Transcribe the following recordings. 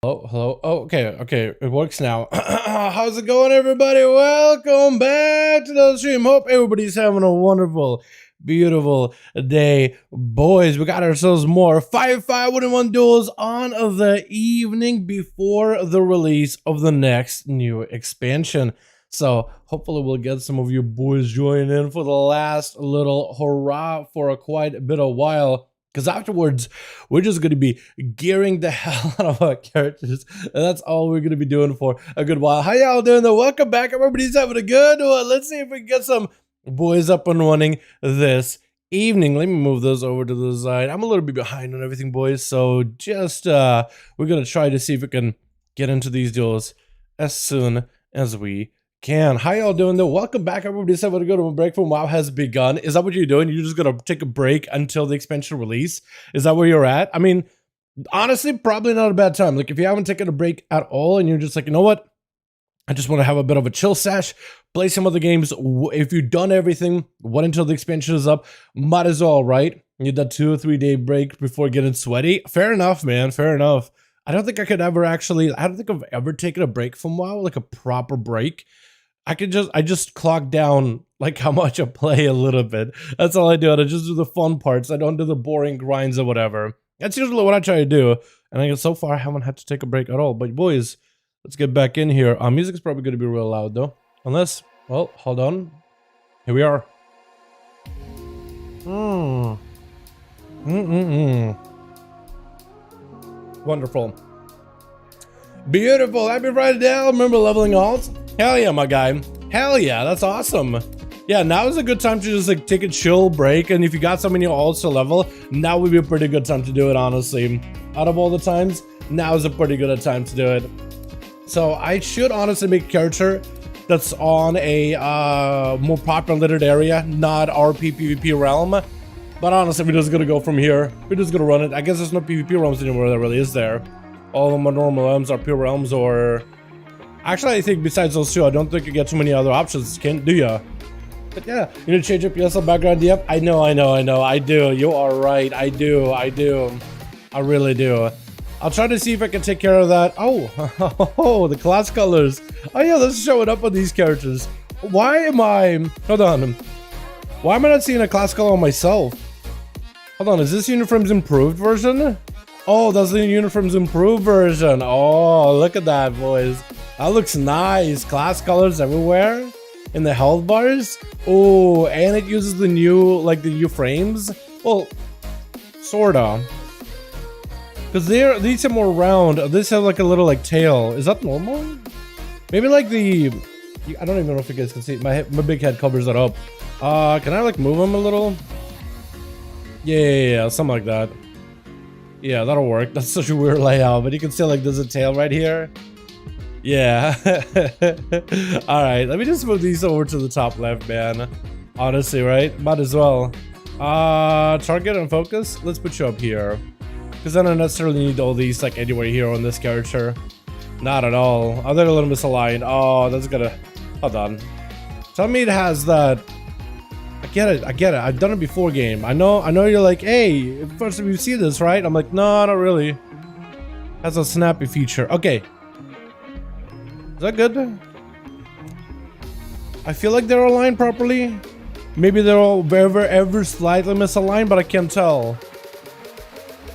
Hello, hello. Oh, okay, it works now. How's it going, everybody? Welcome back to the stream. Hope everybody's having a wonderful, beautiful day. Boys, we got ourselves more 5v5 1v1 duels on the evening before the release of the next new expansion. So hopefully we'll get some of you boys joining in for the last little hurrah for a quite a bit of while. Because afterwards, we're just going to be gearing the hell out of our characters. And that's all we're going to be doing for a good while. How y'all doing though? Welcome back. Everybody's having a good one. Let's see if we can get some boys up and running this evening. Let me move those over to the side. I'm a little bit behind on everything, boys. So just, we're going to try to see if we can get into these duels as soon as we can. How y'all doing though? Welcome back. Everybody's having a good one. Break from WoW has begun. Is that what you're doing? You're just gonna take a break until the expansion release? Is that where you're at? I mean, honestly, probably not a bad time. Like if you haven't taken a break at all and you're just like, you know what? I just want to have a bit of a chill sesh, play some other games. If you've done everything, wait until the expansion is up, might as well, right? You need that 2 or 3 day break before getting sweaty. Fair enough, man. Fair enough. I don't think I could ever actually, I don't think I've ever taken a break from WoW, like a proper break. I just clock down like how much I play a little bit. That's all I do. I just do the fun parts. I don't do the boring grinds or whatever. That's usually what I try to do. And I guess so far I haven't had to take a break at all. But boys, let's get back in here. Music's probably going to be real loud though. Unless, well, hold on. Here we are. Wonderful. Beautiful. Happy Friday, Dale. Remember leveling alts? Hell yeah, my guy. Hell yeah, that's awesome. Yeah, now is a good time to just like take a chill break, and if you got so many alts to level, now would be a pretty good time to do it, honestly. Out of all the times, now is a pretty good time to do it. So I should honestly make a character that's on a more populated area, not our PvP realm. But honestly, we're just gonna go from here. We're just gonna run it. I guess there's no PvP realms anymore that really is there. All of my normal realms are pure realms, or... Actually, I think besides those two, I don't think you get too many other options, do ya? But yeah, you need to change up your background. Yep, I know. I do. You are right. I do. I really do. I'll try to see if I can take care of that. Oh, the class colors. Oh yeah, that's showing up on these characters. Why am I... Hold on. Why am I not seeing a class color on myself? Hold on, is this Uniform's improved version? Oh, that's the Uniform's improved version. Oh, look at that, boys. That looks nice. Class colors everywhere in the health bars. Oh, and it uses the new, like the new frames. Well, sorta. Because these are more round. This have like a little like tail. Is that normal? Maybe like the... I don't even know if you guys can see. My big head covers that up. Can I like move them a little? Yeah, something like that. Yeah, that'll work. That's such a weird layout, but you can see like there's a tail right here. Yeah. Alright, let me just move these over to the top left, man. Honestly, right? Might as well. Target and focus. Let's put you up here. Because I don't necessarily need all these like anywhere here on this character. Not at all. Oh, they're a little misaligned. Oh, that's gonna... Hold on. Tell me it has that... I get it. I've done it before, game. I know you're like, hey, first time you see this, right? I'm like, no, not really. Has a snappy feature. Okay. Is that good? I feel like they're aligned properly. Maybe they're all ever slightly misaligned, but I can't tell.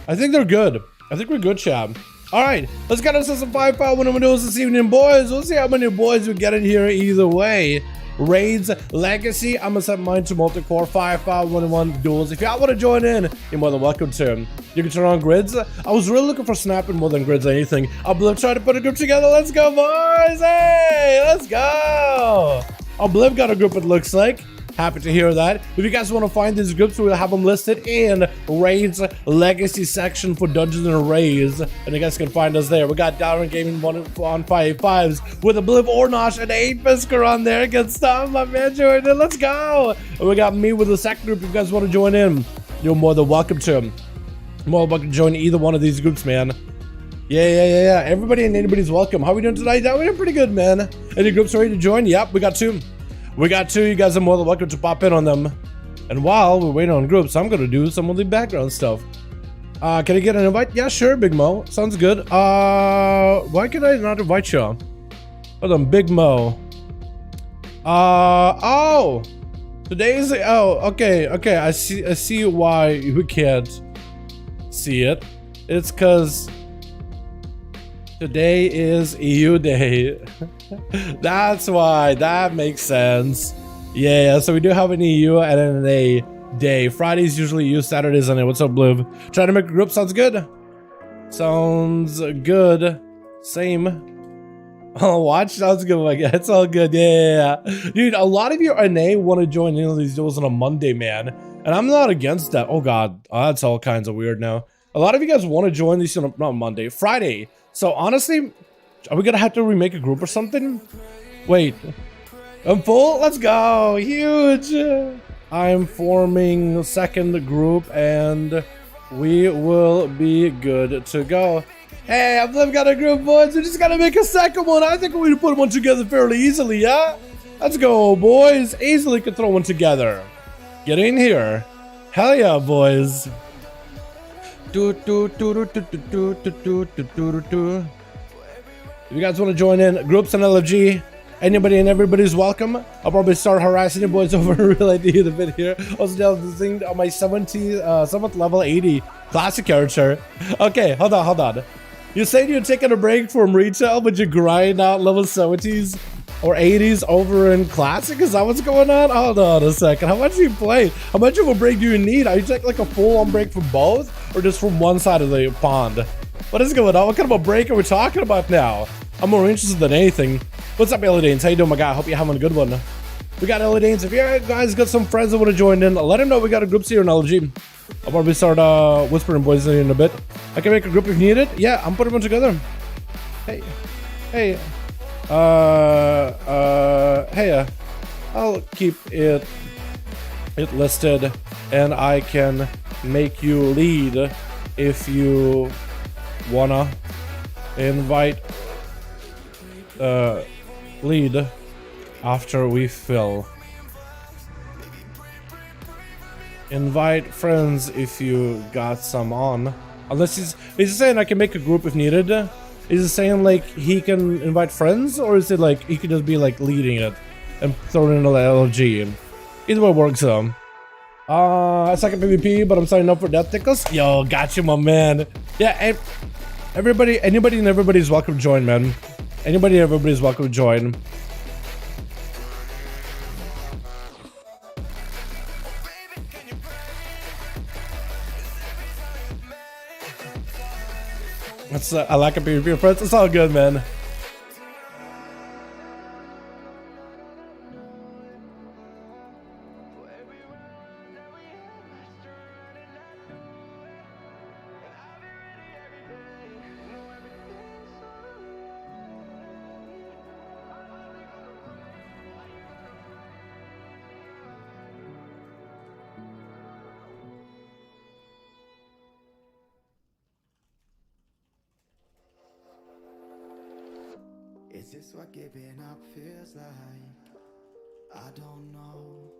I think they're good. I think we're good, Chab. Alright, let's get ourselves some 5V5 1v1 DUELS this evening, boys. We'll see how many boys we get in here either way. Raids, Legacy, I'm gonna set mine to multi-core 5V5 1v1 DUELS. If y'all want to join in, you're more than welcome to. You can turn on grids. I was really looking for snapping more than grids or anything. Obliv tried to put a group together. Let's go, boys! Hey, let's go! Obliv got a group, it looks like. Happy to hear that. If you guys want to find these groups, we'll have them listed in Raids Legacy section for Dungeons and Raids, and you guys can find us there. We got Dalaran Gaming on 5v5s with Obliv Ornosh and 8Fisker on there. Good stuff, my man. Join in. Let's go. And we got me with the second group. If you guys want to join in, you're more than welcome to. More than welcome to join either one of these groups, man. Yeah. Everybody and anybody's welcome. How are we doing tonight? We're doing pretty good, man. Any groups ready to join? Yep, we got two. We got two. You guys are more than welcome to pop in on them. And while we're waiting on groups, I'm gonna do some of the background stuff. Can I get an invite? Yeah, sure, Big Mo. Sounds good. Why can I not invite you? Hold on, Big Mo. Oh, today's. Oh, okay. I see why we can't see it. It's because today is EU Day. That's why. That makes sense. Yeah, so we do have an EU and an NA day. Friday's usually EU, Saturday's NA. What's up, Blue? Trying to make a group. Sounds good. Sounds good. Same. Oh, watch. Sounds good. Like, it's all good. Yeah. Dude, a lot of you NA want to join in on these duels on a Monday, man. And I'm not against that. Oh, God. Oh, that's all kinds of weird now. A lot of you guys want to join these on not Monday, Friday. So honestly, are we gonna have to remake a group or something? Wait, I'm full? Let's go, huge. I'm forming a second group and we will be good to go. Hey, I've got a group, boys. We just gotta make a second one. I think we can put one together fairly easily, yeah? Let's go, boys. Easily could throw one together. Get in here. Hell yeah, boys. If you guys want to join in, groups and LFG, Anybody and everybody's welcome. I'll probably start harassing you boys over real ID in a bit here. Also down this thing on my 7th level 80 classic character. Okay, hold on. You said you're taking a break from retail, but you grind out level 70s or 80s over in classic? Is that what's going on? Hold on a second. How much do you play? How much of a break do you need? Are you taking like a full-on break from both, or just from one side of the pond? What is going on? What kind of a break are we talking about now? I'm more interested than anything. What's up, Ellidanes? How you doing, my guy? Hope you're having a good one. We got Ellidanes. If you guys got some friends that want to join in, let them know we got a group here in LG. I'll probably start whispering boys in a bit. I can make a group if needed. Yeah, I'm putting them together. Hey, I'll keep it listed, and I can make you lead if you wanna invite lead after we fill. Invite friends if you got some on. Unless is he saying I can make a group if needed? Is it saying like he can invite friends, or is it like he could just be like leading it and throwing in the LG? Either way works though. Second PvP, but I'm signing up for Death Tickles. Yo, got you, my man. Yeah, anybody and everybody's welcome to join, man. Anybody and everybody's welcome to join. That's I like a PvP friends. It's all good, man. Is this what giving up feels like? I don't know.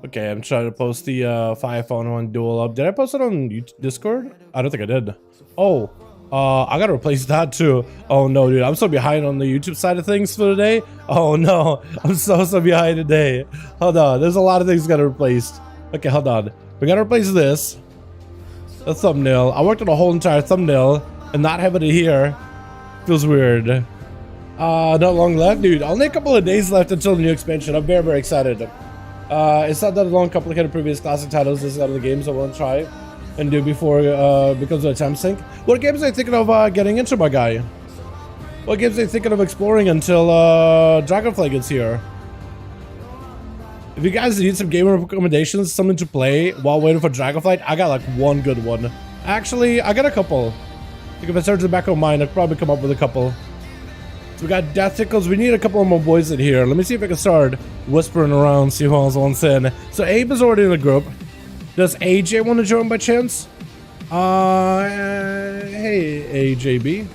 Okay, I'm trying to post the 5v1 duel up. Did I post it on Discord? I don't think I did. Oh, I gotta replace that too. Oh no, dude, I'm so behind on the YouTube side of things for today. Oh no, I'm so behind today. Hold on, there's a lot of things gotta replace. Okay, hold on. We gotta replace this. The thumbnail. I worked on a whole entire thumbnail and not having it here feels weird. Not long left, dude. Only a couple of days left until the new expansion. I'm very excited. It's not that long complicated previous classic titles. This is out of the games I want to try and do before it becomes a time sink. What games are you thinking of getting into, my guy? What games are you thinking of exploring until Dragonflight gets here? If you guys need some gamer recommendations, something to play while waiting for Dragonflight, I got like one good one. Actually, I got a couple. I think if I search the back of mine, I'll probably come up with a couple. So we got Death Tickles. We need a couple more boys in here. Let me see if I can start whispering around, see who else wants in. So Abe is already in the group. Does AJ want to join by chance? Hey AJB.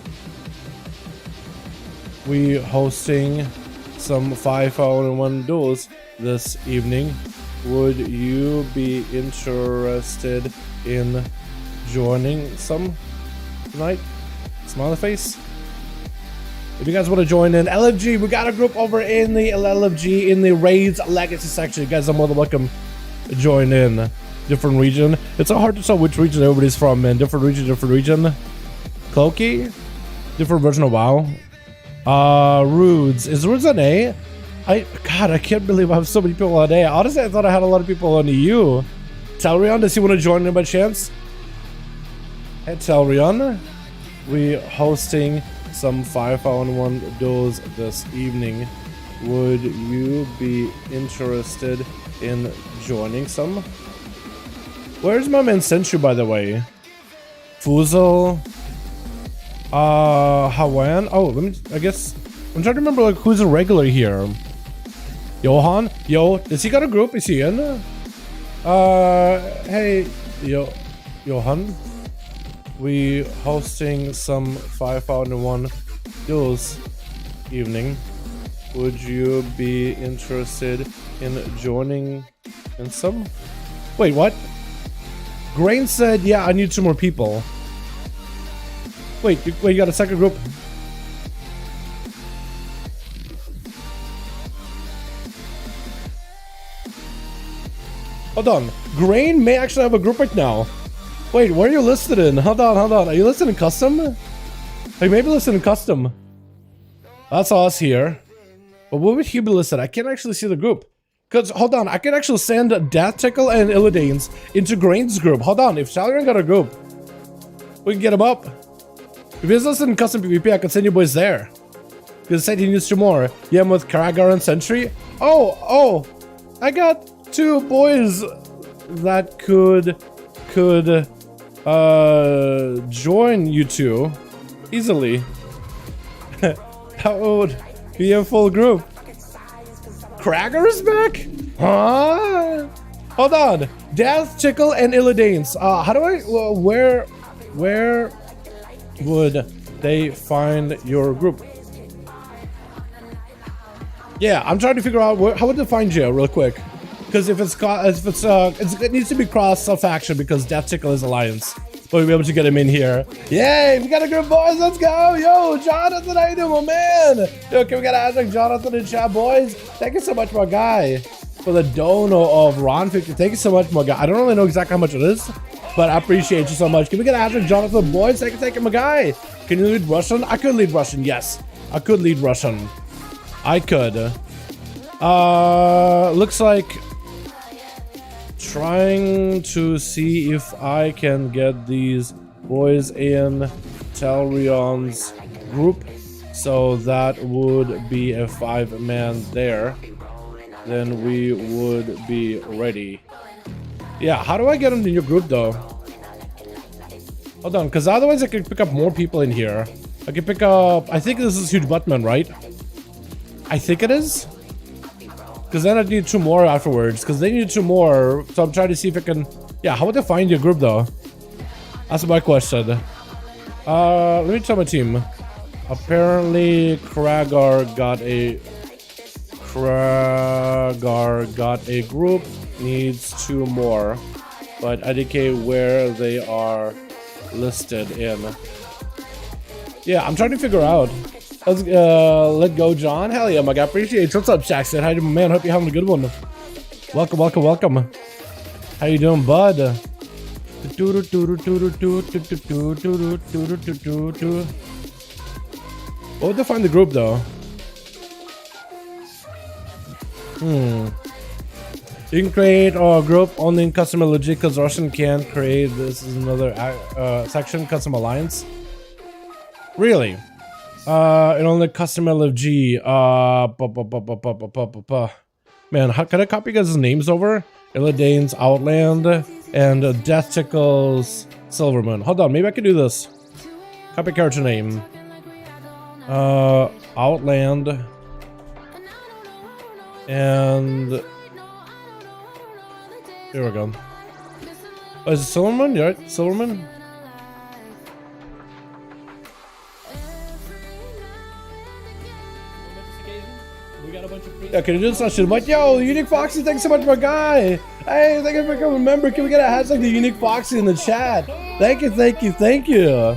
We hosting some 5v1 duels this evening. Would you be interested in joining some tonight? Smiley face. If you guys want to join in, LFG, we got a group over in the LFG in the Raids Legacy section. You guys are more than welcome to join in. Different region. It's so hard to tell which region everybody's from, man. Different region. Cloaky? Different version of WoW. Rudes. Is Rudes NA? God, I can't believe I have so many people on NA. Honestly, I thought I had a lot of people on EU. Talrion, does he want to join in by chance? Hey, Talrion. We hosting some 5v1 duels this evening. Would you be interested in joining some? Where's my man Sentry, by the way? Fuzel, Hawaiian. Oh, let me. I guess I'm trying to remember like who's a regular here. Johan, yo, does he got a group? Is he in? Hey, Johan. We hosting some 5v1 duels evening. Would you be interested in joining in some? Wait, what? Grain said, yeah, I need 2 more people. Wait, you got a second group? Hold on. Grain may actually have a group right now. Wait, where are you listed in? Hold on, hold on. Are you listed in custom? Are you maybe listed in custom? That's us here. But where would he be listed? I can't actually see the group. Because, hold on, I can actually send Death Tickle and Illidanes into Grain's group. Hold on, if Dalaran got a group, we can get him up. If he's listed in custom PvP, I can send you boys there. Because said he needs 2 more. Yeah, I'm with Karagar and Sentry. Oh, I got 2 boys that could join you 2 easily. That would be a full group. Krager is back? Huh? Hold on. Death, Tickle, and Illidanes. How do I... where would they find your group? Yeah, I'm trying to figure out how would they find you real quick. Because if it needs to be cross-faction because Death Tickle is Alliance. But we'll be able to get him in here. Yay, we got a group, boys. Let's go. Yo, Jonathan, how you doing, my man? Yo, can we get hashtag Jonathan in chat, boys? Thank you so much, my guy, for the dono of Ron 50. Thank you so much, my guy. I don't really know exactly how much it is, but I appreciate you so much. Can we get a hashtag Jonathan, boys? Thank you, my guy. Can you lead Russian? I could lead Russian, yes. I could lead Russian. I could. Looks like trying to see if I can get these boys in Talrion's group, so that would be a 5-man there. Then we would be ready. Yeah, how do I get them in your group though? Hold on, because otherwise I can pick up more people in here. I can pick up, I think this is Huge Buttman, right? I think it is. Because then I need 2 more afterwards. Because they need 2 more. So I'm trying to see if I can... Yeah, how would I find your group though? That's my question. Let me tell my team. Apparently, Kragar got a group. Needs 2 more. But indicate where they are listed in. Yeah, I'm trying to figure out. Let's let go, John. Hell yeah, my guy. Appreciate it. What's up, Jackson? How you doing, man? Hope you're having a good one. Welcome, welcome, welcome. How you doing, bud? What would define the group, though? You can create a group only in custom legit because Russian can't create. This is another section, custom alliance. Really? And only custom LFG. Man, how can I copy you guys' names over? Illidane's Outland and Death Tickle's Silverman. Hold on, maybe I can do this. Copy character name. Outland. And here we go. Oh, is it Silverman? You right? Silverman? Yeah, can you do this shit? But yo, Unique Foxy, thanks so much, my guy. Hey, thank you for becoming a member. Can we get a hashtag the Unique Foxy in the chat? Thank you, thank you, thank you.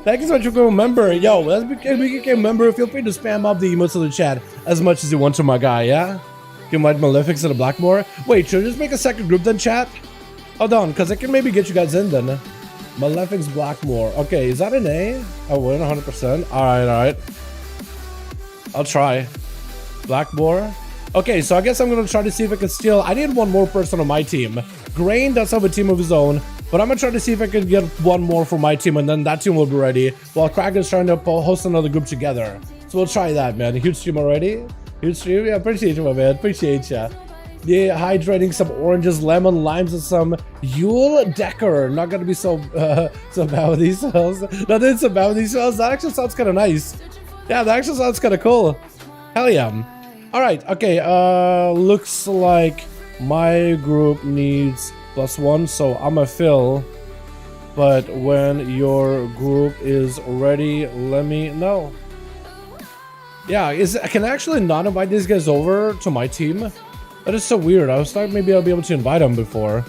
Thank you so much for becoming a member. Yo, as we became a member, feel free to spam up the emotes of the chat as much as you want to, my guy, yeah? You might Malefics and a Blackmore. Wait, should I just make a second group then, chat? Hold on, because I can maybe get you guys in then. Malefics Blackmore. Okay, is that an A? I win 100%. Alright. I'll try. Blackmore. Okay, so I guess I'm gonna try to see if I can steal. I need 1 more person on my team. Grain does have a team of his own, but I'm gonna try to see if I can get 1 more for my team, and then that team will be ready. While Kraken's trying to host another group together. So we'll try that, man. Huge stream already. Huge stream. Yeah, appreciate you, my man. Appreciate ya. Yeah, hydrating some oranges, lemon, limes, and some Yule Decker. Not gonna be so bad with these spells. Not doing so bad with these spells. That actually sounds kind of nice. Yeah, that actually sounds kind of cool. Hell yeah. Alright, okay, looks like my group needs +1, so I'm a fill. But when your group is ready, let me know. Yeah, I can actually not invite these guys over to my team. That is so weird. I was thought maybe I'll be able to invite them before.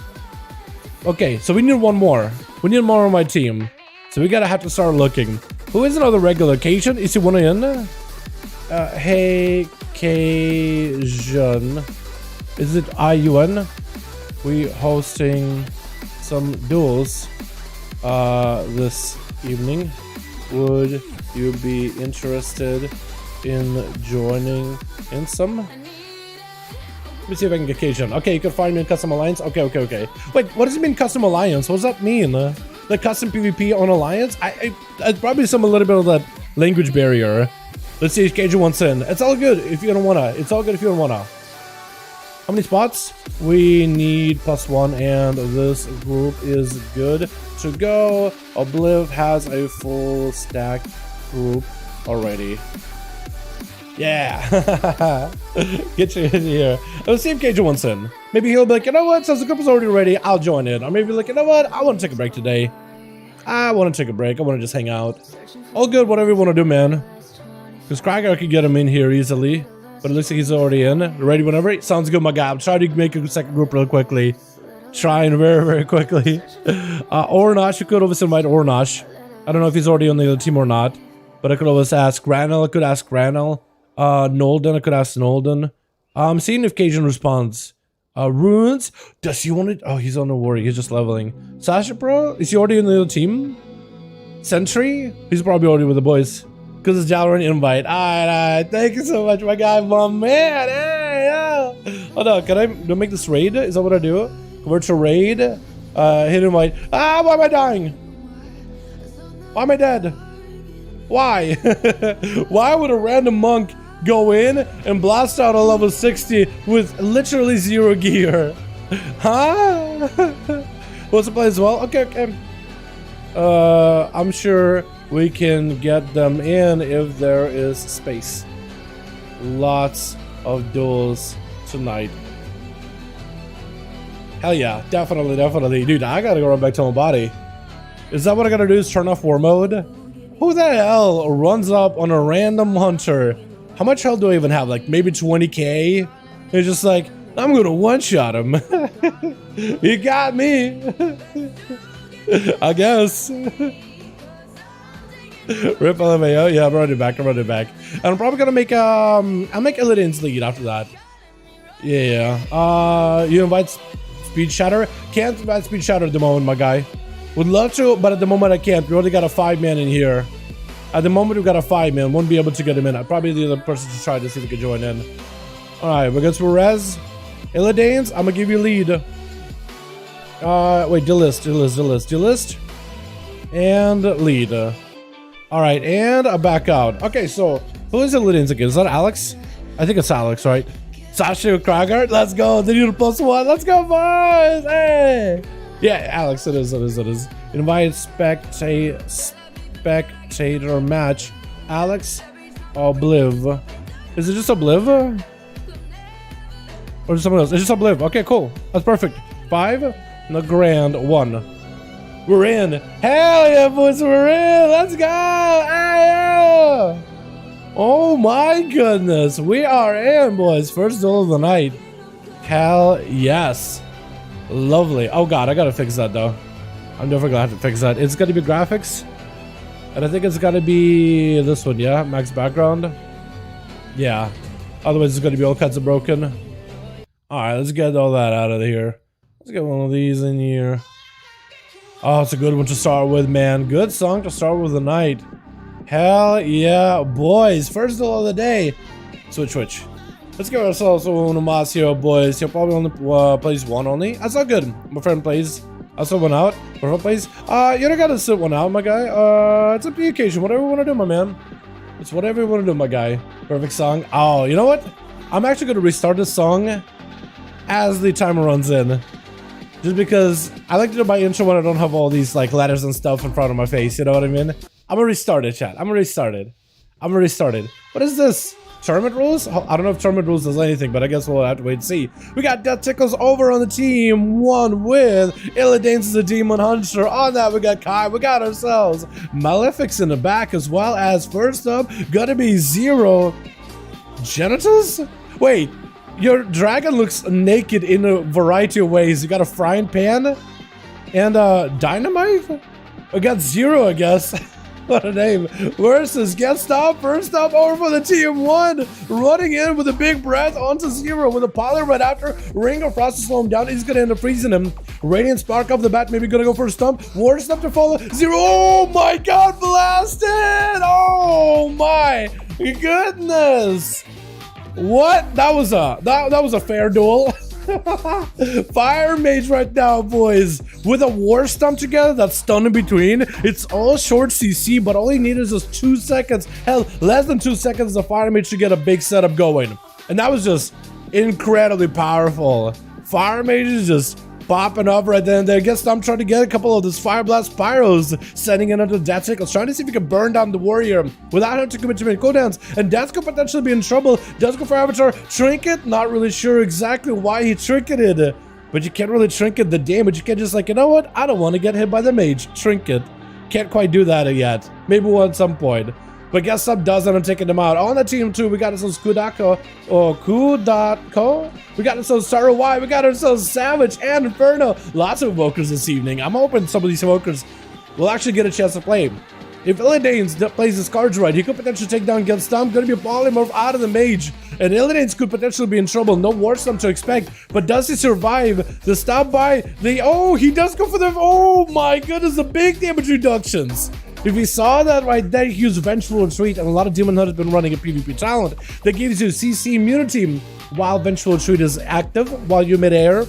Okay, so we need 1 more. We need more on my team. So we gotta have to start looking. Who is another regular? Cajun? Is he one in? Hey, Cajun. Is it IUN? we hosting some duels this evening. Would you be interested in joining in some? Let me see if I can get Cajun. Okay, you can find me in Custom Alliance. Okay. Wait, what does it mean Custom Alliance? What does that mean? The custom PvP on Alliance? I'd probably some a little bit of that language barrier. Let's see if Cajun wants in. It's all good if you don't wanna. It's all good if you don't wanna. How many spots? We need +1 and this group is good to go. Obliv has a full stack group already. Yeah. Get you in here. Let's see if Cajun wants in. Maybe he'll be like, you know what, since the group is already ready, I'll join in. Or maybe like, you know what, I want to take a break today. I want to take a break. I want to just hang out. All good, whatever you want to do, man. Because Krager could get him in here easily. But it looks like he's already in. Ready whenever? Sounds good, my guy. I'm trying to make a second group real quickly. Trying very, very quickly. Ornash, you could always invite Ornash. I don't know if he's already on the other team or not. But I could always ask Granel. I could ask Granel. Nolden, I could ask Nolden. I'm seeing if Cajun responds. Runes, does he want it? Oh, he's on the worry. He's just leveling. Sasha, bro, is he already in the other team? Sentry, he's probably already with the boys. Because it's Dalaran invite. Alright, thank you so much, my guy, my man. Hey, yeah. Hold on, do I make this raid? Is that what I do? Convert to raid. Hit invite. Ah, why am I dying? Why am I dead? Why? Why would a random monk go in and blast out a level 60 with literally 0 gear? Huh? What's the play as well? Okay. I'm sure we can get them in if there is space. Lots of duels tonight. Hell yeah, definitely. Dude, I gotta go run back to my body. Is that what I gotta do, is turn off war mode? Who the hell runs up on a random hunter? How much health do I even have? Like maybe 20k? It's just like, I'm gonna one-shot him. You got me. I guess. Rip LMAO. Yeah, I'm running back. And I'm probably gonna make I'll make Illidan's lead after that. Yeah. You invite Speed Shatter? Can't invite Speed Shatter at the moment, my guy. Would love to, but at the moment I can't. We only got a 5-man in here. At the moment we've got a 5-man. Won't be able to get him in. I'd probably be the other person to try to see if we can join in. Alright, we're good for Rez. Illidanes, I'm gonna give you lead. Wait, delist. And lead. Alright, and I back out. Okay, so who is Illidanes again? Is that Alex? I think it's Alex, right? Sasha Krager, let's go. They need a +1. Let's go, boys. Hey. Yeah, Alex, it is. Invite spectator match. Alex, Obliv. Is it just Obliv? Or is it someone else? It's just Obliv. Okay, cool. That's perfect. 5, and the grand 1. We're in. Hell yeah, boys, we're in. Let's go. Hey, yeah. Oh my goodness. We are in, boys. First duel of the night. Hell yes. Lovely. Oh god, I gotta fix that though. I'm definitely gonna have to fix that. It's gonna be graphics. And I think it's gotta be this one, yeah? Max background. Yeah. Otherwise it's gonna be all kinds of broken. Alright, let's get all that out of here. Let's get one of these in here. Oh, it's a good one to start with, man. Good song to start with the night. Hell yeah, boys. First duel of the day. Switch. Let's give ourselves one Mas here, boys. He'll probably only plays one only. That's not good. My friend plays. I'll sit one out. My friend plays. You don't gotta sit one out, my guy. It's up to the occasion. Whatever you want to do, my man. It's whatever you want to do, my guy. Perfect song. Oh, you know what? I'm actually gonna restart this song as the timer runs in. Just because I like to do my intro when I don't have all these like letters and stuff in front of my face. You know what I mean? I'm gonna restart it, chat. I'm gonna restart it. What is this? Tournament rules? I don't know if tournament rules does anything, but I guess we'll have to wait and see. We got Death Tickles over on the team 1 with Illidanes is a Demon Hunter. On that, we got Kai. We got ourselves Malefics in the back, as well as first up, gonna be Zero Genitals? Wait, your dragon looks naked in a variety of ways. You got a frying pan and dynamite? We got Zero, I guess. What a name. Versus gets stopped. First up over for the team 1. Running in with a big breath onto 0 with a poly right after. Ring of Frost to slow him down. He's going to end up freezing him. Radiant Spark off the bat. Maybe going to go for a stump. War Stump to follow. 0. Oh my god. Blasted. Oh my goodness. What? That was a fair duel. Fire Mage right now, boys, with a War Stump together that's stunned in between. It's all short CC, but all he needed is just 2 seconds. Hell, less than 2 seconds the Fire Mage to get a big setup going. And that was just incredibly powerful. Fire Mage is just popping up right then and there. Guess I'm trying to get a couple of those Fire Blast Pyros, sending in under Death Sickles, trying to see if he can burn down the Warrior without having to commit too many cooldowns. And Death could potentially be in trouble. Does go for Avatar. Trinket, not really sure exactly why he trinketed, but you can't really trinket the damage. You can't just like, you know what? I don't want to get hit by the Mage. Trinket. Can't quite do that yet. Maybe we'll at some point. But guess some does end up taking them out. On the team 2, we got ourselves Kudako, or Kudako. We got ourselves Sarah Y. We got ourselves Savage and Inferno. Lots of Evokers this evening. I'm hoping some of these Evokers will actually get a chance to play. If Illidanes plays his cards right, he could potentially take down Get Stomp. Gonna be a polymorph out of the Mage. And Illidanes could potentially be in trouble. No War Stomp to expect. But does he survive the stop by? Oh, he does go for the... Oh my goodness, the big damage reductions. If we saw that right there, he used Vengeful Retreat, and a lot of Demon Hunt has been running a PvP talent that gives you CC immunity while Vengeful Retreat is active, while you're mid-air.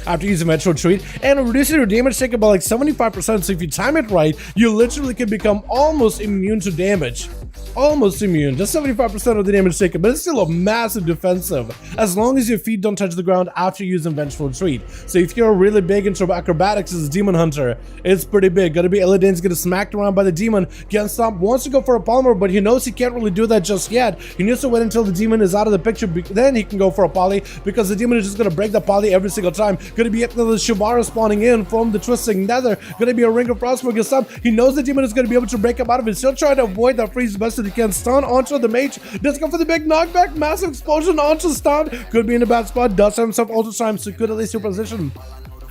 After using Vengeful Retreat, and reducing your damage taken by like 75%, so if you time it right, you literally can become almost immune to damage. Almost immune, just 75% of the damage taken, but it's still a massive defensive, as long as your feet don't touch the ground after using Vengeful Retreat. So if you're really big into acrobatics as a Demon Hunter, it's pretty big. Gonna be Illidane's getting smacked around by the Demon. Get Stomp wants to go for a Polymer, but he knows he can't really do that just yet. He needs to wait until the Demon is out of the picture, then he can go for a Poly, because the Demon is just gonna break the Poly every single time. Gonna be another Shivara spawning in from the Twisting Nether. Gonna be a Ring of Frost for Get Stomp. He knows the Demon is gonna be able to break him out of it. Still trying to avoid that freeze best that he can. Stun onto the Mage. Does go for the big knockback. Massive explosion onto Stun. Could be in a bad spot. Does have himself ultra time, so could at least reposition.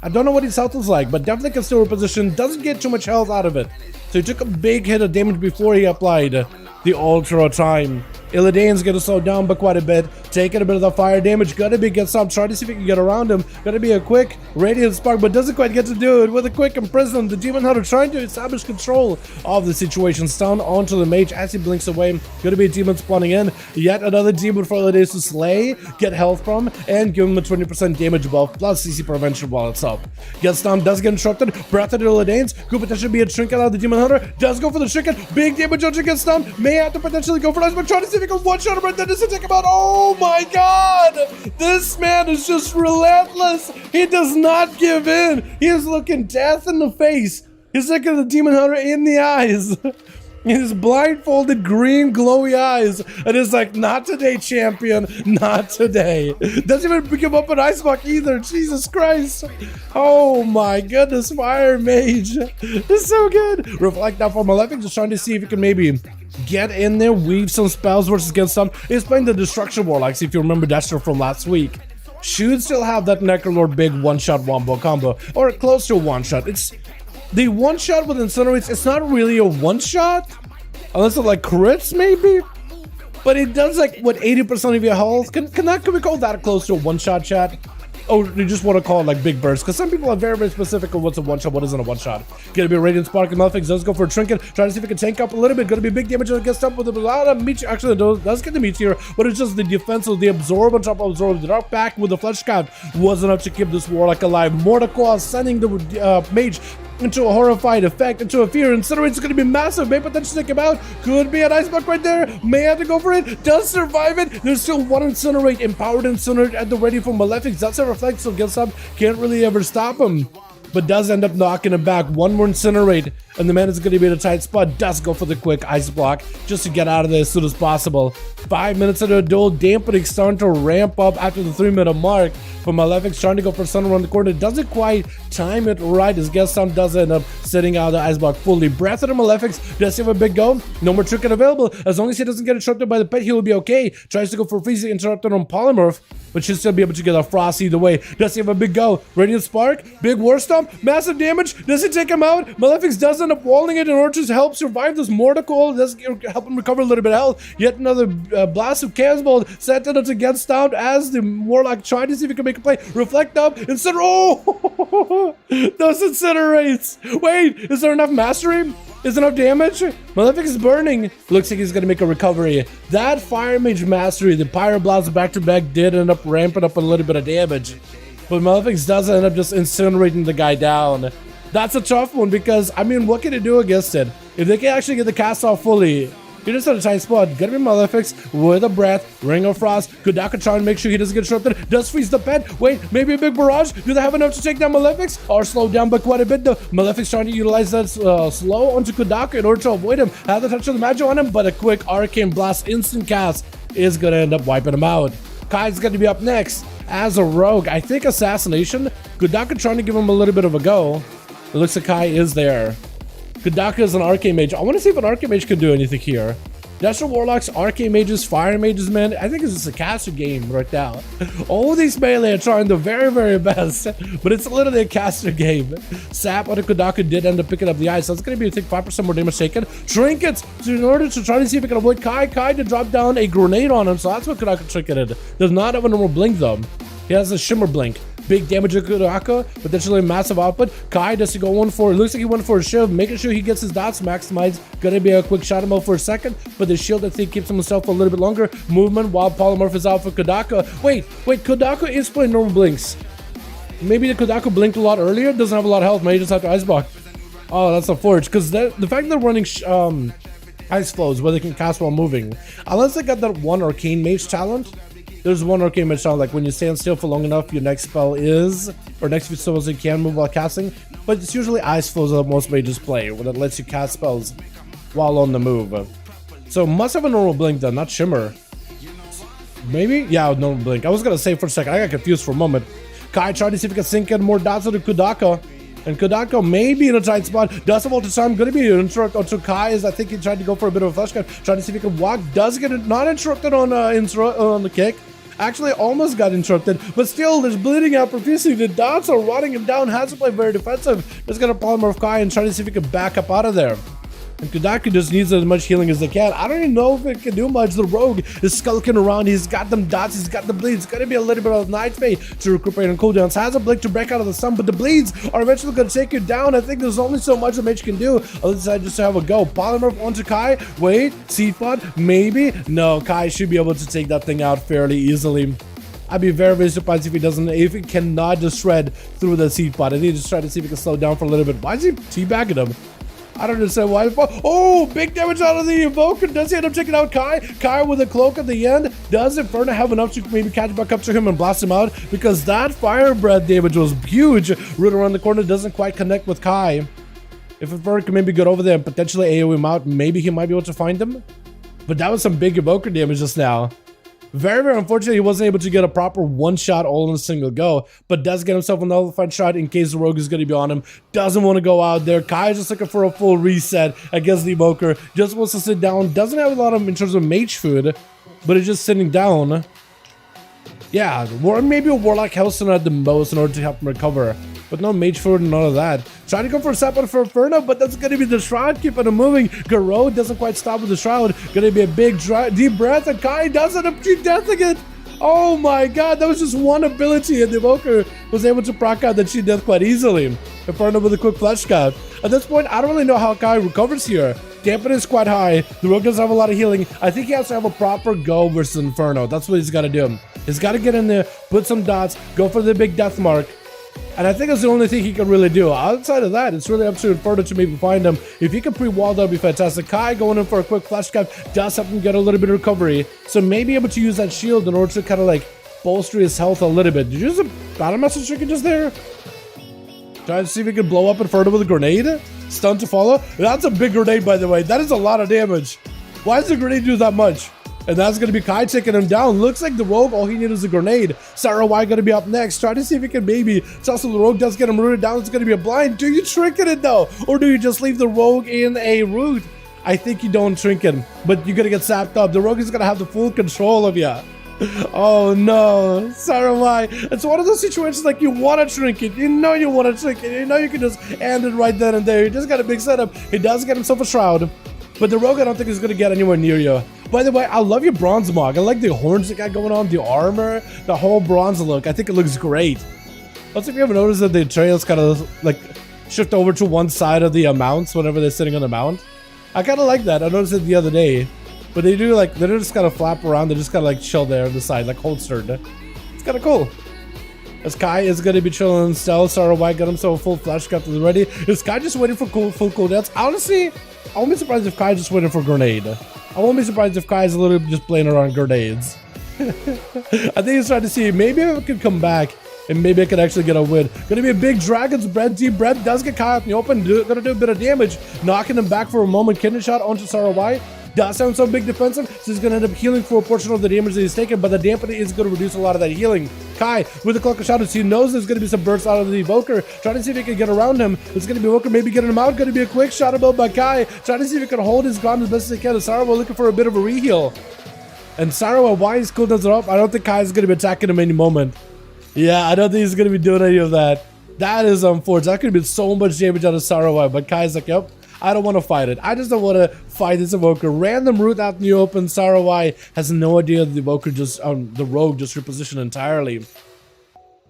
I don't know what his health is like, but definitely can still reposition. Doesn't get too much health out of it. So he took a big hit of damage before he applied the ultra time. Illidane's gonna slow down by quite a bit, taking a bit of the fire damage. Gonna be Get Stomp, trying to see if he can get around him. Gonna be a quick Radiant Spark, but doesn't quite get to do it. With a quick Imprison, the Demon Hunter trying to establish control of the situation. Stun onto the Mage as he blinks away. Gonna be a Demon spawning in. Yet another Demon for Illidanes to slay, get health from, and give him a 20% damage buff, plus CC prevention while it's up. Get Stomp does get interrupted. Breath of the Illidanes could potentially be a Trinket out of the Demon Hunter. Does go for the Trinket. Big damage on Get Stomp. May have to potentially go for us, but trying to see if he can one-shot him right there just to take him out. Oh my god! This man is just relentless. He does not give in. He is looking death in the face. He's looking at the Demon Hunter in the eyes. His blindfolded green glowy eyes. And it's like, not today, champion. Not today. Doesn't even pick him up an Ice Block either. Jesus Christ. Oh my goodness. Fire Mage. It's so good. Reflect now for Malefic. Just trying to see if he can maybe get in there, weave some spells versus get some. He's playing the Destruction Warlocks, if you remember Destro from last week. Should still have that Necrolord big one-shot wombo combo, or close to a one-shot. It's the one-shot with Incinerates. It's not really a one-shot, unless it like crits maybe, but it does like what 80% of your health. Can we call that close to a one-shot, chat? Oh, you just want to call it like big bursts, because some people are very, very specific on what's a one-shot, what isn't a one-shot. Gonna be a Radiant Spark and Malefic. Does go for a Trinket, trying to see if it can tank up a little bit. Gonna be big damage against up with a lot of Meteor. Actually, it does get the Meteor, but it's just the defense of the Absorb on top of Absorb. The Dark Pack with the Flesh Count was enough to keep this Warlock alive. Mortal sending the Mage into a horrified effect, into a fear. Incinerate's going to be massive. May potentially take him out. Could be an Ice Block right there. May have to go for it. Does survive it. There's still one Incinerate, empowered Incinerate at the ready for Malefic. That's a reflect, so Get Stomp can't really ever stop him, but does end up knocking him back. One more Incinerate, and the man is going to be in a tight spot. Does go for the quick Ice Block just to get out of there as soon as possible. 5 minutes into a duel, dampening starting to ramp up after the 3-minute mark. For Malefic trying to go for Sun around the corner, doesn't quite time it right as Get Stomp does end up sitting out the Icebox fully. Breath of the Malefics does have a big go. No more trinket available. As long as he doesn't get interrupted by the pet, he will be okay. Tries to go for freeze, interrupted on Polymorph, but should still be able to get a Frost either way. Does he have a big go? Radiant Spark, big War Stomp, massive damage. Does it take him out? Malefics does end up walling it in order to help survive this Mortical. Does help him recover a little bit of health. Yet another blast of Chaos Bolt set to get stomped as the Warlock tried to see if he can make a play. Reflect up, Incinerate. Oh! Those incinerates. Wait, is there enough mastery? Is enough damage? Malefic is burning. Looks like he's gonna make a recovery. That Fire Mage mastery, the Pyroblast back to back, did end up ramping up a little bit of damage. But Malefic does end up just incinerating the guy down. That's a tough one because, I mean, what can you do against it? If they can actually get the cast off fully, you're just at a tight spot. Gonna be Malefics with a breath, Ring of Frost. Kudaka trying to make sure he doesn't get disrupted. Does freeze the pet. Wait, maybe a big barrage. Do they have enough to take down Malefics? Or slow down by quite a bit though. Malefics trying to utilize that slow onto Kudaka in order to avoid him. Have the touch of the magic on him, but a quick Arcane Blast instant cast is gonna end up wiping him out. Kai's gonna be up next as a rogue. I think Assassination. Kudaka trying to give him a little bit of a go. It looks like Kai is there. Kudaka is an Arcane Mage. I want to see if an Arcane Mage can do anything here. Natural Warlocks, Arcane Mages, Fire Mages, man. I think it's just a caster game right now. All these melee are trying their very, very best, but it's literally a caster game. Sap on Kudaka did end up picking up the ice, so it's going to be take 5% more damage taken. Trinkets in order to try to see if it can avoid Kai. Kai to drop down a grenade on him, so that's what Kudaka trinketed. Does not have a normal blink though. He has a shimmer blink. Big damage to Kudaka, potentially massive output. Kai does he go one for, it looks like he went for a shield, making sure he gets his dots maximized. Gonna be a quick shot him out for a second, but the shield I think keeps himself a little bit longer. Movement while Polymorph is out for Kudaka. Wait, Kudaka is playing normal blinks. Maybe the Kudaka blinked a lot earlier, doesn't have a lot of health, maybe just have to Icebox. Oh, that's a forge, because the fact that they're running Ice Flows where they can cast while moving, unless they got that one Arcane Mage talent. There's one Arcane Mage talent, like when you stand still for long enough, your next spell is, or next few spells you can move while casting, but it's usually Ice Flows that most mages play, when it lets you cast spells while on the move. So must have a normal blink then, not Shimmer. Maybe? Yeah, normal blink. I was gonna say for a second, I got confused for a moment. Kai tried to see if he can sink in more dots into Kudaka. And Kudaka may be in a tight spot. Does have ultra time. Going to be interrupt onto Kai, as I think he tried to go for a bit of a flash cut. Trying to see if he can walk. Does get it not interrupted on the kick. Actually almost got interrupted, but still there's bleeding out profusely. The dots are rotting him down. Has to play very defensive. Just gonna polymorph Kai and try to see if he can back up out of there. And Kudaka just needs as much healing as they can. I don't even know if it can do much. The rogue is skulking around. He's got them dots. He's got the bleeds. It's going to be a little bit of Night Fate to recuperate on cooldowns. Has a blink to break out of the sun, but the bleeds are eventually going to take you down. I think there's only so much the Mage can do. I'll decide just to have a go. Polymorph onto Kai. Wait, Seed Pod? Maybe? No, Kai should be able to take that thing out fairly easily. I'd be very, very surprised if he cannot just shred through the Seed Pod. I need to just try to see if he can slow down for a little bit. Why is he teabagging him? I don't understand why. Oh, big damage out of the Evoker. Does he end up taking out Kai? Kai with a cloak at the end. Does Inferno have enough to maybe catch back up to him and blast him out? Because that fire breath damage was huge. Root around the corner doesn't quite connect with Kai. If Inferno can maybe get over there and potentially AoE him out, maybe he might be able to find him. But that was some big Evoker damage just now. Very, very unfortunate he wasn't able to get a proper one-shot all in a single go, but does get himself a nullified shot in case the rogue is going to be on him. Doesn't want to go out there. Kai is just looking for a full reset against the Evoker. Just wants to sit down. Doesn't have a lot of in terms of mage food, but is just sitting down. Yeah, or maybe a Warlock Hellstone at the most in order to help him recover. But no mage food and none of that. Trying to go for a Sapphire for Inferno, but that's going to be the Shroud keeping him moving. Garou doesn't quite stop with the Shroud. Going to be a big deep breath, and Kai doesn't achieve death again. Oh my god, that was just one ability, and the Evoker was able to proc out that she death quite easily. Inferno with a quick flash cut. At this point, I don't really know how Kai recovers here. Dampen is quite high. The rogue doesn't have a lot of healing. I think he has to have a proper go versus Inferno. That's what he's got to do. He's got to get in there, put some dots, go for the big death mark. And I think that's the only thing he can really do. Outside of that, it's really up to Inferno to maybe find him. If he can pre-wall, that would be fantastic. Kai going in for a quick flash cut does help him get a little bit of recovery. So maybe able to use that shield in order to kind of like bolster his health a little bit. Did you use a battle message trick just there? Trying to see if he can blow up Inferno with a grenade. Stun to follow. That's a big grenade, by the way. That is a lot of damage. Why does the grenade do that much? And that's going to be Kai taking him down. Looks like the Rogue, all he needed is a grenade. Sarawai going to be up next. Try to see if he can maybe tussle the Rogue. Does get him rooted down. It's going to be a blind. Do you trinket it though? Or do you just leave the Rogue in a root? I think you don't trinket, but you're going to get sapped up. The Rogue is going to have the full control of you. Oh no, Sarawai. It's one of those situations like you want to trinket. You know you want to trinket. You know you can just end it right then and there. You just got a big setup. He does get himself a shroud. But the Rogue, I don't think is going to get anywhere near you. By the way, I love your bronze mog. I like the horns that got going on, the armor, the whole bronze look. I think it looks great. Also, if you ever noticed that the trails kind of like shift over to one side of the mounts whenever they're sitting on the mount. I kind of like that. I noticed it the other day. But they do like, they don't just kind of flap around. They just kind of like chill there on the side, like holstered. It's kind of cool. As Kai is going to be chilling in stealth. Sarawai got himself a full flash cut ready. Is Kai just waiting for full cooldowns? Honestly, I won't be surprised if Kai just waiting for a grenade. I won't be surprised if Kai is a little bit just playing around grenades. I think he's trying to see, maybe I could come back and maybe I could actually get a win. Gonna be a big Dragon's Breath. Deep Breath does get Kai out in the open. Gonna do a bit of damage. Knocking him back for a moment. Kidney shot onto Sarawai. Does sound so big defensive, so he's going to end up healing for a portion of the damage that he's taken, but the dampening is going to reduce a lot of that healing. Kai, with the Cloak of Shadows, he knows there's going to be some bursts out of the Evoker, trying to see if he can get around him. It's going to be Evoker maybe getting him out, going to be a quick shot build by Kai, trying to see if he can hold his ground as best as he can. Sarawai looking for a bit of a reheal. And Sarawai, why his cooldowns are up, I don't think Kai is going to be attacking him any moment. Yeah, I don't think he's going to be doing any of that. That is unfortunate. That could have been so much damage out of Sarawai, but Kai's like, yep. I don't want to fight it. I just don't want to fight this Evoker. Random root out in the open. Sarawai has no idea the Evoker just, the Rogue just repositioned entirely.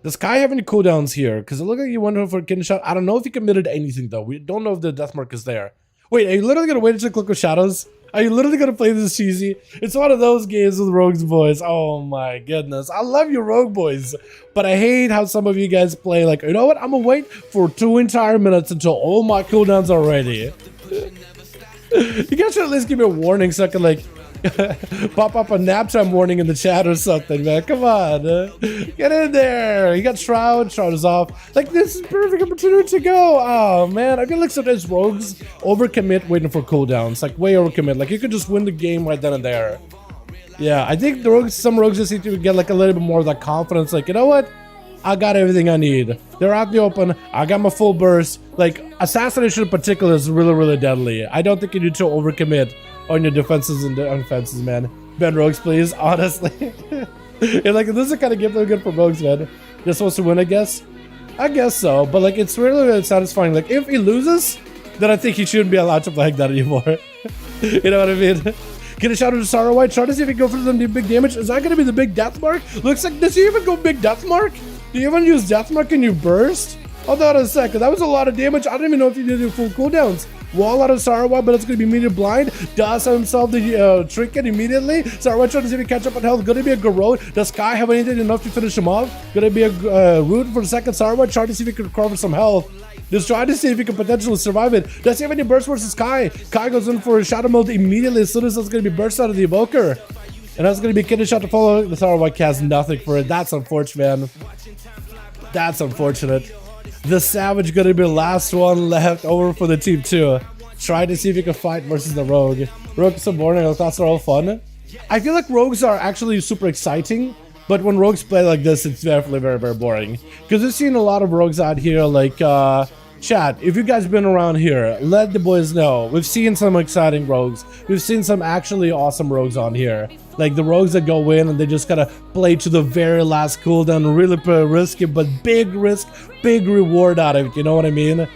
Does Kai have any cooldowns here? Because it looked like he went for a kidney shot. I don't know if he committed anything though. We don't know if the death mark is there. Wait, are you literally going to wait until Cloak of Shadows? Are you literally going to play this cheesy? It's one of those games with Rogues boys. Oh my goodness. I love you Rogue boys. But I hate how some of you guys play like, you know what? I'm going to wait for 2 entire minutes until all my cooldowns are ready. You guys should at least give me a warning so I can like pop up a nap time warning in the chat or something, man. Come on. Get in there. You got Shroud. Shroud is off. Like, this is perfect opportunity to go. Oh, man. I feel like sometimes Rogues overcommit waiting for cooldowns. Like, way overcommit. Like, you could just win the game right then and there. Yeah, I think the Rogues, some Rogues just need to get, like, a little bit more of that confidence. Like, you know what? I got everything I need. They're out in the open. I got my full burst. Like, Assassination in particular is really, really deadly. I don't think you need to overcommit on your defenses and offenses, man. Ben Rogues, please. Honestly. You're like, this is the kind of game that's good for Rogues, man. You're supposed to win, I guess? I guess so. But, like, it's really, really satisfying. Like, if he loses, then I think he shouldn't be allowed to play like that anymore. You know what I mean? Get a shot at Sarawai. Try to see if he can go for some big damage. Is that going to be the big death mark? Looks like, does he even go big death mark? Do you even use death mark in your burst? Hold on a second. That was a lot of damage. I don't even know if you did the full cooldowns. Wall out of Sarawai, but it's going to be immediate blind. Does himself the trinket immediately. Sarawai trying to see if he catch up on health. Going to be a Garrote. Does Kai have anything enough to finish him off? Going to be a root for the second. Sarawai trying to see if he can recover some health. Just trying to see if he can potentially survive it. Does he have any burst versus Kai? Kai goes in for a shadow mode immediately as soon as it's going to be burst out of the Evoker. And that's going to be a kidney shot to follow. The Sarawai has nothing for it. That's unfortunate, man. That's unfortunate. The Savage going to be the last one left over for the team too. Try to see if you can fight versus the Rogue. Rogue is so boring. I thought they're all fun. I feel like Rogues are actually super exciting. But when Rogues play like this, it's definitely very, very boring. Because we've seen a lot of Rogues out here like... chat, if you guys been around here, let the boys know. We've seen some exciting Rogues. We've seen some actually awesome Rogues on here. Like the Rogues that go in and they just kind of play to the very last cooldown, really risky, but big risk, big reward out of it, you know what I mean?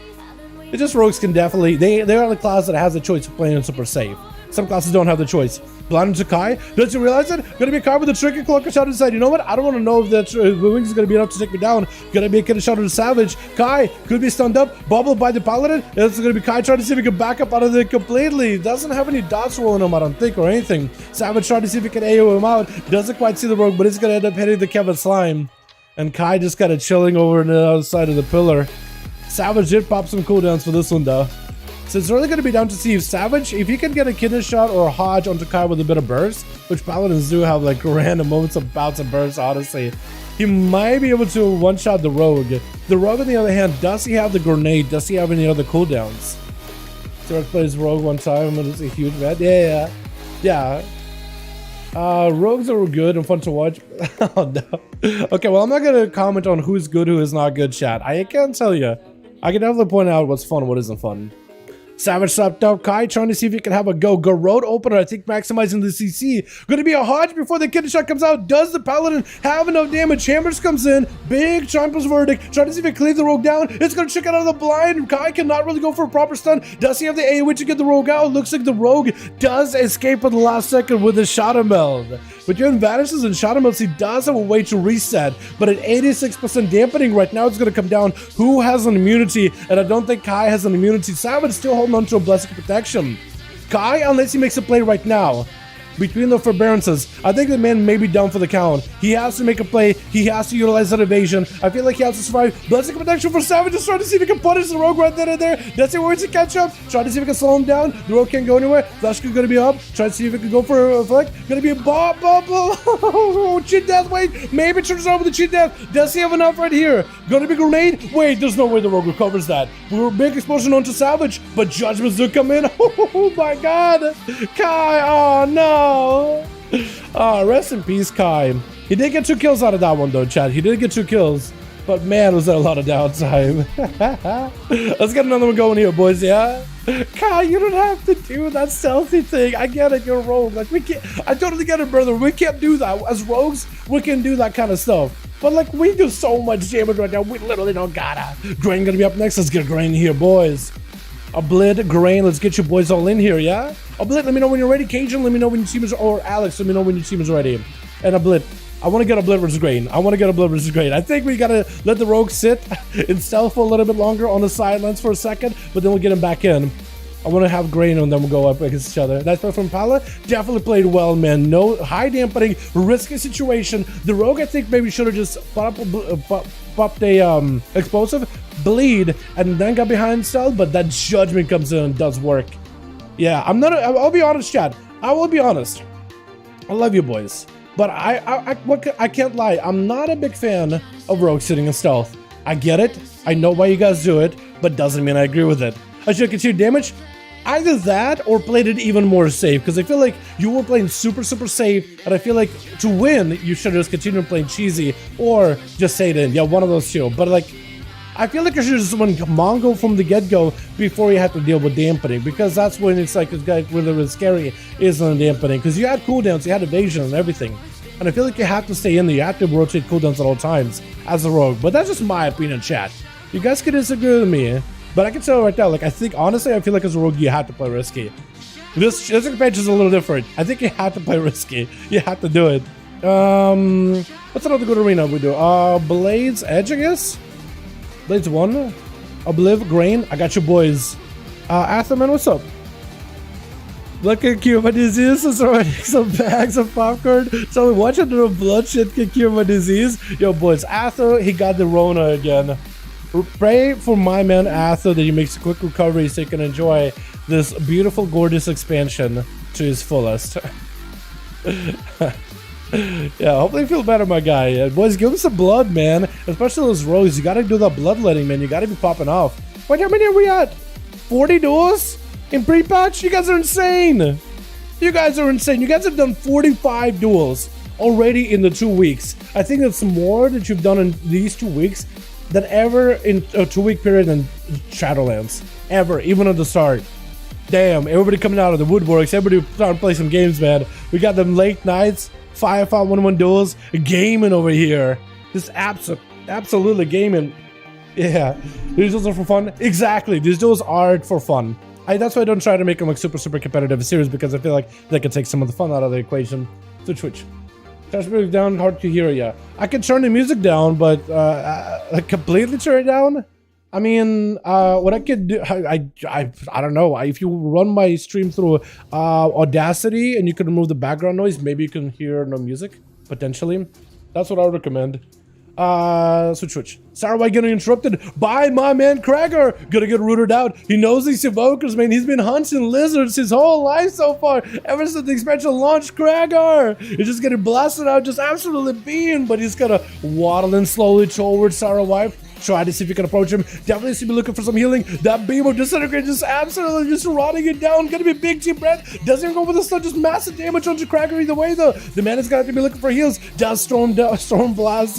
It's just Rogues can definitely, they're the class that has the choice of playing super safe. Some classes don't have the choice. Blind to Kai. Don't you realize it? Gonna be a Kai with a tricky Cloak of Shadow inside. You know what? I don't want to know if the wings is gonna be enough to take me down. Gonna be a kid of Shadow to Savage. Kai could be stunned up. Bubbled by the Paladin. It's gonna be Kai trying to see if he can back up out of it completely. Doesn't have any dots rolling him, I don't think, or anything. Savage trying to see if he can AO him out. Doesn't quite see the Rogue, but it's gonna end up hitting the Kevin Slime. And Kai just kind of chilling over on the other side of the pillar. Savage did pop some cooldowns for this one though. So it's really going to be down to see if Savage, if he can get a kidney shot or a Hodge onto Kai with a bit of burst, which Paladins do have like random moments of bouts of burst, honestly. He might be able to one-shot the Rogue. The Rogue, on the other hand, does he have the grenade? Does he have any other cooldowns? So let's play his Rogue one time and it's a huge bet. Yeah. Rogues are good and fun to watch. Oh no. Okay, well I'm not gonna comment on who's good, who is not good, chat. I can't tell you. I can definitely point out what's fun, what isn't fun. Savage slapped up Kai, trying to see if he can have a go. Road opener, I think maximizing the CC. Gonna be a hodge before the kid shot comes out. Does the paladin have enough damage? Chambers comes in. Big Champer's verdict. Trying to see if he can cleave the rogue down. It's gonna check out of the blind. Kai cannot really go for a proper stun. Does he have the AoE to get the rogue out? Looks like the rogue does escape at the last second with the Shadow Meld. Between vanishes and Shadow Melds, he does have a way to reset, but at 86% dampening right now, it's going to come down who has an immunity, and I don't think Kai has an immunity. Savage still holding on to a blessing of protection. Kai, unless he makes a play right now, between the forbearances, I think the man may be down for the count. He has to make a play. He has to utilize that evasion. I feel like he has to survive. Blessing of protection for Savage. Just trying to see if he can punish the rogue right then and there. That's it. Where to catch up. Trying to see if he can slow him down. The rogue can't go anywhere. Flash is going to be up. Trying to see if he can go for a flick. Going to be a bop. Oh, cheat death. Wait. Maybe turns out with the cheat death. Does he have enough right here? Going to be grenade. Wait, there's no way the rogue recovers that. We were big explosion onto Savage, but judgments do come in. Oh my god. Kai. Oh no. Rest in peace, Kai. He did get 2 kills out of that one, though, Chad. He did get 2 kills. But man, was that a lot of downtime. Let's get another one going here, boys, yeah? Kai, you don't have to do that stealthy thing. I get it, you're a rogue. Like, we can't. I totally get it, brother. We can't do that. As rogues, we can do that kind of stuff. But, like, we do so much damage right now. We literally don't gotta. Grain gonna be up next. Let's get Grain here, boys. Blid, Grain, let's get you boys all in here, yeah? Blid, let me know when you're ready. Cajun, let me know when your team is, or Alex, let me know when your team is ready. And Blid, I want to get a Blid versus Grain. I want to get a Blid versus Grain. I think we gotta let the rogue sit in stealth for a little bit longer on the sidelines for a second, but then we'll get him back in. I want to have Grain and then we'll go up against each other. That's from Pala. Definitely played well, man. No high dampening, risky situation. The rogue, I think, maybe should have just popped a explosive, bleed, and then got behind stealth, but that judgment comes in and does work. Yeah, I'll be honest, Chad. I will be honest. I love you boys. But I can't lie. I'm not a big fan of rogue sitting in stealth. I get it. I know why you guys do it, but doesn't mean I agree with it. I should continue damage. Either that or played it even more safe, because I feel like you were playing super safe, and I feel like to win you should just continue playing cheesy or just say it in. Yeah, one of those two. But like, I feel like you should just win Mongo from the get-go before you have to deal with dampening, because that's when it's like really scary isn't dampening, because you had cooldowns, you had evasion and everything, and I feel like you have to stay in there. You have to rotate cooldowns at all times as a rogue. But that's just my opinion, chat. You guys could disagree with me. But I can tell right now, like, I think, honestly, I feel like as a rogue, you have to play risky. This expansion is a little different. I think you have to play risky. You have to do it. What's another good arena we do? Blades Edge, I guess? Blades 1. Obliv, Grain. I got you boys. Atherman, what's up? Look at cure my disease. It's already some bags of popcorn. So watching the bloodshed can cure my disease. Yo, boys, Ather, he got the Rona again. Pray for my man Ather that he makes a quick recovery so he can enjoy this beautiful, gorgeous expansion to his fullest. Yeah, hopefully you feel better, my guy. Boys, give him some blood, man. Especially those rogues. You gotta do that bloodletting, man. You gotta be popping off. Wait, how many are we at? 40 duels? In pre-patch? You guys are insane. You guys are insane. You guys have done 45 duels already in the 2 weeks. I think that's more that you've done in these 2 weeks than ever in a 2-week period in Shadowlands. Ever, even at the start. Damn, everybody coming out of the woodworks. Everybody trying to play some games, man. We got them late nights, 5v5 1v1 duels, gaming over here. Just absolutely gaming. Yeah, these duels are for fun. Exactly, these duels are for fun. That's why I don't try to make them like super competitive series, because I feel like they could take some of the fun out of the equation. So Twitch. Turn music down, hard to hear ya. I can turn the music down, but completely turn it down? I mean, what I could do, I don't know. If you run my stream through Audacity and you can remove the background noise, maybe you can hear no music, potentially. That's what I would recommend. Switch. Sarawai getting interrupted by my man Krager. Gonna get rooted out. He knows these evokers, man. He's been hunting lizards his whole life so far. Ever since the expansion launched, Krager. He's just getting blasted out, just absolutely being, but he's gonna waddle in slowly towards Sarawai. Try to see if you can approach him. Definitely see me looking for some healing. That beam of disintegrate just absolutely just rotting it down. Gonna be big deep breath. Doesn't even go with the stun, just massive damage onto Cracker either way though. The man is gonna have to be looking for heals. Does storm blast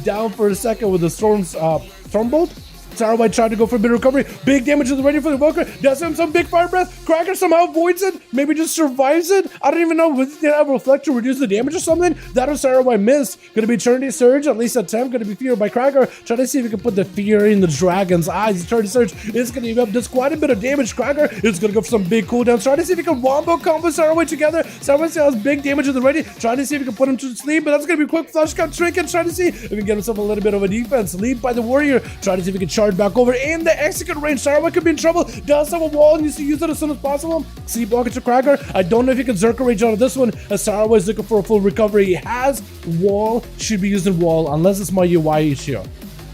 down for a second with the storm bolt. Starlight tried to go for a bit of recovery. Big damage to the ready for the Evoker. Does him some big fire breath. Cracker somehow avoids it. Maybe just survives it. I don't even know. Was it have a reflect to reduce the damage or something? That was Starlight missed. Gonna be Eternity Surge. At least attempt. Gonna be feared by Cracker. Try to see if we can put the fear in the dragon's eyes. Eternity Surge is gonna give up. Does quite a bit of damage. Cracker is gonna go for some big cooldowns. Try to see if we can wombo combo Starlight together. Starlight has big damage to the ready. Trying to see if we can put him to sleep. But that's gonna be quick flush cut trinket. Trying to see if we can get himself a little bit of a defense. Lead by the warrior. Try to see if we can charge back over in the execute range. Starlight could be in trouble. Does have a wall. Needs to use it as soon as possible. Sleepwalker to Cracker. I don't know if he can Zerker Rage out of this one. As Starlight is looking for a full recovery. He has wall. Should be using wall unless it's my UI issue.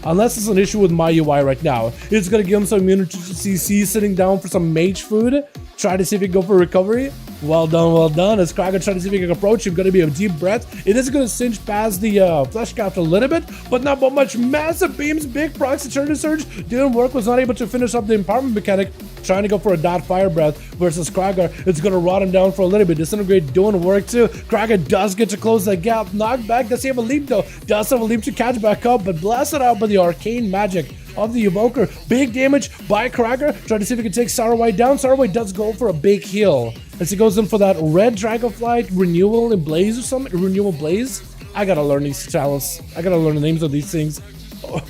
Unless it's an issue with my UI right now. It's going to give him some immunity to CC, sitting down for some mage food. Try to see if he can go for recovery. Well done, well done. As Cracker trying to see if he can approach him. Going to be a deep breath. It is going to cinch past the flesh craft a little bit, but not by much. Massive beams, big procs, Eternity Surge. Didn't work, was not able to finish up the empowerment mechanic. Trying to go for a dot fire breath versus Cracker. It's going to rot him down for a little bit. Disintegrate doing work too. Cracker does get to close that gap. Knockback. Does he have a leap though? Does have a leap to catch back up, but blasted out by the arcane magic of the Evoker. Big damage by Cracker. Trying to see if he can take Sarwhite down. Sarwhite does go for a big heal as he goes in for that red Dragonflight renewal in Blaze or something. Renewal Blaze. I gotta learn these channels. I gotta learn the names of these things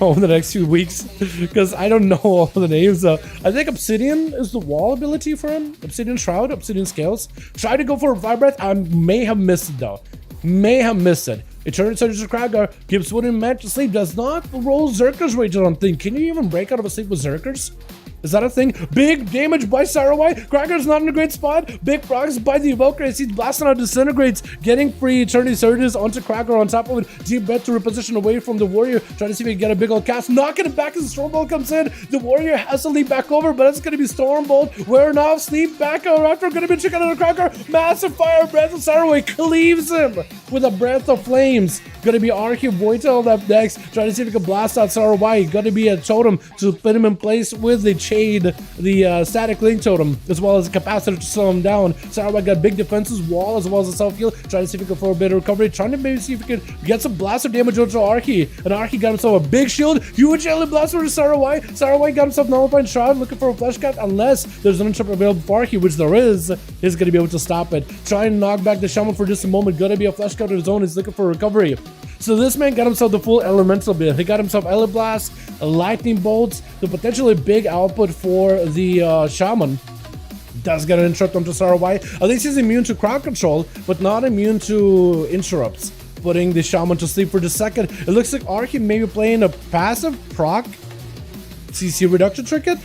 over the next few weeks because I don't know all the names. I think Obsidian is the wall ability for him. Obsidian Shroud, Obsidian Scales. Try to go for a Fire Breath. I may have missed it though. May have missed it. Eternity Surge to Cracker. Gives Wooden Match to sleep. Does not roll Zerker's Rage, I don't think. Can you even break out of a sleep with Zerkers? Is that a thing? Big damage by Sarwhite. Cracker's not in a great spot. Big procs by the Evoker as he's blasting out Disintegrates. Getting free Eternity Surges onto Cracker on top of it. Deep bet to reposition away from the Warrior. Trying to see if he can get a big old cast. Knocking it back as the Stormbolt comes in. The Warrior has to leap back over, but it's going to be Stormbolt. Wearing off. Sleep back after. Going to be checking out the Cracker. Massive fire breath of Sarwhite cleaves him with a breath of flames. Going to be Arcane Voitel up next. Trying to see if he can blast out Sarwhite. Going to be a totem to put him in place with the Shade, the static link totem, as well as a capacitor to slow him down. Sarwhite got big defenses, wall, as well as a self-heal. Trying to see if he can throw a bit of recovery. Trying to maybe see if he can get some blaster damage onto Arcane. And Arcane got himself a big shield. Huge Alien Blaster to Sarwhite. Sarwhite got himself Nullifying Shroud, looking for a flesh cut, unless there's an interrupt available for Arcane, which there is. He's going to be able to stop it. Trying to knock back the Shaman for just a moment. Going to be a flesh cut of his own. He's looking for recovery. So this man got himself the full elemental build. He got himself Ele Blast, Lightning Bolts, the potentially big output for the Shaman. Does get an interrupt onto Sarwhite. At least he's immune to crowd control, but not immune to interrupts. Putting the Shaman to sleep for the second. It looks like Arcane may be playing a passive proc CC reduction trinket.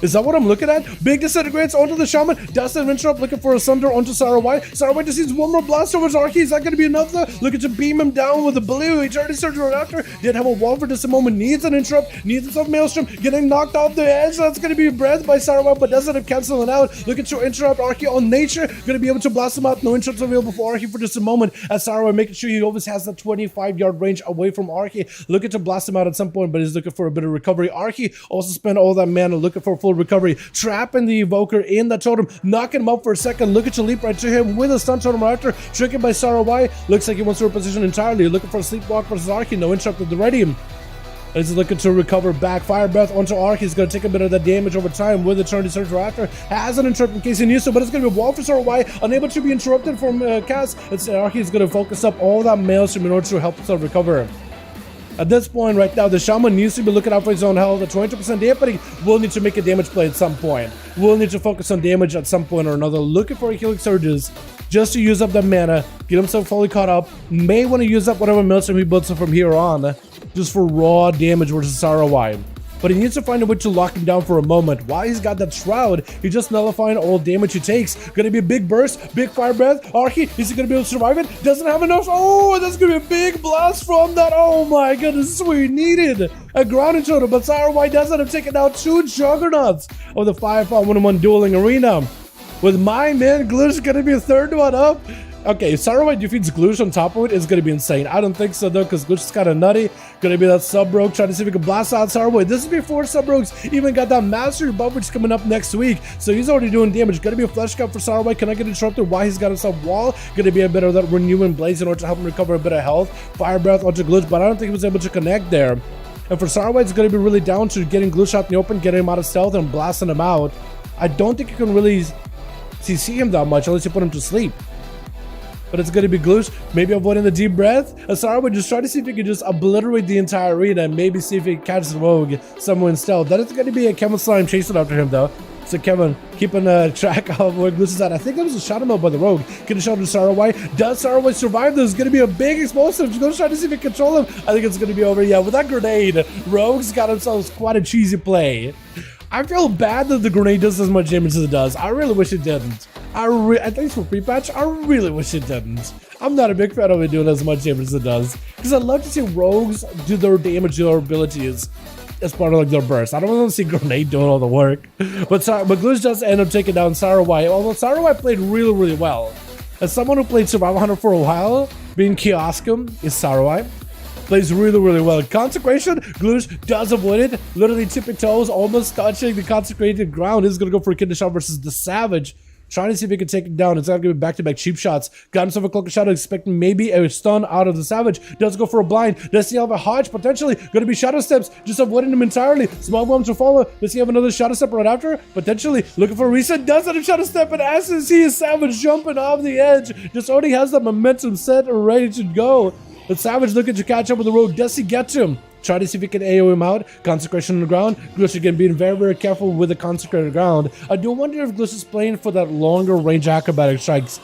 Is that what I'm looking at? Big Disintegrates onto the Shaman. Does have interrupt, looking for a Sunder onto Sarwhite. Sarwhite just needs one more blast towards Arcane. Is that going to be enough though? Looking to beam him down with a blue. Eternity Surge right after. Did have a wall for just a moment. Needs an interrupt. Needs himself Maelstrom. Getting knocked off the edge. That's going to be a breath by Sarwhite, but doesn't have canceling out. Looking to interrupt Arcane on nature. Going to be able to blast him out. No interrupts available for Arcane for just a moment. As Sarwhite making sure he always has that 25-yard range away from Arcane. Looking to blast him out at some point, but he's looking for a bit of recovery. Arcane also spent all that mana looking for full recovery. Trapping the Evoker in the totem, knocking him up for a second, looking to leap right to him with a stun totem after, triggered by Sarwhite. Looks like he wants to reposition entirely, looking for a sleepwalk versus Arcane, no interrupt at the ready. He's looking to recover back. Fire Breath onto Arcane. He's going to take a bit of that damage over time with Eternity Surge after. Has an interrupt in case he needs to, but it's going to be a wall for Sarwhite, unable to be interrupted from cast. Arcane is going to focus up all that Maelstrom in order to help himself recover. At this point right now, the Shaman needs to be looking out for his own health. The 20% dampening will need to make a damage play at some point. Will need to focus on damage at some point or another. Looking for healing surges just to use up the mana. Get himself fully caught up. May want to use up whatever Maelstrom he builds from here on. Just for raw damage versus Sarwhite. But he needs to find a way to lock him down for a moment. While he's got that Shroud, he's just nullifying all damage he takes. Gonna be a big burst, big fire breath. Arcane, is he gonna be able to survive it? Doesn't have enough. Oh, that's gonna be a big blast from that. Oh my goodness, this is what he needed. A grounding totem, but Sarwhite doesn't have taken out two juggernauts of the 5V5 1v1 dueling arena. With my man Glitch gonna be a third one up. Okay, if Saraway defeats Gloosh on top of it, it's gonna be insane. I don't think so though, because Gloosh is kind of nutty. Gonna be that sub-rogue, trying to see if we can blast out Saraway. This is before sub-rogues even got that mastery buff, which is coming up next week. So he's already doing damage. Gonna be a flesh cut for Saraway. Can I get interrupted? Why he's got himself wall? Gonna be a bit of that renewing blaze in order to help him recover a bit of health. Fire breath onto Gloosh, but I don't think he was able to connect there. And for Saraway, it's gonna be really down to getting Gloosh out in the open, getting him out of stealth, and blasting him out. I don't think you can really see him that much unless you put him to sleep. But it's going to be Gloosh, maybe avoiding the deep breath. Saraway just try to see if he can just obliterate the entire arena and maybe see if he catches the rogue somewhere in stealth. That is going to be a Kevin Slime chasing after him though. So Kevin keeping track of where Gloosh is at. I think that was a shadow mode by the rogue. Get a shot to Saraway. Does Saraway survive this? It's going to be a big explosive. Just going to try to see if he can control him. I think it's going to be over. Yeah, with that grenade, Rogue's got himself quite a cheesy play. I feel bad that the grenade does as much damage as it does. I really wish it didn't. At least for pre-patch, I really wish it didn't. I'm not a big fan of it doing as much damage as it does, because I'd love to see rogues do their damage, their abilities as part of like their burst. I don't want to see grenade doing all the work. But Gloosh does end up taking down Saraway. Although Saraway played really well. As someone who played Survival Hunter for a while, being Kioskum is Saraway. Plays really well. Consecration, Gloosh does avoid it. Literally tipping toes, almost touching the consecrated ground. He's gonna go for a kidney shot versus the Savage. Trying to see if he can take it down. It's not going to be back-to-back cheap shots. Got himself a Cloak of Shadow, expecting maybe a stun out of the Savage. Does go for a blind. Does he have a Hodge? Potentially going to be Shadow Steps. Just avoiding him entirely. Small bombs to follow. Does he have another Shadow Step right after? Potentially looking for a reset. Does have a Shadow Step, and as you see his Savage jumping off the edge, just already has that momentum set and ready to go. The Savage looking to catch up with the Rogue. Does he get to him? Try to see if he can AO him out. Consecration on the ground. Gloosh again being very careful with the consecrated ground. I do wonder if Gloosh is playing for that longer range acrobatic strikes.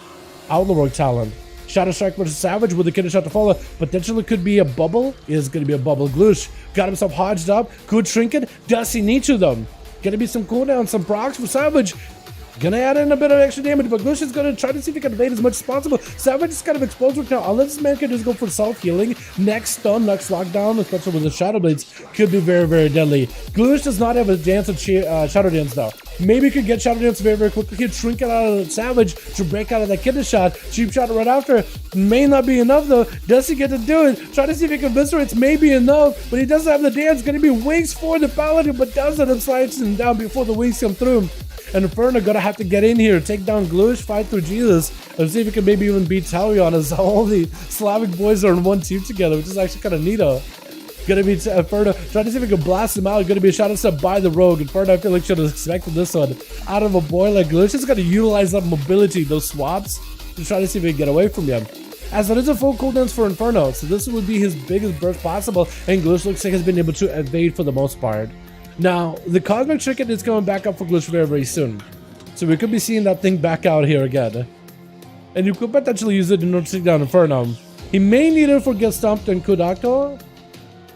Outlaw Rogue talent. Shadow Strike versus Savage with the kidney shot to follow. Potentially could be a bubble. Is going to be a bubble. Gloosh got himself hodged up. Could trinket. Does he need to though? Going to be some cooldown, some procs for Savage. Gonna add in a bit of extra damage, but Gloosh is gonna try to see if he can evade as much as possible. Savage is kind of exposed right now. Unless this man can just go for self-healing. Next stun, next lockdown, especially with the Shadow Blades, could be very deadly. Gloosh does not have a dance of Shadow Dance though. Maybe he could get Shadow Dance very quickly. He'd shrink it out of the Savage to break out of that kidney shot. Cheap shot right after. May not be enough though. Does he get to do it? Try to see if he can eviscerate. Maybe enough, but he doesn't have the dance. Gonna be wings for the Paladin, but doesn't and slides him down before the wings come through. And Inferno gonna have to get in here, take down Gloosh, fight through Jesus, and see if he can maybe even beat Talion, as all the Slavic boys are in one team together, which is actually kind of neato. Gonna be Inferno, trying to see if he can blast him out. Gonna be a Shadow Step by the Rogue. Inferno, I feel like should have expected this one out of a boy like Gloosh. He's gonna utilize that mobility, those swaps, to try to see if he can get away from him. As it is a full cooldowns for Inferno, so this would be his biggest burst possible, and Gloosh looks like he's been able to evade for the most part. Now, the Cosmic Trinket is coming back up for Gloosh very soon. So we could be seeing that thing back out here again. And you could potentially use it in order to take down Inferno. He may need it for Get Stomped and Kudakto.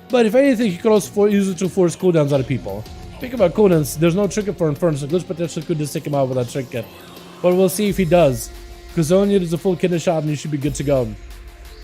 But if anything, he could also use it to force cooldowns out of people. Think about cooldowns, there's no trinket for Inferno, so Gloosh potentially could just take him out with that trinket. But we'll see if he does. Because all you need is a full kidney shot and you should be good to go.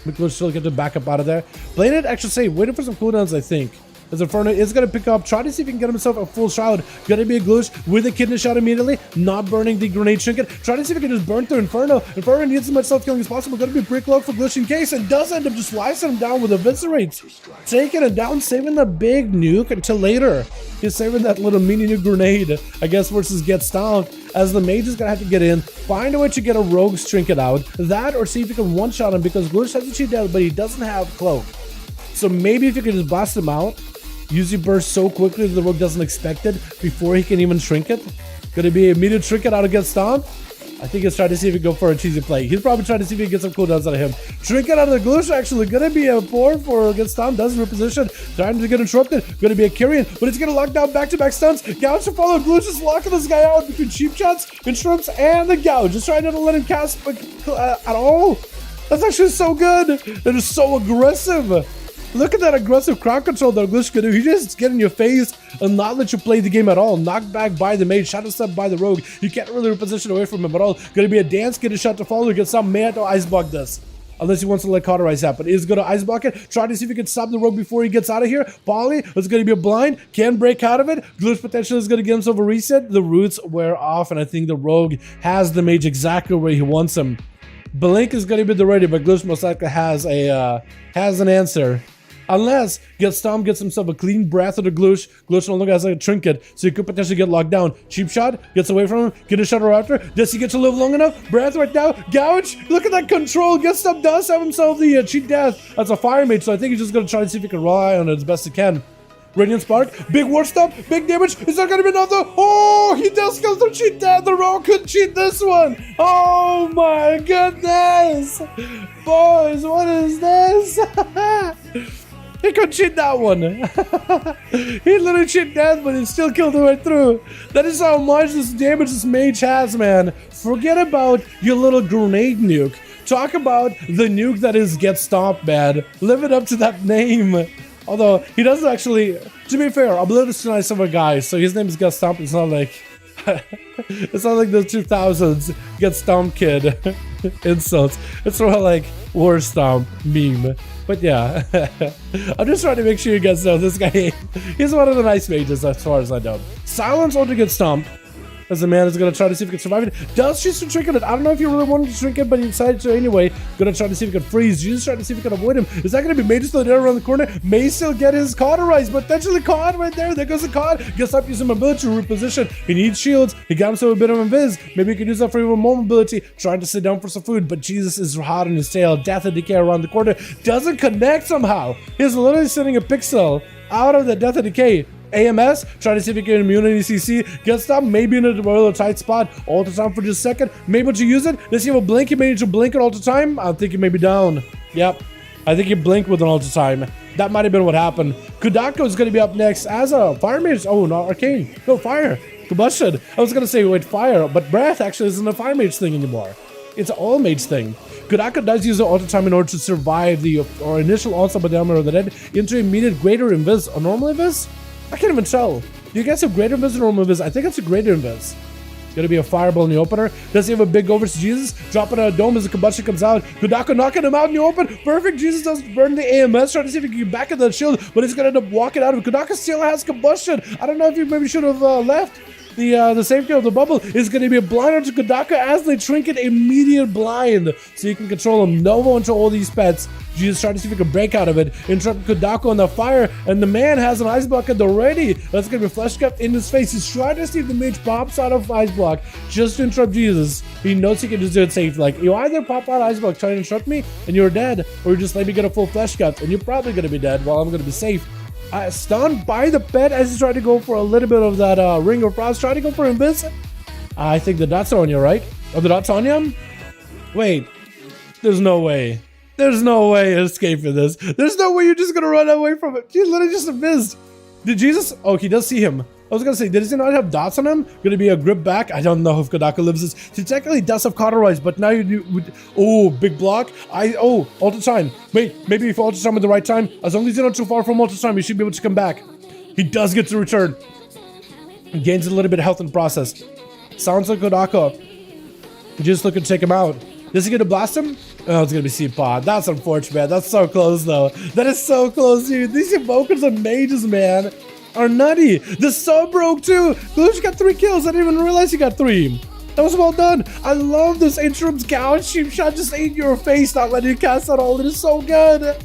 Gloosh still get the backup out of there. Playing it extra safe, waiting for some cooldowns, I think. As Inferno is going to pick up, try to see if he can get himself a full shroud. Gonna be a Gloosh with a kidney shot immediately, not burning the grenade trinket. Try to see if he can just burn through Inferno. Inferno needs as much self-killing as possible. Gonna be a brick low for Gloosh in case, and does end up just slicing him down with eviscerate. Taking it down, saving the big nuke until later. He's saving that little mini nuke grenade, I guess, versus Get Stomped, as the Mage is gonna have to get in, find a way to get a Rogue's trinket out. That, or see if he can one-shot him, because Gloosh has a cheat dead, but he doesn't have Cloak. So maybe if you can just blast him out, use your burst so quickly that the Rogue doesn't expect it before he can even shrink it. Gonna be immediate trinket out against Stomp. I think he's trying to see if he can go for a cheesy play. He's probably trying to see if he can get some cooldowns out of him. Trinket out of the Gloosh actually. Gonna be a pour for against Stomp. Does reposition. Trying to get interrupted. Gonna be a Kyrian, but it's gonna lock down back-to-back stuns. Gouge to follow. Gloosh is locking this guy out between cheap shots, instruments, and the Gouge. Just trying not to let him cast at all. That's actually so good. They're just so aggressive. Look at that aggressive crowd control that Gloosh can do. He just get in your face and not let you play the game at all. Knocked back by the Mage, Shadow Step by the Rogue. You can't really reposition away from him at all. Gonna be a dance, get a shot to follow, get some may have to ice block this. Unless he wants to let cauterize happen. He's gonna ice block it. Try to see if he can stop the Rogue before he gets out of here. Polly is gonna be a blind. Can break out of it. Gloosh potentially is gonna get himself a reset. The roots wear off, and I think the Rogue has the Mage exactly where he wants him. Blink is gonna be the ready, but Glitch most likely has an answer. Unless Stomp gets himself a clean breath of the Glitch. Glitch no longer has like a trinket, so he could potentially get locked down. Cheap shot, gets away from him, get a Shadow after. Does he get to live long enough? Breath right now, Gouge, look at that control. Stomp does have himself the cheat death. That's a Fire Mage, so I think he's just gonna try to see if he can rely on it as best he can. Radiant Spark, big War Stomp, big damage. Is that gonna be another? Oh, he does kill the cheat death. The row could cheat this one. Oh my goodness. Boys, what is this? He could cheat that one. He literally cheat death, but he still killed it right through. That is how much this damage this mage has, man. Forget about your little grenade nuke. Talk about the nuke that is Get Stomped, man. Live it up to that name. Although, he doesn't actually, to be fair, Oblivion is a nice of a guy, so his name is Get Stomped. It's not like, it's not like the 2000s Get Stomped kid insults. It's more like War Stomp meme. But yeah, I'm just trying to make sure you guys know this guy, he's one of the nice mages as far as I know. Silence or to Get Stomped. As the man is going to try to see if he can survive it. Does choose to trinket it. I don't know if he really wanted to trinket, but he decided to anyway. Going to try to see if he can freeze. Jesus trying to see if he can avoid him. Is that going to be Mage still there around the corner? May still get his cauterize. Potentially caught right there. There goes the caught. Gets up using mobility to reposition. He needs shields. He got himself a bit of invis. Maybe he can use that for even more mobility. Trying to sit down for some food, but Jesus is hot on his tail. Death and Decay around the corner. Doesn't connect somehow. He's literally sending a pixel out of the Death and Decay. AMS, trying to see if he can immunity CC, get stopped, maybe in a really tight spot, all the time for just a second, maybe to use it. Does he have a blink? He may need to blink it all the time. I think he may be down. Yep, I think he blinked with an all the time. That might have been what happened. Kudako is going to be up next as a Fire Mage. Oh, no, Arcane. No, Fire. Combustion. I was going to say, wait, Fire, but Breath actually isn't a Fire Mage thing anymore. It's an all Mage thing. Kudako does use it all the time in order to survive the initial onslaught by the Armor of the Dead into immediate greater invis. A normal invis? I can't even tell. Do you guys have greater invis or normal invis? I think it's a greater invis. Gonna be a fireball in the opener. Does he have a big over to Jesus? Dropping a dome as the combustion comes out. Kudako knocking him out in the open. Perfect. Jesus doesn't burn the AMS. Trying to see if he can get back in the shield, but he's gonna end up walking out of it. Kudako still has combustion. I don't know if you maybe should have left. The safety of the bubble is going to be a blind to Kudako as they trinket immediate blind, so you can control him. Nova into all these pets. Jesus trying to see if he can break out of it. Interrupt Kudako on the fire, and the man has an ice block at the ready. That's going to be flesh kept in his face. He's trying to see if the mage pops out of ice block just to interrupt Jesus. He knows he can just do it safe. Like, you either pop out ice block trying to interrupt me, and you're dead, or you just let me get a full flesh cut, and you're probably going to be dead while I'm going to be safe. Stunned by the pet as he's trying to go for a little bit of that Ring of Frost, trying to go for invis. I think the dot's on you, right? Oh, the dot's on you? Wait, there's no way. There's no way escaping this. There's no way you're just gonna run away from it. He literally just invised. Did Jesus? Oh, he does see him. I was gonna say, does he not have dots on him? Gonna be a grip back? I don't know if Kudako lives this. He technically does have cauterize, but now you do. Oh, big block. Ultra time. Wait, maybe if ultra time at the right time, as long as you're not too far from ultra time, you should be able to come back. He does get to return. He gains a little bit of health in the process. Sounds like Kudako. Just looking to take him out. Does he get to blast him? Oh, it's gonna be C-Pod. That's unfortunate, man. That's so close, though. That is so close, dude. These Evokers and Mages, man, are nutty. The sub broke, too. Glitch got 3 kills. I didn't even realize he got 3. That was well done. I love this interim's gouge. Cheap shot just ate your face, not letting you cast out all. It is so good.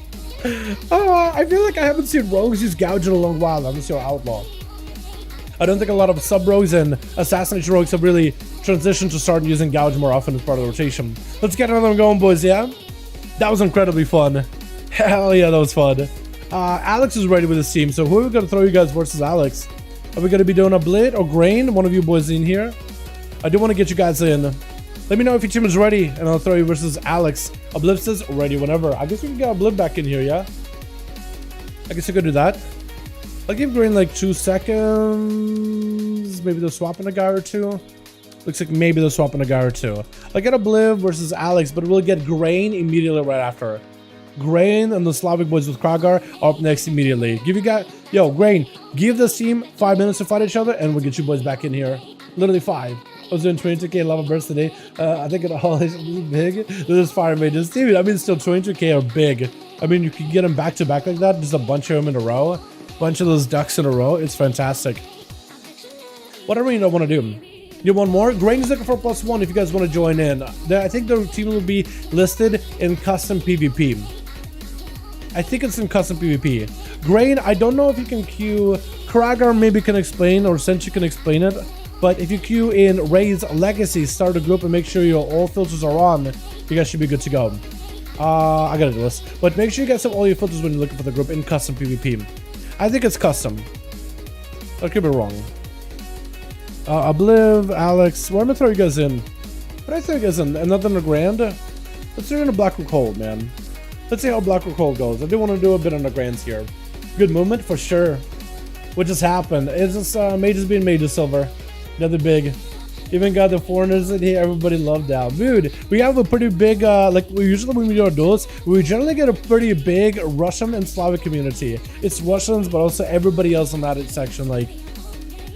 I feel like I haven't seen rogues use gouge in a long while. Unless you're outlaw. I don't think a lot of sub-rogues and assassination rogues have really transitioned to start using gouge more often as part of the rotation. Let's get another one going, boys, yeah? That was incredibly fun. Hell yeah, that was fun. Alex is ready with his team, so who are we going to throw you guys versus Alex? Are we going to be doing a Blit or Grain? One of you boys in here. I do want to get you guys in. Let me know if your team is ready, and I'll throw you versus Alex. Obliv is ready whenever. I guess we can get Obliv back in here, yeah? I guess I could do that. I'll give Grain like 2 seconds. Maybe they're swapping a guy or 2. Looks like maybe they're swapping a guy or 2. I'll get Obliv versus Alex, but we'll get Grain immediately right after. Grain and the Slavic boys with Kragar are up next immediately. Yo, Grain, give this team 5 minutes to fight each other, and we'll get you boys back in here. Literally 5. I was doing 22k lava bursts today. I think it all is big. This is Fire Mages. Dude, I mean, still 22k are big. I mean, you can get them back to back like that. Just a bunch of them in a row. A bunch of those ducks in a row. It's fantastic. What I really don't want to do You want more? Grain is looking for +1 if you guys want to join in. I think the team will be listed in custom PvP. I think it's in custom PvP. Grain, I don't know if you can queue. Kragar maybe can explain, or Senshi can explain it. But if you queue in Raid's Legacy, start a group and make sure your all filters are on, you guys should be good to go. I gotta do this. But make sure you guys have all your filters when you're looking for the group in custom PvP. I think it's custom. I could be wrong. Obliv, Alex, where am I throwing you guys in? What do I throw you guys in? Another Grand? Let's throw in a Blackrock Hold, man. Let's see how Blackrock Hold goes. I do want to do a bit on the Grands here. Good movement for sure. What just happened? Is this Mage is being Mage of Silver? Another big. Even got the foreigners in here. Everybody loved that. Dude, we have a pretty big, like we usually when we do our duels, we generally get a pretty big Russian and Slavic community. It's Russians, but also everybody else in that section. Like,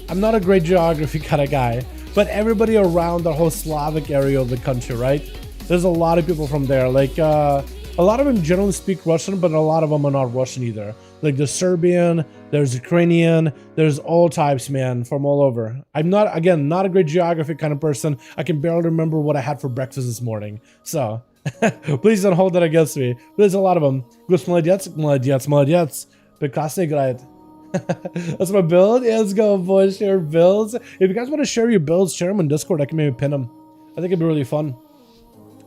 I'm not a great geography kind of guy, but everybody around the whole Slavic area of the country, right? There's a lot of people from there. Like, a lot of them generally speak Russian, but a lot of them are not Russian either. Like, there's Serbian, there's Ukrainian, there's all types, man, from all over. I'm not, again, not a great geography kind of person. I can barely remember what I had for breakfast this morning. So, please don't hold that against me. There's a lot of them. Gus молодец, молодец, молодец. Прекрасно играет. That's my build. Yeah, let's go, boys. Share builds. If you guys want to share your builds, share them on Discord. I can maybe pin them. I think it'd be really fun.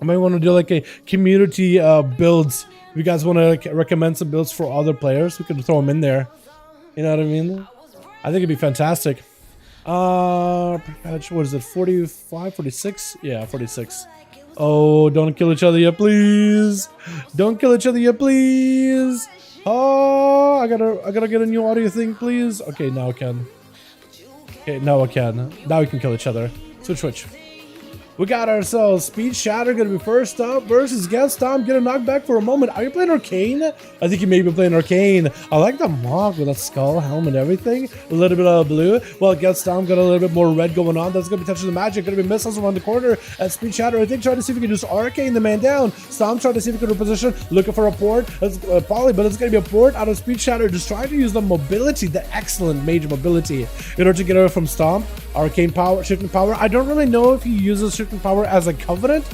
I might want to do like a community builds. If you guys want to like, recommend some builds for other players, we can throw them in there. You know what I mean? I think it'd be fantastic. What is it? 45, 46? Yeah, 46. Oh, don't kill each other yet, please. Don't kill each other yet, please. Oh, I gotta get a new audio thing, please. Okay, now I can. Okay, now I can. Now we can kill each other. Switch. We got ourselves Speed Shatter gonna be first up versus Guest Tom. Get a knockback for a moment. Are you playing Arcane? I think you may be playing Arcane. I like the mock with that skull, helm, and everything. A little bit of blue. Well, Guest Tom got a little bit more red going on. That's gonna be touching the magic. Gonna be missiles around the corner at Speed Shatter. I think trying to see if we can just Arcane the man down. Stomp trying to see if we can reposition. Looking for a port. That's Polly, but it's gonna be a port out of Speed Shatter. Just trying to use the mobility, the excellent Mage mobility, in order to get away from Stomp. Arcane power, shifting power. I don't really know if he uses shifting power as a covenant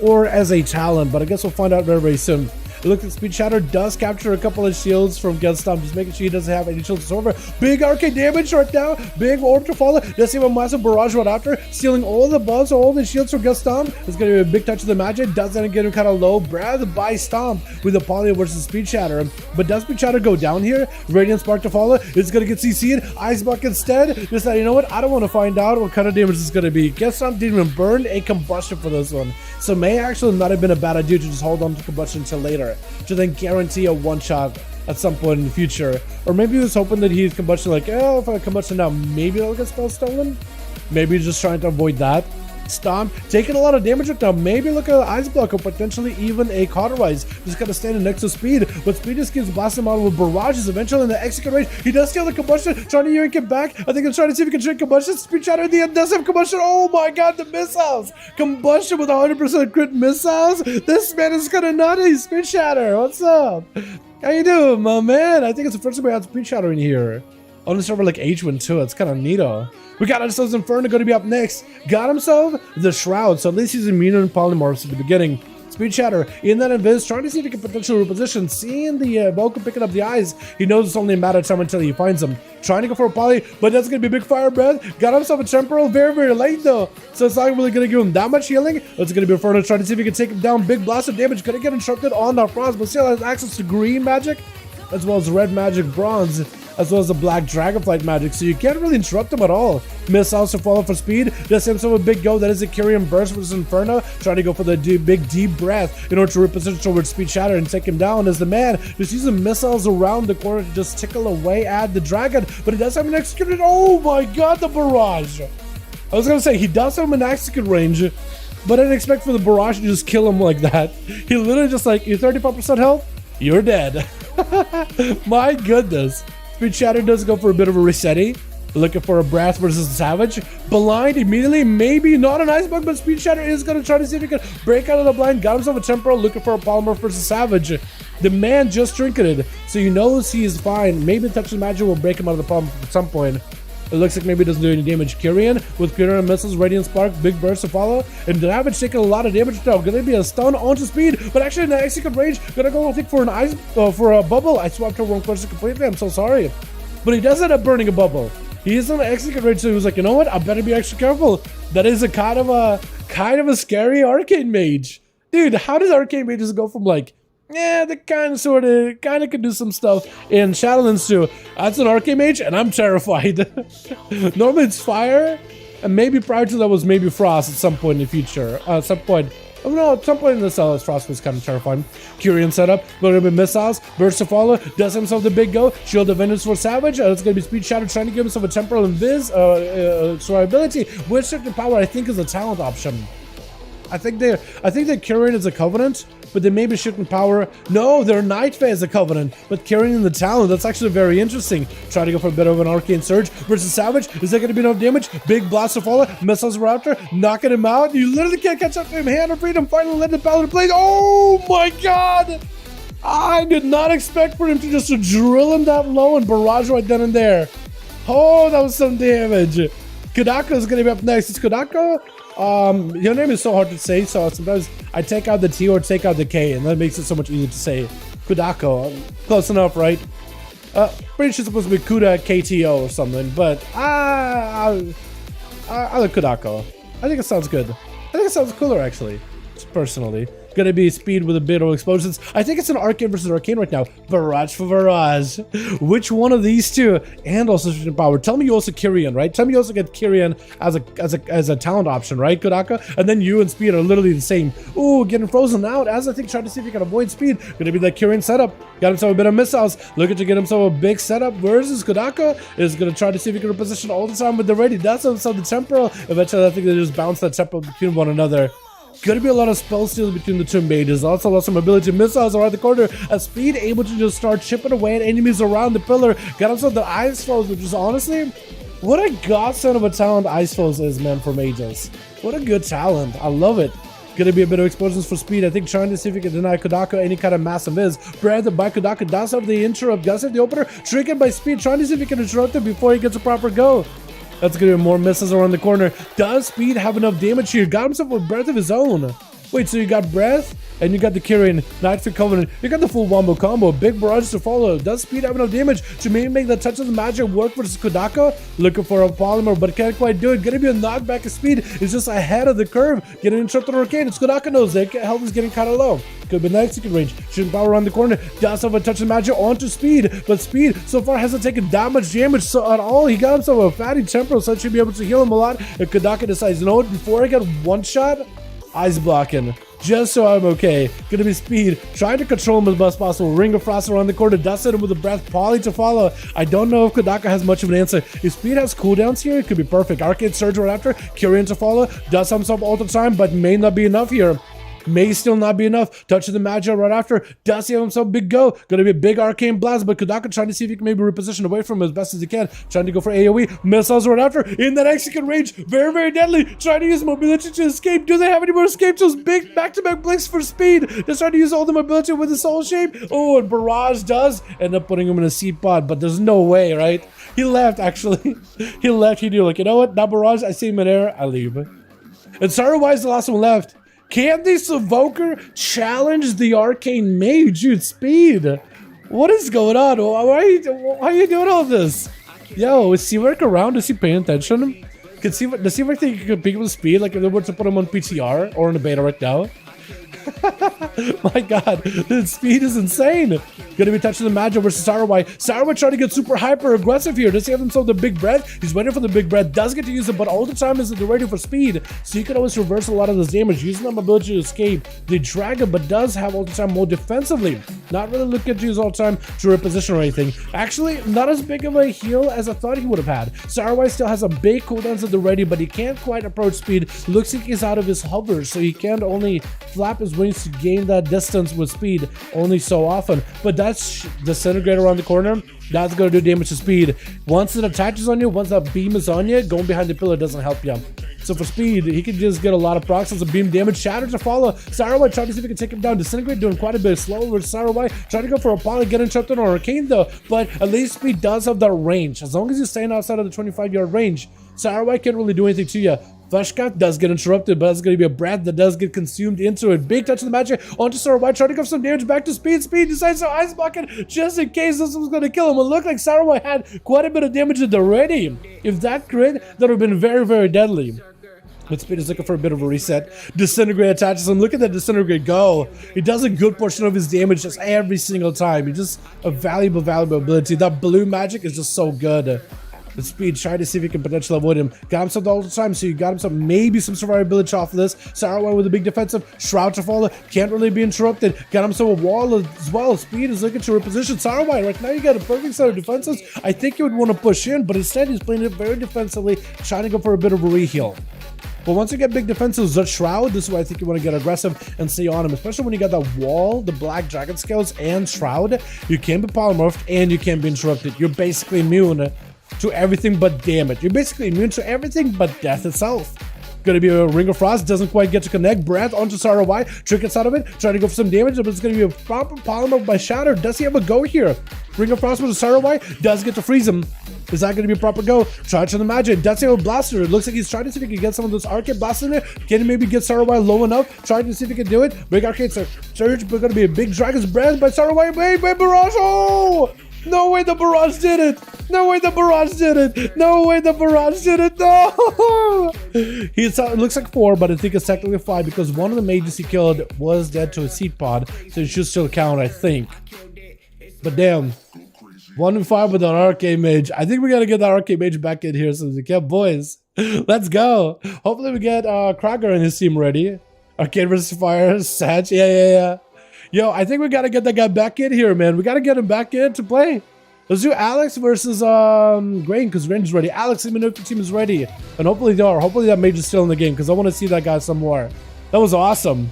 or as a talent, but I guess we'll find out very, very soon. It looks like Speed Shatter does capture a couple of shields from Gunstomp, just making sure he doesn't have any shields to over. Big arcane damage right now. Big orb to follow. Does see a massive barrage right after, stealing all the buffs, all the shields from Gunstomp. It's going to be a big touch of the magic. Does end up getting kind of low. Breath by Stomp with the Polio versus Speed Shatter. But does Speed Shatter go down here? Radiant Spark to follow. It's going to get CC'd. Ice Buck instead. Just that, you know what? I don't want to find out what kind of damage it's going to be. Gunstomp didn't even burn a combustion for this one. So may actually not have been a bad idea to just hold on to combustion until later, to then guarantee a one-shot at some point in the future. Or maybe he was hoping that he's combustion like, oh, if I combustion now, maybe I'll get spell stolen. Maybe he's just trying to avoid that. Stomp, taking a lot of damage right now. Maybe look at Ice Block or potentially even a Cauterize. Just gotta stand next to Speed, but Speed just keeps blasting him out with barrages. Eventually in the execute range, he does steal the combustion, trying to yank it back. I think he's trying to see if he can drink combustion. Speed Shatter at the end does have combustion. Oh my god, the missiles! Combustion with 100% crit missiles. This man is kinda nutty. Speed Shatter, what's up? How you doing, my man? I think it's the first time we had Speed Shatter in here. On the server like H1 too. It's kind of neato. We got ourselves Inferno going to be up next. Got himself the Shroud, so at least he's immune to polymorphs at the beginning. Speed Shatter in that invis, trying to see if he can potentially reposition. Seeing the Evoker picking up the eyes, he knows it's only a matter of time until he finds them. Trying to go for a poly, but that's going to be a big fire breath. Got himself a temporal, very, very late though. So it's not really going to give him that much healing. It's going to be Inferno trying to see if he can take him down. Big blast of damage. Going to get interrupted on the frost, but still has access to green magic, as well as red magic, bronze, as well as the black Dragonflight magic, so you can't really interrupt him at all. Missiles to follow for Speed. Does himself a big go. That is a Kyrian Burst versus Inferno. Trying to go for the big deep breath in order to reposition towards Speed Shatter and take him down as the man just using missiles around the corner to just tickle away at the dragon. But he does have an executed. Oh my god, the barrage. I was gonna say, he does have an execute range, but I didn't expect for the barrage to just kill him like that. He literally just like, you're 35% health, you're dead. My goodness. Speed Shatter does go for a bit of a resetty. Looking for a Breath versus Savage. Blind immediately. Maybe not an Ice Bug, but Speed Shatter is going to try to see if he can break out of the blind. Got himself a Temporal. Looking for a Polymorph versus Savage. The man just trinketed, so he knows he is fine. Maybe Touch of Magic will break him out of the palm at some point. It looks like maybe it doesn't do any damage. Kyrian with Kyrian missiles, Radiant Spark, big burst to follow, and Damage taking a lot of damage now. Gonna be a stun onto speed, but actually in the execute range, gonna go I think for an ice for a bubble. I swapped over one Corsair completely. I'm so sorry, but he does end up burning a bubble. He is on the execute range, so he was like, you know what? I better be extra careful. That is a kind of a scary Arcane Mage, dude. How does Arcane Mages go from like, yeah, they kind of can do some stuff in Shadowlands too? That's an Arcane Mage, and I'm terrified. Normally it's fire, and maybe prior to that was maybe Frost at some point in the future. At some point. Oh no, at some point in the cell, Frost was kind of terrifying. Kyrian setup, but gonna be missiles, burst to follow, does himself the big go, shield of vengeance for Savage, it's gonna be speed shatter, trying to give himself a temporal invis, survivability, with certain power, I think is a talent option. I think that Kyrian is a Covenant, but they may be shifting power. No, they're Nightfey as a Covenant, but Kyrian in the talent, that's actually very interesting. Trying to go for a bit of an Arcane Surge versus Savage. Is that going to be enough damage? Big blast to follow, missiles Raptor, knocking him out. You literally can't catch up to him. Hand of Freedom, finally let the Paladin play. Oh my god! I did not expect for him to just drill him that low and barrage right then and there. Oh, that was some damage. Kudako is going to be up next. It's Kudako. Your name is so hard to say, so sometimes I take out the T or take out the K, and that makes it so much easier to say. Kudako. Close enough, right? Pretty sure it's supposed to be Kuda KTO or something, but I like Kudako. I think it sounds good. I think it sounds cooler, actually, personally. Gonna be speed with a bit of explosions. I think it's an Arcane versus Arcane right now. Barrage for Barrage. Which one of these two? And also power. Tell me you also Kyrian, right? Tell me you also get Kyrian as a talent option, right, Kudaka? And then you and speed are literally the same. Ooh, getting frozen out. As I think trying to see if you can avoid speed. Gonna be that Kyrian setup. Got himself a bit of missiles. Looking to get himself a big setup versus Kudaka. Is gonna try to see if he can reposition all the time with the ready. That's himself the temporal. Eventually I think they just bounce that temporal between one another. Gonna be a lot of spell steals between the two mages. Also lost some ability. Missiles around the corner. At speed, able to just start chipping away at enemies around the pillar. Got himself the ice flows, which is honestly what a godsend of a talent ice flows is, man, for mages. What a good talent. I love it. Gonna be a bit of explosions for speed. I think trying to see if he can deny Kudaka any kind of massive is. Branded by Kudaka does have the interrupt, does have the opener. Triggered by speed, trying to see if he can interrupt him before he gets a proper go. That's gonna be more misses around the corner. Does speed have enough damage here? Got himself a breath of his own. Wait, so you got breath and you got the Kyrian, Nightfey Covenant. You got the full wombo combo. Big barrage to follow. Does speed have enough damage to maybe make the touch of the magic work versus Kudaka? Looking for a polymer, but can't quite do it. Gonna be a knockback of speed. It's just ahead of the curve. Getting interrupted on Arcane. It's Kudaka knows that health is getting kind of low. Could be nice execute range. Shooting power around the corner. Does have a touch of magic onto speed, but speed so far hasn't taken that much damage so at all. He got himself a fatty temporal, so it should be able to heal him a lot. And Kudaka decides, you know what? Before I get one shot, ice blocking. Just so I'm okay. Gonna be speed. Trying to control him as best possible. Ring of Frost around the corner. Does hit him with a breath. Poly to follow. I don't know if Kudaka has much of an answer. If speed has cooldowns here, it could be perfect. Arcane Surge right after. Kyrian to follow. Does himself all the time, but may not be enough here. May still not be enough. Touch of the Magi right after. Does he have himself big go? Gonna be a big Arcane Blast, but Kudaka trying to see if he can maybe reposition away from him as best as he can. Trying to go for AoE. Missiles right after. In that execute range. Very, very deadly. Trying to use mobility to escape. Do they have any more escape tools? Big back-to-back blinks for speed. Just trying to use all the mobility with the soul shape. Oh, and Barrage does end up putting him in a seat pod, but there's no way, right? He left, actually. He left. He knew, like, you know what? Now Barrage, I see him in air. I leave. And Saruwai is the last one left. Can this Evoker challenge the Arcane Mage? Dude, speed. What is going on? Why are you doing all this? Yo, is Seawork around? Is he paying attention? Does Seawork think he can compete with speed? Like if they were to put him on PTR or in the beta right now? My god, this speed is insane. Gonna be touching the Magi versus Saruwai. Saruwai trying to get super hyper aggressive here. Does he have himself the big breath? He's waiting for the big breath. Does get to use it, but all the time is ready for speed. So you can always reverse a lot of this damage using that ability to escape the dragon, but does have all the time more defensively. Not really looking to use all the time to reposition or anything. Actually, not as big of a heal as I thought he would have had. Saruwai still has a big cooldowns at the ready, but he can't quite approach speed. Looks like he's out of his hover, so he can't only flap his wings to gain that distance with speed only so often. But that's disintegrate around the corner. That's gonna do damage to speed. Once it attaches on you, once that beam is on you, going behind the pillar doesn't help you. So for speed, he can just get a lot of procs as a beam damage. Shatter to follow. Sarawai trying to see if he can take him down. Disintegrate doing quite a bit slow with Sarawai. Trying to go for a pilot, get interrupted on Arcane though. But at least speed does have that range. As long as you're staying outside of the 25-yard range, Sarawai can't really do anything to you. Fleshcat does get interrupted, but that's going to be a breath that does get consumed into it. Big touch of the magic onto Sarawai, trying to go for some damage back to speed. Speed decides to ice bucket just in case this was going to kill him. It looked like Sarawai had quite a bit of damage already. If that crit, that would have been very, very deadly. But Speed is looking for a bit of a reset. Disintegrate attaches him. Look at that Disintegrate go. He does a good portion of his damage just every single time. He's just a valuable ability. That blue magic is just so good. The Speed trying to see if he can potentially avoid him. Got himself all the time, so you got himself maybe some survivability off of this. Sarawai with a big defensive. Shroud to follow. Can't really be interrupted. Got himself a wall as well. Speed is looking to reposition Sarawai. Right now you got a perfect set of defenses. I think you would want to push in, but instead he's playing it very defensively, trying to go for a bit of a reheal. But once you get big defenses, the Shroud, this is where I think you want to get aggressive and stay on him, especially when you got that wall, the black dragon scales, and Shroud. You can't be polymorphed and you can't be interrupted. You're basically immune to everything but damage. You're basically immune to everything but death itself. Gonna be a Ring of Frost, doesn't quite get to connect. Breath onto Sarawai, trinkets out of it, trying to go for some damage, but it's gonna be a proper polymer by Shatter. Does he have a go here? Ring of Frost with a Sarawai, does get to freeze him. Is that going to be a proper go? Charge on the magic. Does he have a blaster? It looks like he's trying to see if he can get some of those arcade blasts in there. Can he maybe get Sarawai low enough? Trying to see if he can do it. Big arcade surge, but going to be a big Dragon's Breath by Sarawai. Wait, Barrage! Oh! No way the Barrage did it! No way the Barrage did it! No way the Barrage did it! No! It looks like 4, but I think it's technically 5 because one of the mages he killed was dead to a seed pod, so it should still count, I think. But damn. 1v5 with an Arcane Mage. I think we gotta get that Arcane Mage back in here so we can, boys. Let's go. Hopefully we get Krager and his team ready. Arcane versus Fire, Sag. Yeah. Yo, I think we gotta get that guy back in here, man. We gotta get him back in to play. Let's do Alex versus Grain, because Grain is ready. Alex, let me know if your team is ready. And hopefully they are. Hopefully that Mage is still in the game, because I want to see that guy some more. That was awesome.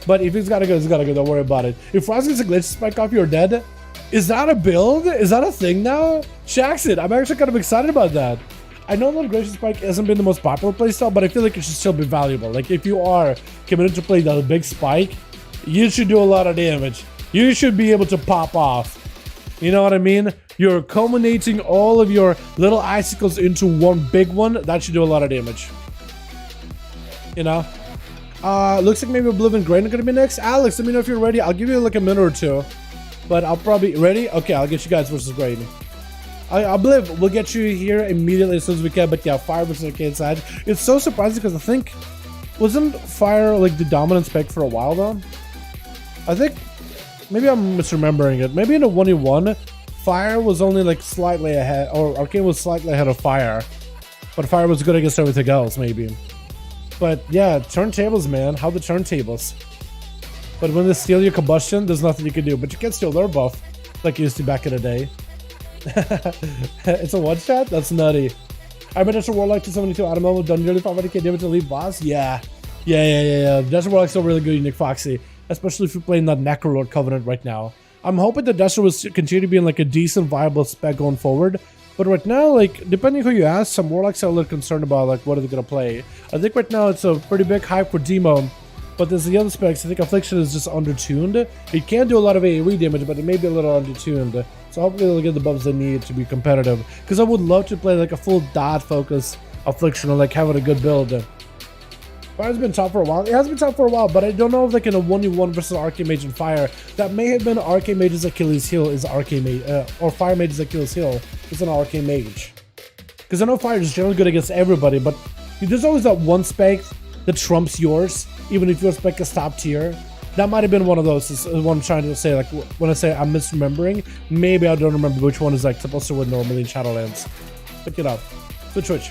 But if he's gotta go, he's gotta go. Don't worry about it. If Frost gets a glitch spike off, you're dead. Is that a build? Is that a thing now? Shaxit, I'm actually kind of excited about that. I know that Glacier Spike hasn't been the most popular playstyle, but I feel like it should still be valuable. Like, if you are committed to play that big spike, you should do a lot of damage. You should be able to pop off. You know what I mean? You're culminating all of your little icicles into one big one. That should do a lot of damage. You know? Looks like maybe Oblivion Grain are going to be next. Alex, let me know if you're ready. I'll give you like a minute or two. But I'll probably... Ready? Okay, I'll get you guys versus Grain. Obliv, we'll get you here immediately as soon as we can. But yeah, Fire versus Arcane side. It's so surprising because I think... Wasn't Fire like the dominant spec for a while though? I think... Maybe I'm misremembering it. Maybe in a 1v1, Fire was only like slightly ahead... Or Arcane was slightly ahead of Fire. But Fire was good against everything else, maybe. But yeah, turntables, man. How the turntables? But when they steal your combustion, there's nothing you can do. But you can steal their buff, like you used to back in the day. It's a one-shot? That's nutty. I bet that's a Warlock 272 Animal done nearly 500k damage to lead boss. Yeah. Desert Warlock's still really good, Unique Foxy. Especially if you're playing that Necrolord Covenant right now. I'm hoping that Desert will continue to be in like a decent, viable spec going forward. But right now, like, depending who you ask, some Warlocks are a little concerned about, like, what are they going to play. I think right now it's a pretty big hype for Demo. But there's the other specs. I think Affliction is just undertuned. It can do a lot of AoE damage, but it may be a little undertuned. So hopefully they'll get the buffs they need to be competitive. Because I would love to play like a full dot focus Affliction or like having a good build. Fire's been top for a while. It has been top for a while, but I don't know if like in a 1v1 versus Arcane Mage and Fire, that may have been Arcane Mage's Achilles heel is Arcane Mage, or Fire Mage's Achilles heel is an Arcane Mage. Because I know Fire is generally good against everybody, but there's always that one spec that trumps yours, even if your spec is top tier. That might have been one of those, is what I'm trying to say. Like, when I say I'm misremembering, maybe I don't remember which one is like supposed to win normally in Shadowlands. Look it up. Twitch.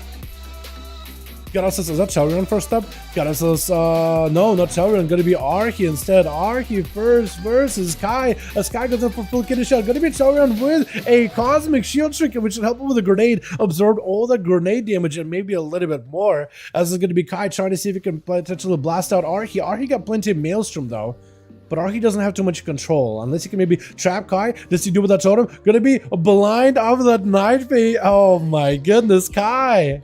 Got us, is that Telrion first up? Got us, no, not Telrion, gonna be Archie instead. Archie first versus Kai. As Kai goes up for full kidney shot, gonna be Telrion with a Cosmic Shield Trinket, which should help him with a grenade, absorb all the grenade damage and maybe a little bit more. As it's gonna be Kai trying to see if he can potentially blast out Archie. Archie got plenty of Maelstrom though. But Archie doesn't have too much control. Unless he can maybe trap Kai. Does he do with that totem? Gonna be blind off of that Night Bait. Oh my goodness, Kai.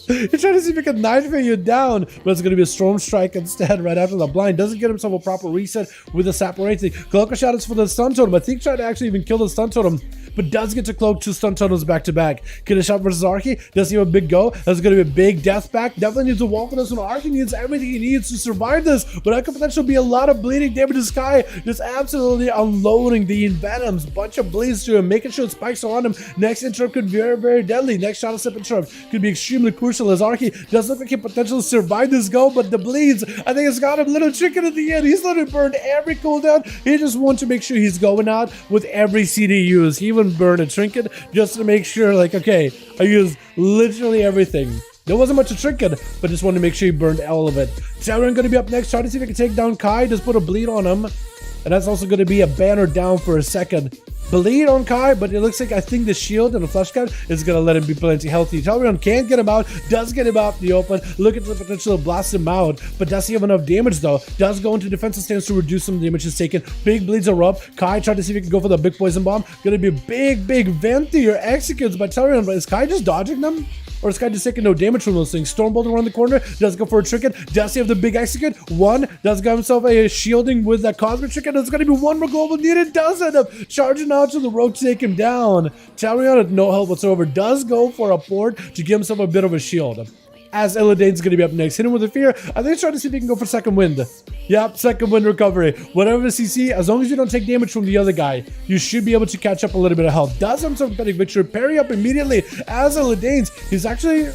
He's trying to see if he can nightmare you down, but it's going to be a Storm Strike instead right after the blind. Doesn't get himself a proper reset with the separating. Cloak shot is for the stun totem. I think trying to actually even kill the stun totem, but does get to cloak 2 stun totems back to back. Kid a shot versus Arcane. Does he have a big go? That's going to be a big death pack. Definitely needs a wall for this one. Arcane needs everything he needs to survive this, but that could potentially be a lot of bleeding damage to Sky. Just absolutely unloading the Venoms. Bunch of bleeds to him, making sure it spikes on him. Next interrupt could be very, very deadly. Next shot of step interrupt could be extremely crucial as Arcane does look like he potentially survive this go, but the bleeds, I think it's got him a little chicken at the end. He's literally burned every cooldown. He just wants to make sure he's going out with every CD used. He even burned a trinket just to make sure, like, okay, I used literally everything. There wasn't much of trinket, but just wanted to make sure he burned all of it. Dalaran going to be up next, trying to see if he can take down Kai. Just put a bleed on him. And that's also going to be a banner down for a second. Bleed on Kai, but it looks like I think the shield and the flesh cut is going to let him be plenty healthy. Dalaran can't get him out, does get him out in the open. Look at the potential to blast him out, but does he have enough damage though? Does go into defensive stance to reduce some damage he's taken. Big bleeds are up. Kai tried to see if he can go for the big poison bomb. Going to be a big venti or executes by Dalaran, but is Kai just dodging them? Or is Kai just taking no damage from those things? Stormbolt around the corner, does go for a trinket. Does he have the big execute? One, does get himself a shielding with that cosmic trinket. There's going to be one more global needed. Does end up charging out to the rogue to take him down. Dalaran with no help whatsoever. Does go for a port to give himself a bit of a shield. As Illidane's going to be up next. Hit him with a fear. I think he's trying to see if he can go for second wind. Yep, second wind recovery. Whatever the CC, as long as you don't take damage from the other guy, you should be able to catch up a little bit of health. Does himself a betting victory. Parry up immediately as Illidane's. He's actually...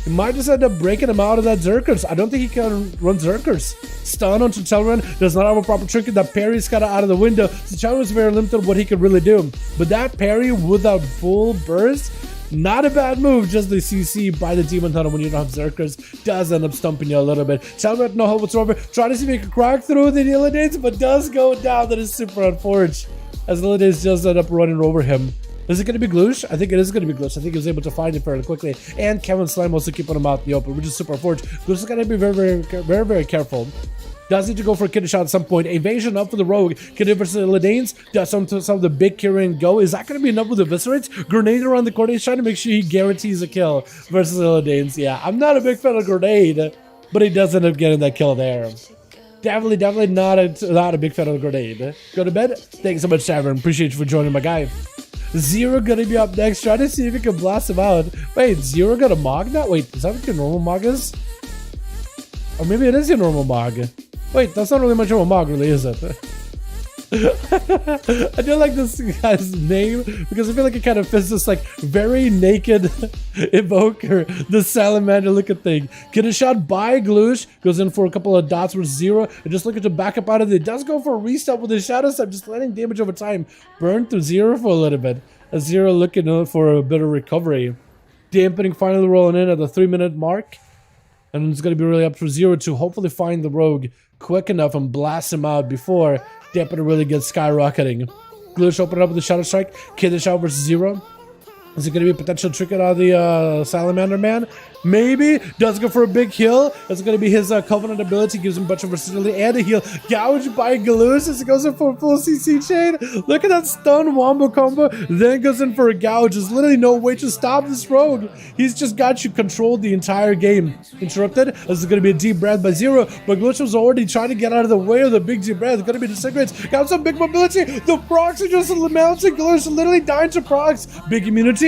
He might just end up breaking him out of that Zerkers. I don't think he can run Zerkers. Stun onto Dalaran. Does not have a proper trinket. That parry's kind of out of the window. So Dalaran is very limited what he can really do. But that parry without full burst, not a bad move. Just the CC by the Demon Hunter when you don't have Zerkers does end up stumping you a little bit. Dalaran no help whatsoever. Trying to see if he can crack through the Illidanes, but does go down. That is super unfortunate. As Illidanes just end up running over him. Is it going to be Gloosh? I think it is going to be Gloosh. I think he was able to find it fairly quickly. And Kevin Slime also keeping him out in the open, which is super unfortunate. Gloosh is going to be very careful. Does need to go for a kidney shot at some point. Evasion up for the rogue. Kidney versus Illidanes. Does some of the big Kyrian go. Is that going to be enough with the Eviscerates? Grenade around the corner. He's trying to make sure he guarantees a kill versus Illidanes. Yeah, I'm not a big fan of Grenade, but he does end up getting that kill there. Definitely not a big fan of the Grenade. Go to bed. Thanks so much, Shaman. Appreciate you for joining, my guy. Zero gonna be up next, trying to see if he can blast him out. Wait, Zero got a Mog now? Wait, is that what your normal Mog is? Or maybe it is your normal Mog. Wait, that's not really much of a Mog, really, is it? I do like this guy's name because I feel like it kind of fits this like very naked Evoker, the salamander looking thing. Get a shot by Gloosh, goes in for a couple of dots with Zero, and just looking to back up out of it. Does go for a restart with his shadow step, just letting damage over time burn through Zero for a little bit. As Zero looking for a bit of recovery. Dampening finally rolling in at the 3-minute mark. And it's going to be really up for Zero to hopefully find the rogue quick enough and blast him out before Dampener really gets skyrocketing. Gloosh open up with the Shadow Strike. Kid the shot versus Zero. Is it going to be a potential trinket out of the Salamander Man? Maybe. Does go for a big heal. That's going to be his Covenant ability. Gives him a bunch of versatility and a heal. Gouged by Gloosh as it goes in for a full CC chain. Look at that stun wombo combo. Then goes in for a gouge. There's literally no way to stop this rogue. He's just got you controlled the entire game. Interrupted. This is going to be a deep breath by Zero. But Gloosh was already trying to get out of the way of the big deep breath. It's going to be disintegrates. Got some big mobility. The procs are just mounting. Gloosh literally dying to procs. Big immunity.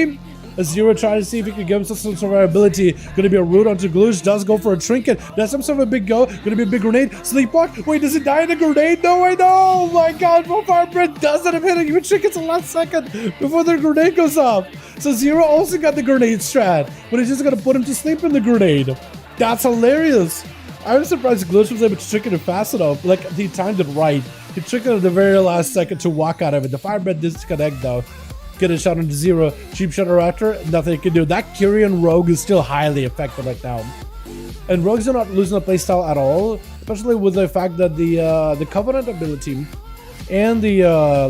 A Zero trying to see if he can give himself some survivability. Going to be a root onto Gloosh. Does go for a trinket. Does himself a big go. Going to be a big grenade. Sleepwalk. Wait, does he die in a grenade? No, I know. Oh my god. Fire Breath does end up hitting. Even trinkets the last second before the grenade goes off. So Zero also got the grenade strat. But he's just going to put him to sleep in the grenade. That's hilarious. I'm surprised Gloosh was able to trinket it fast enough. Like, he timed it right. He tricketed at the very last second to walk out of it. The Fire Breath disconnect though. Get a shot into Zero. Cheap Shutter after, nothing he can do. That Kyrian Rogue is still highly effective right now. And Rogues are not losing the playstyle at all, especially with the fact that the Covenant ability and the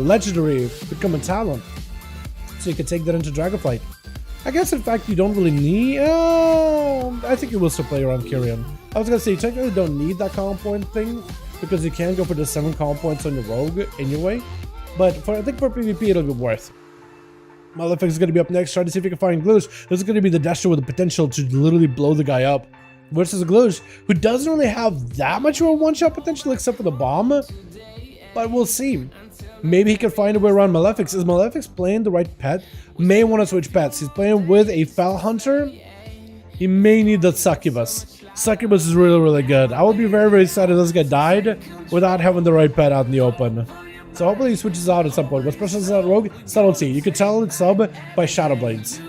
Legendary become a talent. So you can take that into Dragonflight. I guess, in fact, you don't really need... I think you will still play around Kyrian. I was going to say, you technically don't need that comp point thing, because you can go for the 7 comp points on your Rogue anyway. But I think for PvP, it'll be worth. Malefic's going to be up next, trying to see if he can find Gloosh. This is going to be the Dasher with the potential to literally blow the guy up. Versus Gloosh, who doesn't really have that much of a one-shot potential except for the bomb. But we'll see. Maybe he can find a way around Malefic's. Is Malefic's playing the right pet? May want to switch pets. He's playing with a Fel Hunter. He may need the Succubus. Succubus is really, really good. I would be very, very sad if this guy died without having the right pet out in the open. So hopefully he switches out at some point. What special is that rogue? Subtlety. You can tell it's sub by Shadow Blades.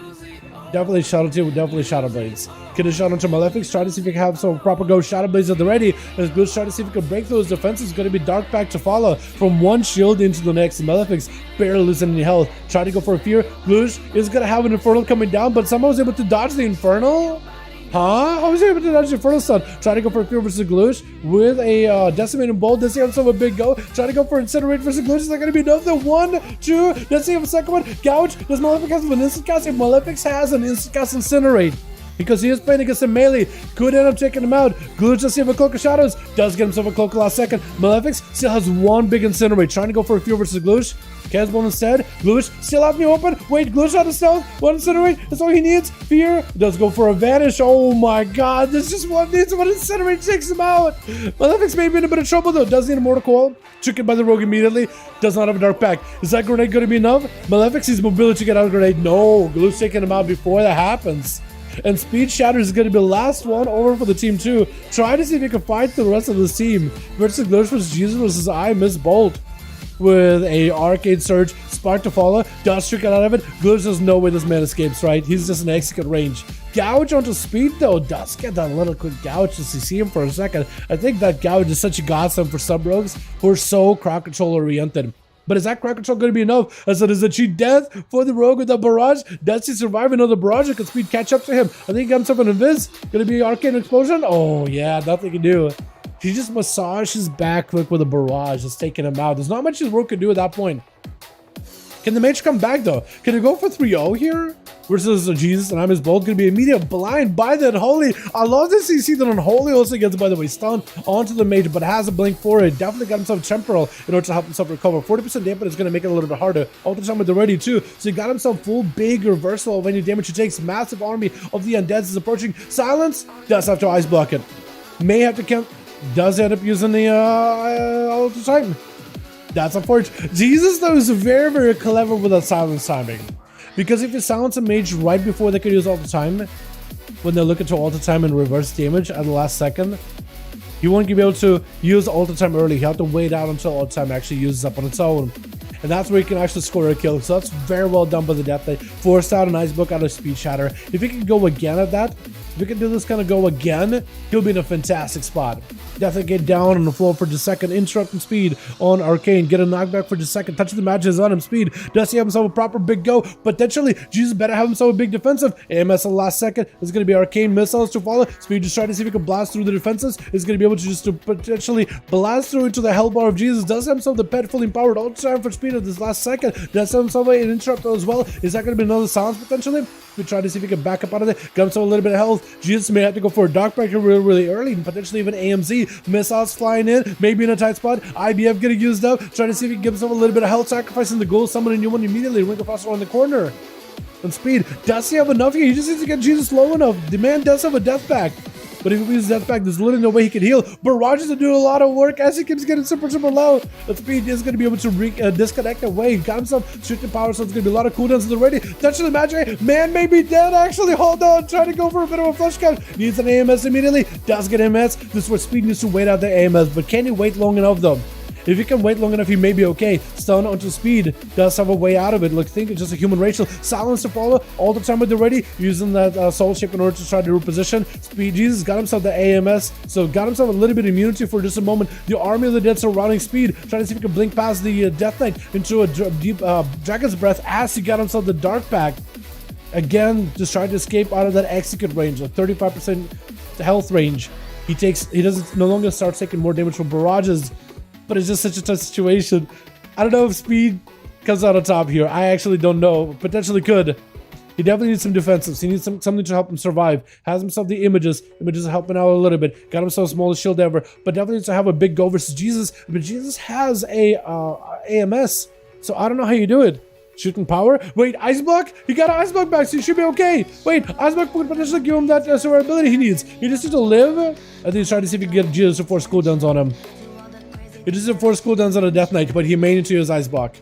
Definitely Subtlety with definitely Shadow Blades. Get a shot onto Malefic's, try to see if he can have some proper go Shadow Blades at the ready. As Gloosh try to see if he can break through his defenses. It's going to be Dark Pact to follow from one shield into the next. Malefic's barely losing any health. Try to go for a fear. Gloosh is going to have an Infernal coming down, but somehow was able to dodge the Infernal. Huh? How was he able to dodge the Infernal Stun? Try to go for a fear versus Gloosh with a Decimating Bolt. Does he have some a big go? Try to go for Incinerate versus Gloosh. Is that going to be enough? The 1, 2. Does he have a second one? Gouge. Does Malefic have an instant cast? If Malefic has an instant cast Incinerate, because he is playing against a melee, could end up taking him out. Gloosh does have a Cloak of Shadows, does get himself a Cloak last second. Malefic still has one big Incinerate, trying to go for a few versus Gloosh. Casbon instead. Gloosh still out in the open. Wait, Gloosh out of stealth. One Incinerate, that's all he needs. Fear does go for a Vanish. Oh my god, this just one needs one Incinerate, takes him out. Malefic's maybe in a bit of trouble though. Does need a Mortal Coil. Triggered by the rogue immediately. Does not have a Dark Pact. Is that grenade going to be enough? Malefic sees mobility to get out of grenade. No, Gloosh taking him out before that happens. And Speed Shatter is going to be the last one over for the team 2. Try to see if you can fight the rest of this team. Versus Gloosh versus Jesus versus I Miss Bolt. With a Arcane Surge, Spark to follow, does trick out of it. Gloosh, there's no way this man escapes, right? He's just an execute range. Gouge onto Speed though, does get that little quick gouge just to see him for a second. I think that gouge is such a godsend for sub-rogues who are so crowd control oriented. But is that crowd control going to be enough? As it is a cheat death for the rogue with the barrage. Does he survive another barrage? Or can Speed catch up to him? I think he got himself an invis. Going to be Arcane Explosion? Oh yeah, nothing he can do. He just massaged his back click with a barrage. Just taking him out. There's not much his rogue can do at that point. Can the Mage come back though? Can he go for 3-0 here? Versus Jesus and I'm his bolt going to be immediate blind by the Unholy. I love this CC that Unholy also gets, by the way, stun onto the Mage, but has a blink for it. Definitely got himself temporal in order to help himself recover. 40% damage is going to make it a little bit harder. All the time with the ready too. So he got himself full big reversal of any damage he takes. Massive army of the undeads is approaching. Silence does have to ice block it. May have to count. Does end up using the Ultra Titan. That's unfortunate. Jesus though is very, very clever with that silence timing. Because if you silence a mage right before they can use all the time, when they're looking to all the time and reverse damage at the last second, you won't be able to use all the time early. You have to wait out until all the time actually uses up on its own. And that's where you can actually score a kill. So that's very well done by the Death Knight. Forced out an Ice Book out of Speed Shatter. If he can go again at that, if he can do this kind of go again, he'll be in a fantastic spot. Definitely get down on the floor for just second. Interrupt and Speed on Arcane. Get a knockback for just second. Touch of the matches on him. Speed. Does he have himself a proper big go? Potentially, Jesus better have himself a big defensive. AMS on the last second. It's going to be Arcane missiles to follow. Speed just trying to see if he can blast through the defenses. Is going to be able to just potentially blast through into the Hellbar of Jesus. Does have himself the pet fully empowered all the time for Speed at this last second. Does have himself an interrupt as well. Is that going to be another silence potentially? We try to see if he can back up out of it. Got himself a little bit of health. Jesus may have to go for a Dark Breaker really early. And potentially even AMZ. Missiles flying in. Maybe in a tight spot. IBF getting used up. Trying to see if he can give himself a little bit of health. Sacrificing the goal. Summon a new one immediately. Ring of Frost around the corner. And Speed. Does he have enough here? He just needs to get Jesus low enough. The man does have a death pack. But if he uses Death Pack, there's literally no way he can heal. Barrages are doing a lot of work as he keeps getting super low. But Speed is going to be able to disconnect away. Got himself shooting power, so it's going to be a lot of cooldowns already. Touch of the magic. Man may be dead, actually. Hold on. Trying to go for a bit of a flush count. Needs an AMS immediately. Does get AMS. This is where Speed needs to wait out the AMS. But can he wait long enough, though? If he can wait long enough, he may be okay. Stun onto Speed. Does have a way out of it. Look, think it's just a human racial. Silence to follow. All the time with the ready. Using that soul shape in order to try to reposition. Speed Jesus got himself the AMS. So got himself a little bit of immunity for just a moment. The army of the dead surrounding Speed. Trying to see if he can blink past the Death Knight into a deep Dragon's Breath as he got himself the Dark Pack. Again, just trying to escape out of that execute range. A 35% health range. He doesn't no longer starts taking more damage from barrages. But it's just such a tough situation. I don't know if Speed comes out on top here. I actually don't know. Potentially could. He definitely needs some defensives. He needs something to help him survive. Has himself the images. Images are helping out a little bit. Got himself smallest shield ever. But definitely needs to have a big go versus Jesus. But Jesus has a AMS. So I don't know how you do it. Shooting power. Wait, ice block? He got an ice block back, so he should be okay. Wait, ice block could potentially give him that survivability he needs. He just needs to live. I think he's trying to see if he can get Jesus to force cooldowns on him. He just needs to force cooldowns on a Death Knight, but he may need to use ice block.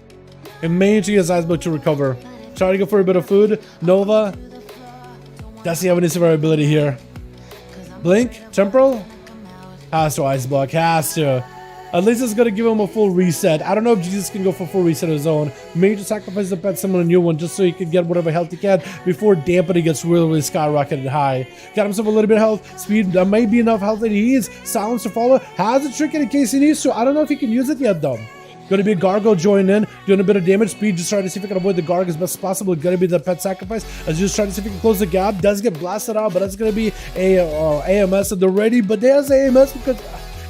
He may need to use ice block to recover. Trying to go for a bit of food. Nova. Does he have any survivability here? Blink? Temporal? Has to ice block. Has to. At least it's going to give him a full reset. I don't know if Jesus can go for full reset of his own. Maybe to sacrifice the pet, summon a new one just so he can get whatever health he can before dampening gets really skyrocketed high. Got himself a little bit of health. Speed, that may be enough health that he needs. Silence to follow. Has a trick in case he needs to. I don't know if he can use it yet though. Gonna be a Gargoyle join in, doing a bit of damage. Speed, just trying to see if he can avoid the Garg as best as possible. Gonna be the pet sacrifice. As just trying to see if he can close the gap. Does get blasted out, but that's gonna be a AMS at the ready. But there's AMS because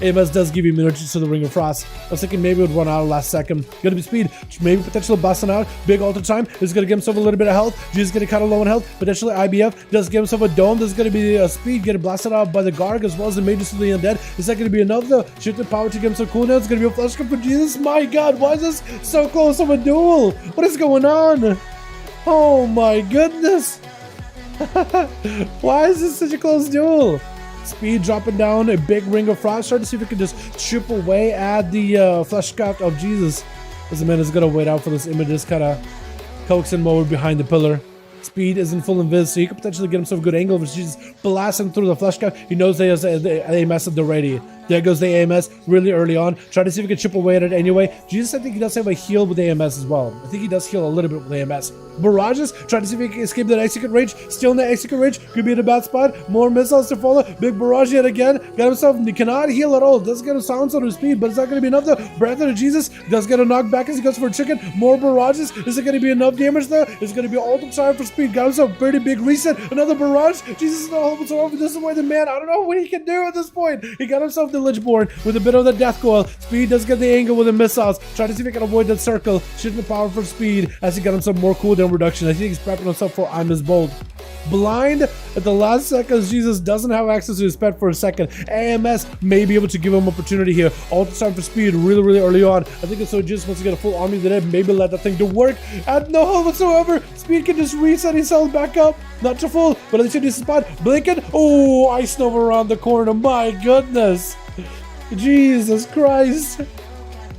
AMS does give you immunity to the Ring of Frost. I was thinking maybe it would run out last second. Gonna be Speed, maybe potentially busting out. Big altar time. Is gonna give himself a little bit of health. Jesus getting kind of low on health. Potentially IBF does give himself a dome. There's gonna be a Speed getting blasted out by the Garg as well as the Mages to the Undead. Is that gonna be enough though? Shifted power to give him some cooldown. It's gonna be a flash cut for Jesus. My God, why is this so close of a duel? What is going on? Oh my goodness. Why is this such a close duel? Speed dropping down a big Ring of Frost. Trying to see if we can just chip away at the Fleshcraft of Jesus. As the man is going to wait out for this image. Just kind of coax in mode behind the pillar. Speed is in full invis, so you can potentially get himself a good angle. If Jesus blasting through the Fleshcraft, he knows they has the AMS at the ready. There goes the AMS really early on. Try to see if we can chip away at it anyway. Jesus, I think he does have a heal with AMS as well. I think he does heal a little bit with AMS. Barrages, try to see if he can escape that execute range. Still in the execute range. Could be in a bad spot. More missiles to follow. Big barrage yet again. Got himself, he cannot heal at all. Does get a silence on his speed, but it's not going to be enough though. Breath of Jesus does get a knockback as he goes for a chicken. More barrages. Is it going to be enough damage though? It's going to be all the time for Speed. Got himself a pretty big reset. Another barrage. Jesus is not holding so over. This is where the man, I don't know what he can do at this point. He got himself the Lichborn with a bit of the Death Coil. Speed does get the angle with the missiles. Try to see if he can avoid that circle. Shifting the power for Speed as he got himself more cooldown reduction. I think he's prepping himself for I'm His Bold. Blind at the last seconds. Jesus doesn't have access to his pet for a second. AMS may be able to give him opportunity here. All the time for Speed really early on. I think it's so Jesus wants to get a full army today. Maybe let that thing to work. At no hold whatsoever. Speed can just reset himself back up. Not too full, but at least in this spot. Blinking. Oh, Ice Nova around the corner. My goodness. Jesus Christ.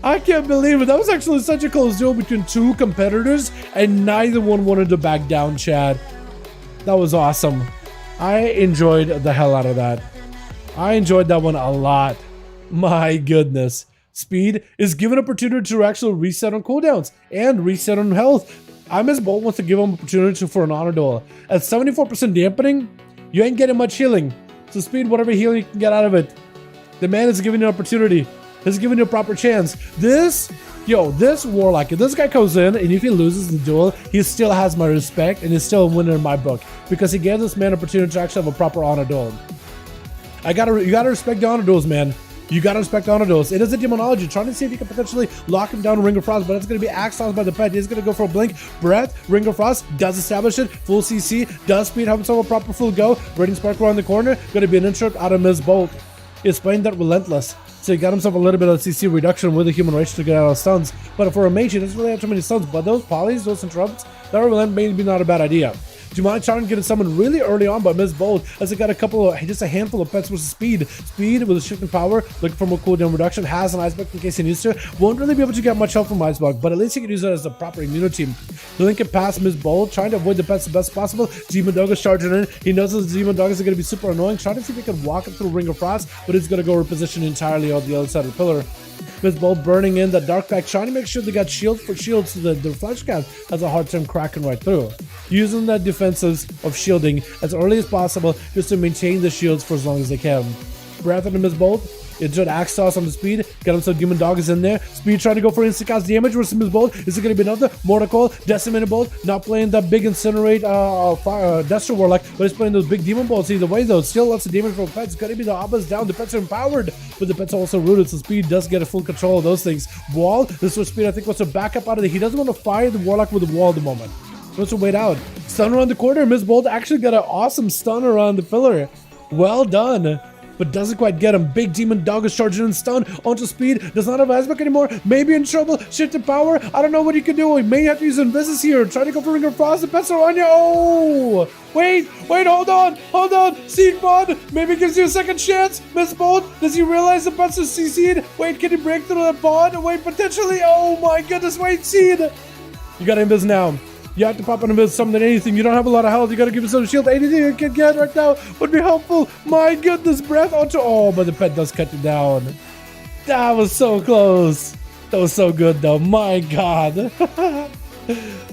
I can't believe it. That was actually such a close duel between two competitors and neither one wanted to back down, Chad. That was awesome. I enjoyed the hell out of that. I enjoyed that one a lot. My goodness. Speed is given opportunity to actually reset on cooldowns and reset on health. I'm His Bold wants to give him opportunity for an honor duel. At 74% dampening, you ain't getting much healing. So Speed, whatever healing you can get out of it. The man is giving you an opportunity. He's giving you a proper chance. This Warlock, if this guy comes in and if he loses the duel, he still has my respect and he's still a winner in my book because he gave this man an opportunity to actually have a proper honor duel. You gotta respect the honor duels, man. You gotta respect honor duels. It is a demonology, trying to see if you can potentially lock him down in Ring of Frost, but it's gonna be axed by the pet. He's gonna go for a blink, breath, Ring of Frost, does establish it, full CC, does Speed have himself a proper full go, Radiant Spark around the corner, gonna be an interrupt out of His Bolt. He's playing that relentless. So he got himself a little bit of CC reduction with the human race to get out of stuns. But for a mage, he doesn't really have too many stuns. But those polys, those interrupts, that relent may be not a bad idea. Jumanji trying to get someone really early on by Ms. Bold as he got just a handful of pets versus Speed. Speed with a shifting power, looking for more cooldown reduction, has an Iceblock in case he needs to. Won't really be able to get much help from Iceblock, but at least he can use it as a proper immunity. Link it past Ms. Bold, trying to avoid the pets the best possible. Demon Dog is charging in. He knows that the Demon Dog is going to be super annoying. Trying to see if he can walk him through Ring of Frost, but he's going to go reposition entirely on the other side of the pillar. Ms. Bold burning in the Dark Pack, trying to make sure they got shield for shield so that their Flash Cat has a hard time cracking right through. Using that defenses of shielding as early as possible just to maintain the shields for as long as they can. Breath of Ms. Bold. Enjoyed Axe Toss on the Speed. Got himself Demon Dog is in there. Speed trying to go for instant cast damage versus Ms. Bold. Is it going to be another? Mortal Coil, Decimated Bolt. Not playing that big Incinerate Destro Warlock, but he's playing those big Demon Bolts either way though. Still lots of damage from pets. It's going to be the Abbas down. The pets are empowered, but the pets are also rooted, so Speed does get a full control of those things. Wall. This was Speed, I think, wants to back up out of it. He doesn't want to fire the Warlock with the wall at the moment. He wants to wait out. Stun around the corner. Ms. Bold actually got an awesome stun around the pillar. Well done. but doesn't quite get him. Big demon dog is charging and stunned onto speed. Does not have Iceback anymore. Maybe in trouble. Shift to power. I don't know what he can do. He may have to use Invisis here. Try to go for Ring of Frost. The pets are on you. Oh! Wait, hold on. Seed Bond. Maybe gives you a second chance. Miss Bolt. Does he realize the pets are CC'd? Wait, can he break through the bond? Wait, potentially. Oh my goodness. Wait, Seed. You got Invis now. You have to pop an Invis, something, anything. You don't have a lot of health. You gotta give yourself a shield. Anything you can get right now would be helpful. My goodness, breath onto. Oh, but the pet does cut you down. That was so close. That was so good, though. My God.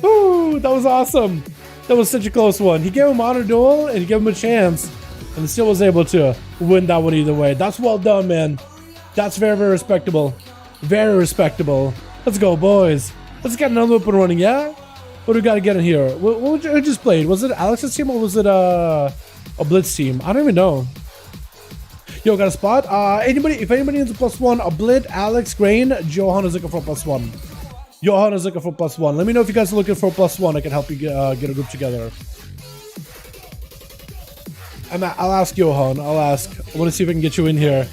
Ooh, that was awesome. That was such a close one. He gave him honor duel and he gave him a chance, and still was able to win that one either way. That's well done, man. That's very, very respectable. Very respectable. Let's go, boys. Let's get another up and running, yeah? What do we got to get in here? What just played? Was it Alex's team or was it a Blitz team? I don't even know. Yo, got a spot? If anybody needs a +1, a Blitz, Alex, Grain, Johan is looking for a +1. Johan is looking for a +1. Let me know if you guys are looking for a +1. I can help you get a group together. I'll ask Johan. I'll ask. I want to see if I can get you in here.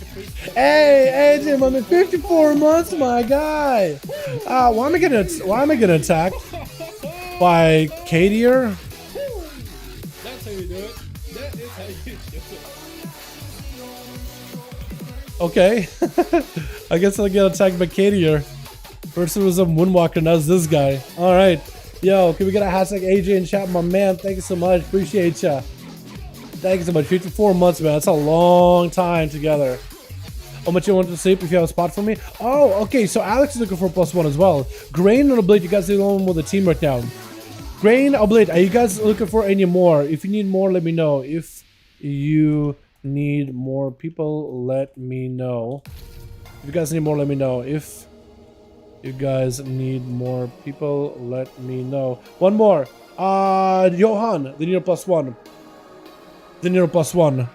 Hey, Jim, I'm at 54 months, my guy. Why am I getting attacked? By Kadier? That's how you do it. That is how you do it. Okay. I guess I'll get attacked by Kadier. First it was a Moonwalker, now it's this guy. Alright. Yo, can we get a hashtag AJ in chat, my man? Thank you so much. Appreciate ya. Thank you so much. 54 months, man. That's a long time together. How much you want to sleep if you have a spot for me? Oh, okay. So Alex is looking for a +1 as well. Grain and Oblate, you guys are the only one with a team right now. Grain, Oblate, are you guys looking for any more? If you need more, let me know. If you need more people, let me know. If you guys need more, let me know. If you guys need more people, let me know. One more. Johan, they need a +1. They need a +1.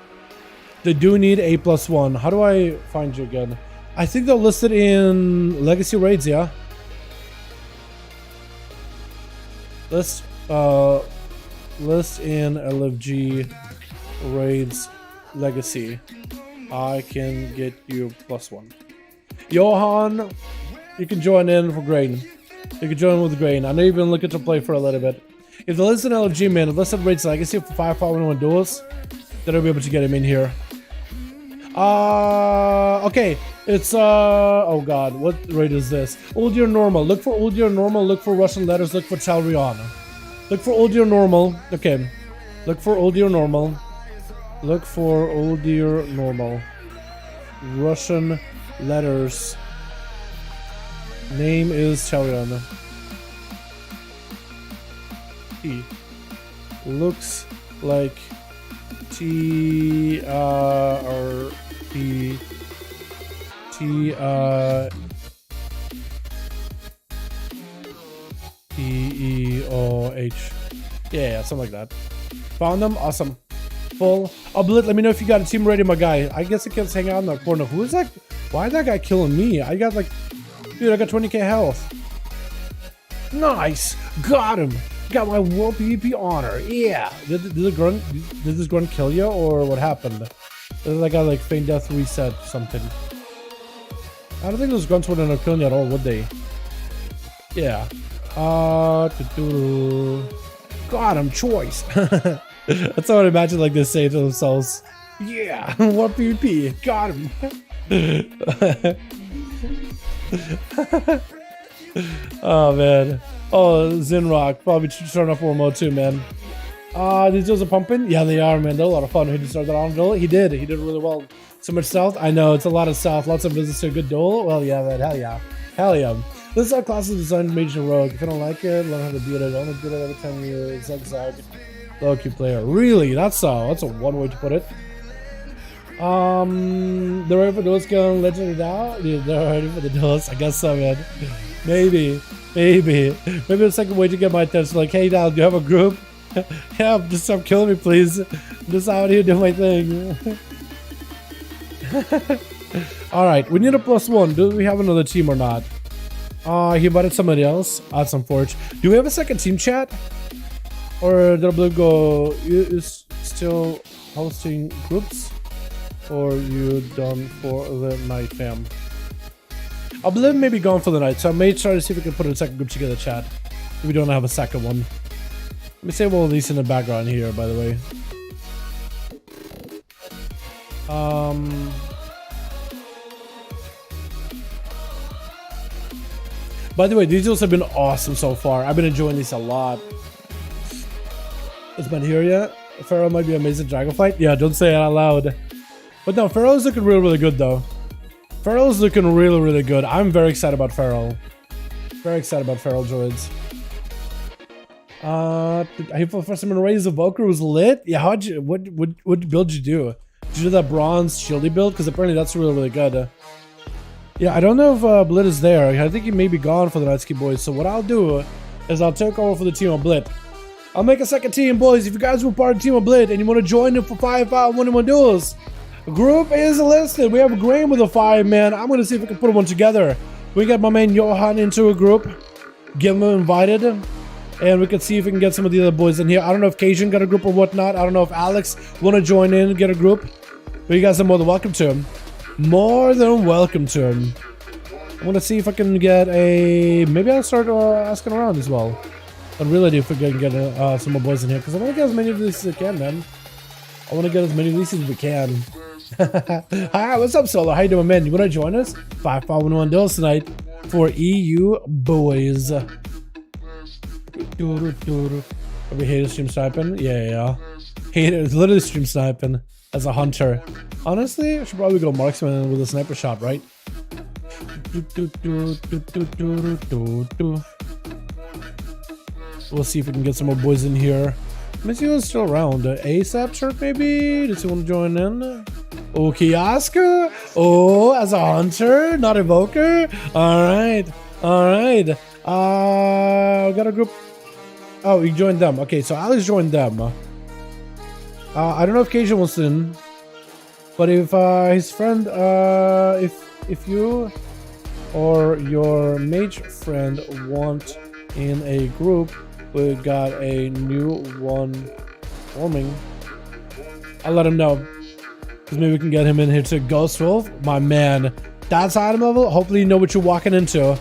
They do need a +1. How do I find you again? I think they're listed in Legacy Raids, yeah? List in LFG Raids Legacy. I can get you +1. Johan, you can join in for Grain. You can join with Grain. I know you've been looking to play for a little bit. If the list in LFG, man, if list in Raids Legacy for 5V5 1v1 Duels, then I'll be able to get him in here. Okay, it's oh god, what raid is this? Old Year Normal. Look for Old Year Normal, look for Russian letters, look for Chalrion. Look for Old Year Normal. Okay. Look for Old Year Normal. Look for Old Year Normal. Russian letters. Name is Chalrion. T. Looks like TRP TEOH. Yeah, something like that. Found them? Awesome. Full. Oblit, let me know if you got a team ready, my guy. I guess I can't hang out in the corner. Who is that? Why is that guy killing me? I got like... Dude, I got 20k health. Nice. Got him. Got my World PvP honor. Yeah. Did this grunt kill you or what happened? Did that guy like feign death reset something? I don't think those grunts wouldn't have killed you at all, would they? Yeah. Got him. Choice. That's how I imagine like they say to themselves. Yeah. World PvP. Got him. Oh man. Oh, Zinrock, probably starting off war mode too, man. These duels are pumping? Yeah, they are, man. They're a lot of fun. He just started that on duel. He did really well. So much stealth? I know, it's a lot of stealth. Lots of visits to a good duel. Well, yeah, man. Hell yeah. Hell yeah. This is our class is designed Mage and Rogue. If you don't like it, learn how to beat it. Only beat it every time you zigzag. Low Q player. Really? That's a one way to put it. They're ready for duels going legendary now? Yeah, they're ready for the duels. I guess so, man. Maybe the second way to get my attention, like, hey now, do you have a group? Yeah, just stop killing me, please. Just out here doing my thing. Alright, we need a +1. Do we have another team or not? He invited somebody else. That's unfortunate. Do we have a second team chat? Or did Blue go is still hosting groups? Or you done for the night, fam? I believe maybe gone for the night, so I may try to see if we can put a second group together, chat. If we don't have a second one. Let me save all of these in the background here, by the way. By the way, these deals have been awesome so far. I've been enjoying these a lot. Is Ben here yet? Pharaoh might be amazing Dragonflight. Yeah, don't say it out loud. But no, Pharaoh's looking really, really good though. Pharaoh's looking really, really good. I'm very excited about Pharaoh. Very excited about Pharaoh droids. I for first time in a raise Evoker was lit. Yeah, what build did you do? Did you do that bronze shieldy build? Because apparently that's really, really good. Yeah, I don't know if Blit is there. I think he may be gone for the Nightski boys. So what I'll do is I'll take over for the team of Blit. I'll make a second team, boys. If you guys were part of the team of Blit and you want to join them for 5v5 1v1 duels, group is listed. We have a Graham with a 5-man. I'm going to see if we can put one together. We got my man Johan into a group. Get him invited. And we can see if we can get some of the other boys in here. I don't know if Cajun got a group or whatnot. I don't know if Alex want to join in and get a group. But you guys are more than welcome to him. More than welcome to him. I'm going to see if I can get a... Maybe I'll start asking around as well. I'd really do if we can get some more boys in here. Because I want to get as many of these as I can, man. I want to get as many of these as we can. Hi, what's up, Solo? How you doing, man? You want to join us? 5v5 1v1 duels tonight for EU boys. Are we hated stream sniping? Yeah. Hated, literally stream sniping as a hunter. Honestly, I should probably go marksman with a sniper shot, right? We'll see if we can get some more boys in here. Let me see who's still around. ASAP shirt, maybe? Does he want to join in? Oh, Kioska? Oh, as a hunter, not Evoker? Alright. Got a group. Oh, he joined them. Okay, so Alex joined them. I don't know if Cajun wants in. But if his friend, if you or your mage friend want in a group, we got a new one forming. I'll let him know. Because maybe we can get him in here to Ghost Wolf. My man, that's item level. Hopefully you know what you're walking into.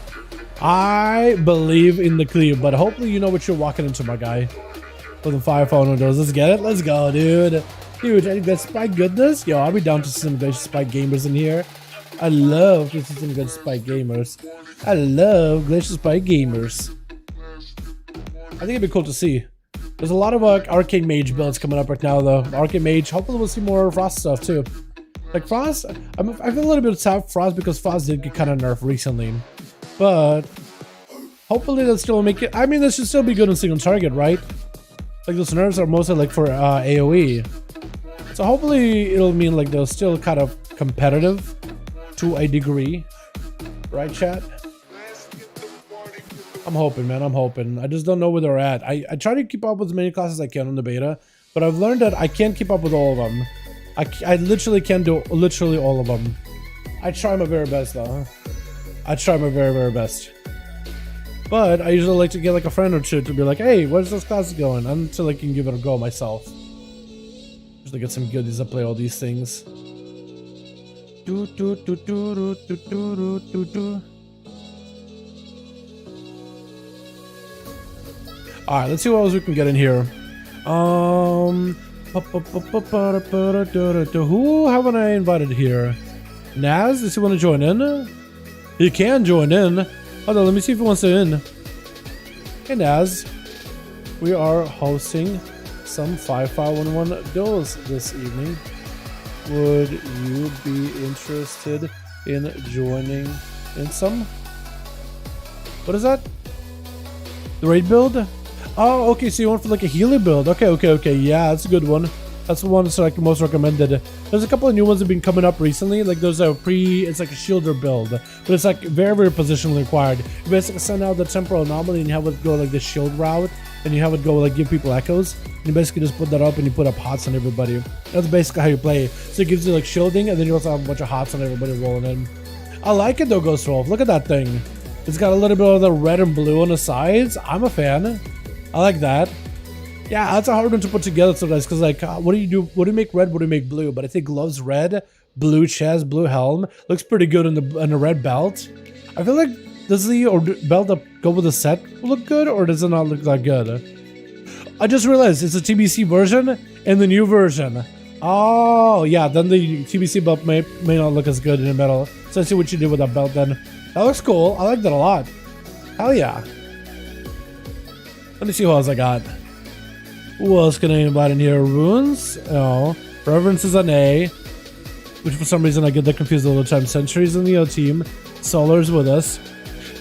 I believe in the cleave, but hopefully you know what you're walking into, my guy. For the 5v5 windows. Let's get it. Let's go, dude. Dude, any good spike goodness? Yo, I'll be down to some good spike gamers in here. I love to see some good spike gamers. I love Glacier Spike gamers. I think it'd be cool to see. There's a lot of Arcane Mage builds coming up right now, though. Arcane Mage. Hopefully we'll see more Frost stuff, too. Like, Frost, I feel a little bit sad for Frost because Frost did get kind of nerfed recently. But hopefully they'll still make it. I mean, this should still be good in single target, right? Like, those nerfs are mostly, like, for AoE. So hopefully it'll mean, like, they're still kind of competitive to a degree. Right, chat? I'm hoping, man. I'm hoping. I just don't know where they're at. I try to keep up with as many classes as I can on the beta, but I've learned that I can't keep up with all of them. I literally can't do literally all of them. I try my very best, though. I try my very, very best. But I usually like to get like a friend or two to be like, hey, where's those classes going? Until I can give it a go myself. Just to get some goodies to play all these things. Alright, let's see what else we can get in here. Who haven't I invited here? Naz, does he want to join in? He can join in. Hold on, let me see if he wants to in. Hey Naz, we are hosting some 5v5 1v1 duels this evening. Would you be interested in joining in some? What is that? The raid build? Oh, okay, so you want for like a healer build. Okay. Yeah, that's a good one. That's the one that's like most recommended. There's a couple of new ones that have been coming up recently. Like there's a it's like a shielder build, but it's like very, very positionally required. You basically send out the temporal anomaly and you have it go like the shield route, and you have it go like give people echoes. And you basically just put that up and you put up hots on everybody. That's basically how you play. So it gives you like shielding, and then you also have a bunch of hots on everybody rolling in. I like it though, Ghost Wolf. Look at that thing. It's got a little bit of the red and blue on the sides. I'm a fan. I like that. Yeah, that's a hard one to put together sometimes because like, what do you do? What do you make red? What do you make blue? But I think gloves red, blue chest, blue helm. Looks pretty good in the red belt. I feel like, does the belt that go with the set look good, or does it not look that good? I just realized it's a TBC version and the new version. Oh, yeah, then the TBC belt may not look as good in the middle. So let's see what you did with that belt then. That looks cool. I like that a lot. Hell yeah. Let me see who else I got. Who else can I invite in here? Runes? Oh. Reverence is an A. Which for some reason I get that confused all the time. Centuries in the team. Solar's with us.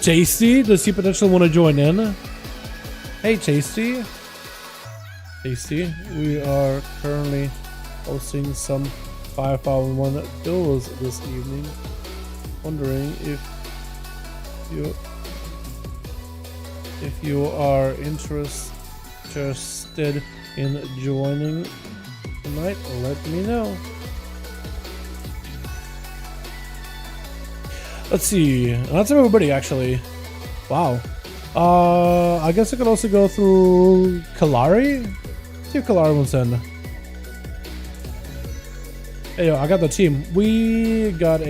Tasty? Does he potentially want to join in? Hey, Tasty. Tasty. We are currently hosting some 5V5 1V1 DUELS this evening. Wondering if you are interested in joining tonight, let me know. Let's see. That's everybody actually. Wow. I guess I could also go through Kalari. See if Kalari wants in. Hey yo, I got the team. We got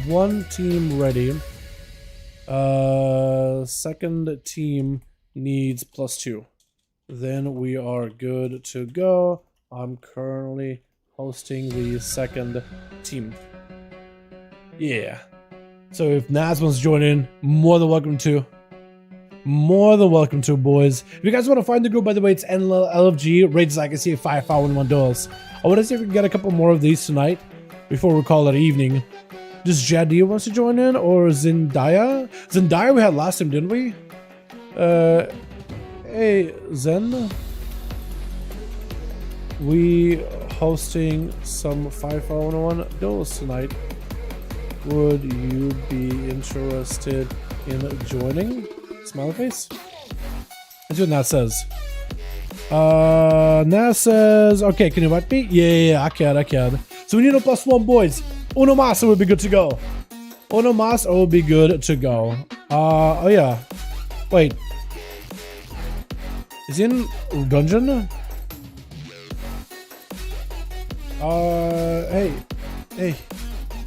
one team ready. Second team needs +2. Then we are good to go. I'm currently hosting the second team. Yeah. So if Naz wants to join in, more than welcome to. More than welcome to, boys. If you guys want to find the group, by the way, it's LFG, Raids I can see 5V5 1V1 DUELS. I want to see if we can get a couple more of these tonight before we call it evening. Does Jadia wants to join in, or Zendaya? Zendaya we had last time, didn't we? Hey, Zen. We hosting some 5V5 1V1 DUELS tonight. Would you be interested in joining? Smiley face? That's what Nat says. Nat says, okay, can you invite me? Yeah, I can. So we need a +1, boys. Uno mas would be good to go. Uno mas will be good to go. Oh yeah. Wait. Is he in dungeon? Hey.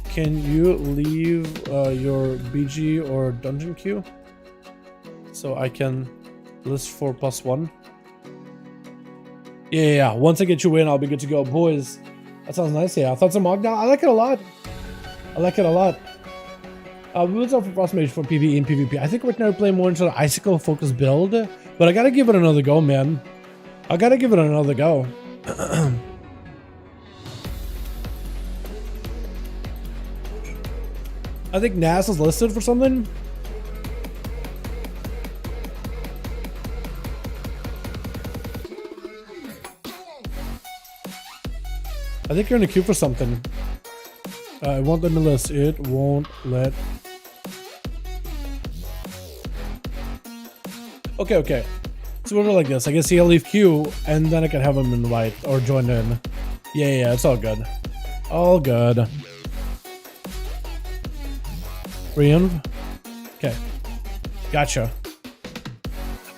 Can you leave your BG or dungeon queue so I can list for +1? Yeah. Once I get you in, I'll be good to go, boys. That sounds nice. Yeah, I thought some Mogdown. I like it a lot. We was up for Frost Mage for PvE and PvP. I think we're gonna play more into the Icicle focused build, but I gotta give it another go, man. I think Nas is listed for something. I think you're in the queue for something. It won't let me list. It won't let. Okay. So we'll go like this. I guess he'll leave queue, and then I can have him invite or join in. Yeah, it's all good. All good. Reinv? Okay. Gotcha.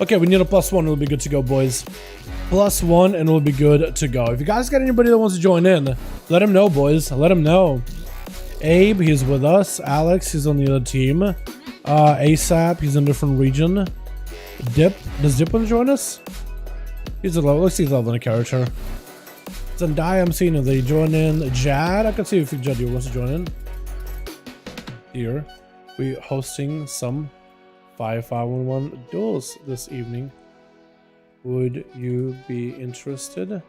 Okay, we need a +1. It'll be good to go, boys. +1 and we'll be good to go. If you guys got anybody that wants to join in, let him know, boys. Let him know. Abe, he's with us. Alex, he's on the other team. ASAP, he's in a different region. Dip, does Dip want to join us? He's a level. Let's see his level in a character. Zendaya, I'm seeing if they join in. Jad, I can see if Jad wants to join in. Here, we hosting some 5V5 1V1 DUELS this evening. Would you be interested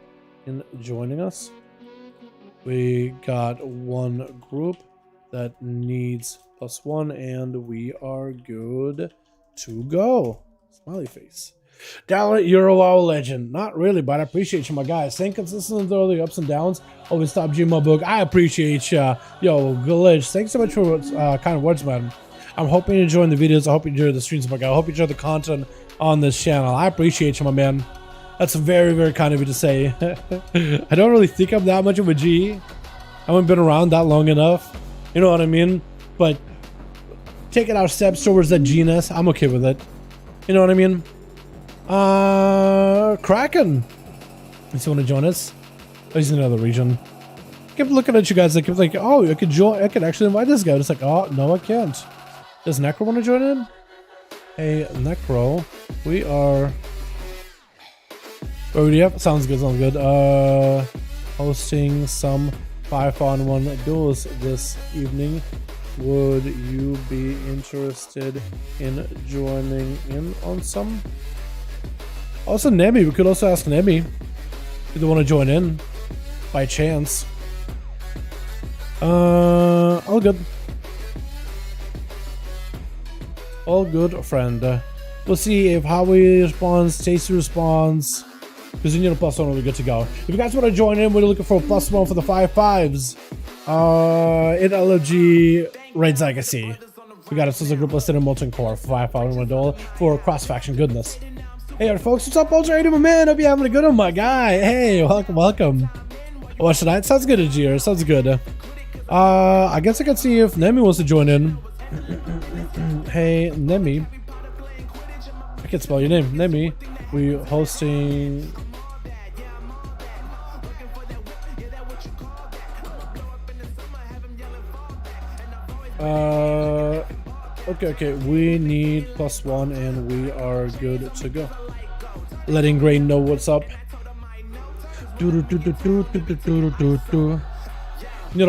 in joining us? We got one group that needs +1 and we are good to go. Smiley face. Dalaran, you're a WoW legend. Not really, but I appreciate you, my guys. Staying consistent through the ups and downs. Always stop Gmo book. I appreciate you. Yo, Glitch, thanks so much for kind words, man. I'm hoping you enjoy the videos. I hope you enjoy the streams, my guy. I hope you enjoy the content on this channel. I appreciate you, my man. That's very, very kind of you to say. I don't really think I'm that much of a G. I haven't been around that long enough. You know what I mean? But taking our steps towards that G-ness, I'm okay with it. You know what I mean? Kraken. Does he want to join us? Oh, he's in another region. kept looking at you guys. I kept like, oh, I could join. I could actually invite this guy. It's like, oh no, I can't. Does Necro want to join in? Hey, Necro, we are. Oh, yep, sounds good. Sounds good. Hosting some 5v1 duels this evening. Would you be interested in joining in on some? Also, Nemi. We could also ask Nemi if they want to join in by chance. All good. All good, friend. We'll see if Howie responds, Tasty responds. Because you need a +1, we'll be good to go. If you guys want to join in, we're looking for a +1 for the 5.5s. In LOG Raids Legacy. We got a Sizzle group listed in Molten Core for 5.5 duel for cross faction goodness. Hey, folks, what's up, Ultra? How you doing, man? Hope you're having a good one, my guy. Hey, welcome, welcome. Watch tonight. Sounds good, Ajir. Sounds good. I guess I can see if Nemi wants to join in. Hey, Nemi. I can't spell your name. Nemi. We hosting. Okay. We need +1 and we are good to go. Letting Grain know what's up. You know,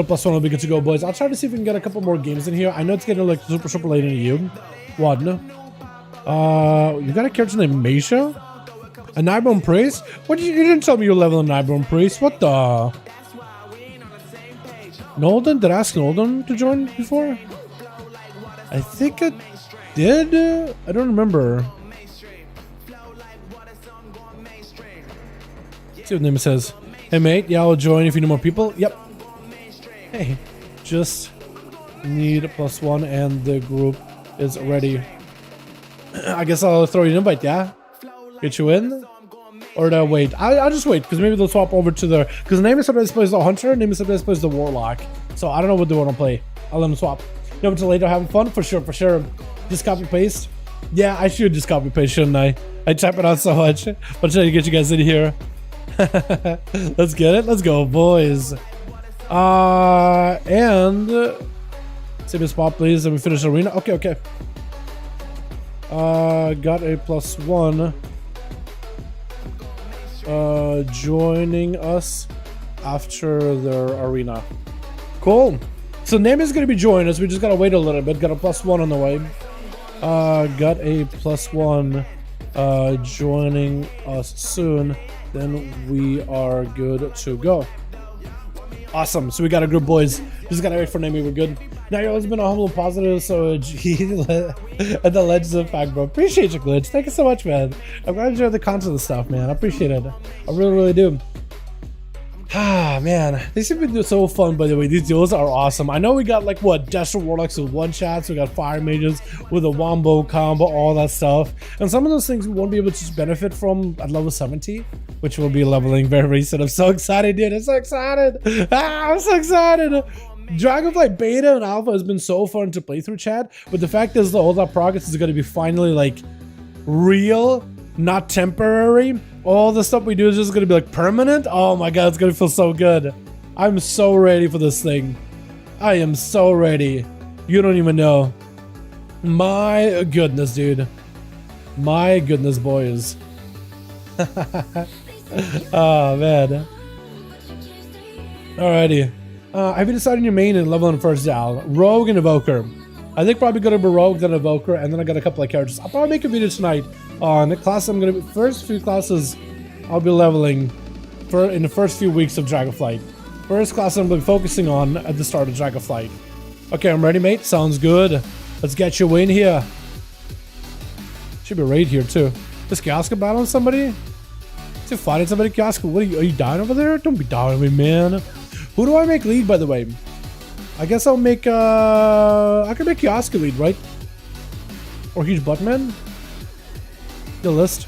+1 will be good to go, boys. I'll try to see if we can get a couple more games in here. I know it's getting like super late in you. What? You got a character named Mage? A Nightbone Priest? What? You didn't tell me you're leveling Nightbone Priest. What the? Nolden? Did I ask Nolden to join before? I think I did. I don't remember. Let's see what name it says. Hey mate, yeah, I'll join if you need more people. Yep. Hey, just need a +1 and the group is ready. I guess I'll throw you an invite, yeah? Get you in? Or do I wait? I'll just wait, because maybe they'll swap over to the... Because Name sometimes plays the Hunter, Name sometimes plays the Warlock. So I don't know what they want to play. I'll let them swap. You know, until later, having fun? For sure. Just copy-paste. Yeah, I should just copy-paste, shouldn't I? I type it out so much. But trying to get you guys in here. Let's get it. Let's go, boys. And... Save a spot, please. Let me finish the arena. Okay. Got a +1. Joining us after their arena. Cool. So Name is going to be joining us. We just got to wait a little bit. Got a +1 on the way. Got a +1 joining us soon. Then we are good to go. Awesome. So we got a group, boys. Just got to wait for Name. We're good. Now you've always been a humble and positive, so and the Legends of Fact, bro. Appreciate you, Glitch. Thank you so much, man. I'm glad you enjoyed the content and stuff, man. I appreciate it. I really do. Ah, man. They seem to be so fun, by the way. These duels are awesome. I know we got, like, what, Desperate Warlocks with one-shots. We got Fire Mages with a Wombo combo, all that stuff. And some of those things we won't be able to just benefit from at level 70, which we'll be leveling very soon. I'm so excited, dude. I'm so excited. I'm so excited. Dragonflight beta and alpha has been so fun to play through, chat, but the fact is all that progress is going to be finally like real, not temporary. All the stuff we do is just going to be like permanent. Oh my god, it's going to feel so good. I'm so ready for this thing. I am so ready. You don't even know. My goodness, dude. My goodness, boys. Oh man. Alrighty. Have you decided your main and level on first, Dal? Rogue and Evoker. I think probably gonna be Rogue, then Evoker, and then I got a couple of characters. I'll probably make a video tonight on the class I'm gonna be. First few classes I'll be leveling in the first few weeks of Dragonflight. First class I'm gonna be focusing on at the start of Dragonflight. Okay, I'm ready, mate. Sounds good. Let's get you in here. Should be right here too. Is Kioska battling somebody? Is he fighting somebody, Kioska? What are you dying over there? Don't be dying on me, man. Who do I make lead, by the way? I guess I'll make, I can make Kioska lead, right? Or Huge Buttman? The list.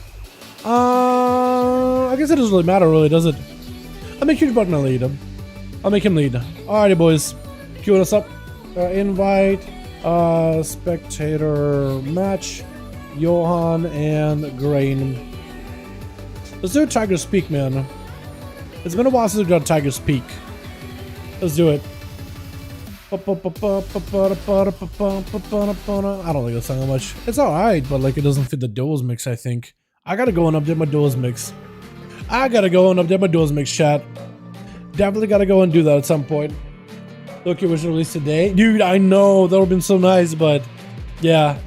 I guess it doesn't really matter, really, does it? I'll make Huge Buttman lead. I'll make him lead. Alrighty, boys. Queuing us up. Invite, spectator match, Johan and Grain. Let's do Tiger's Peak, man. It's been a while since we've done Tiger's Peak. Let's do it. I don't like this song that much. It's alright, but like it doesn't fit the duels mix, I think. I gotta go and update my duels mix. Chat. Definitely gotta go and do that at some point. Look, it was released today. Dude, I know, that would've been so nice, but yeah.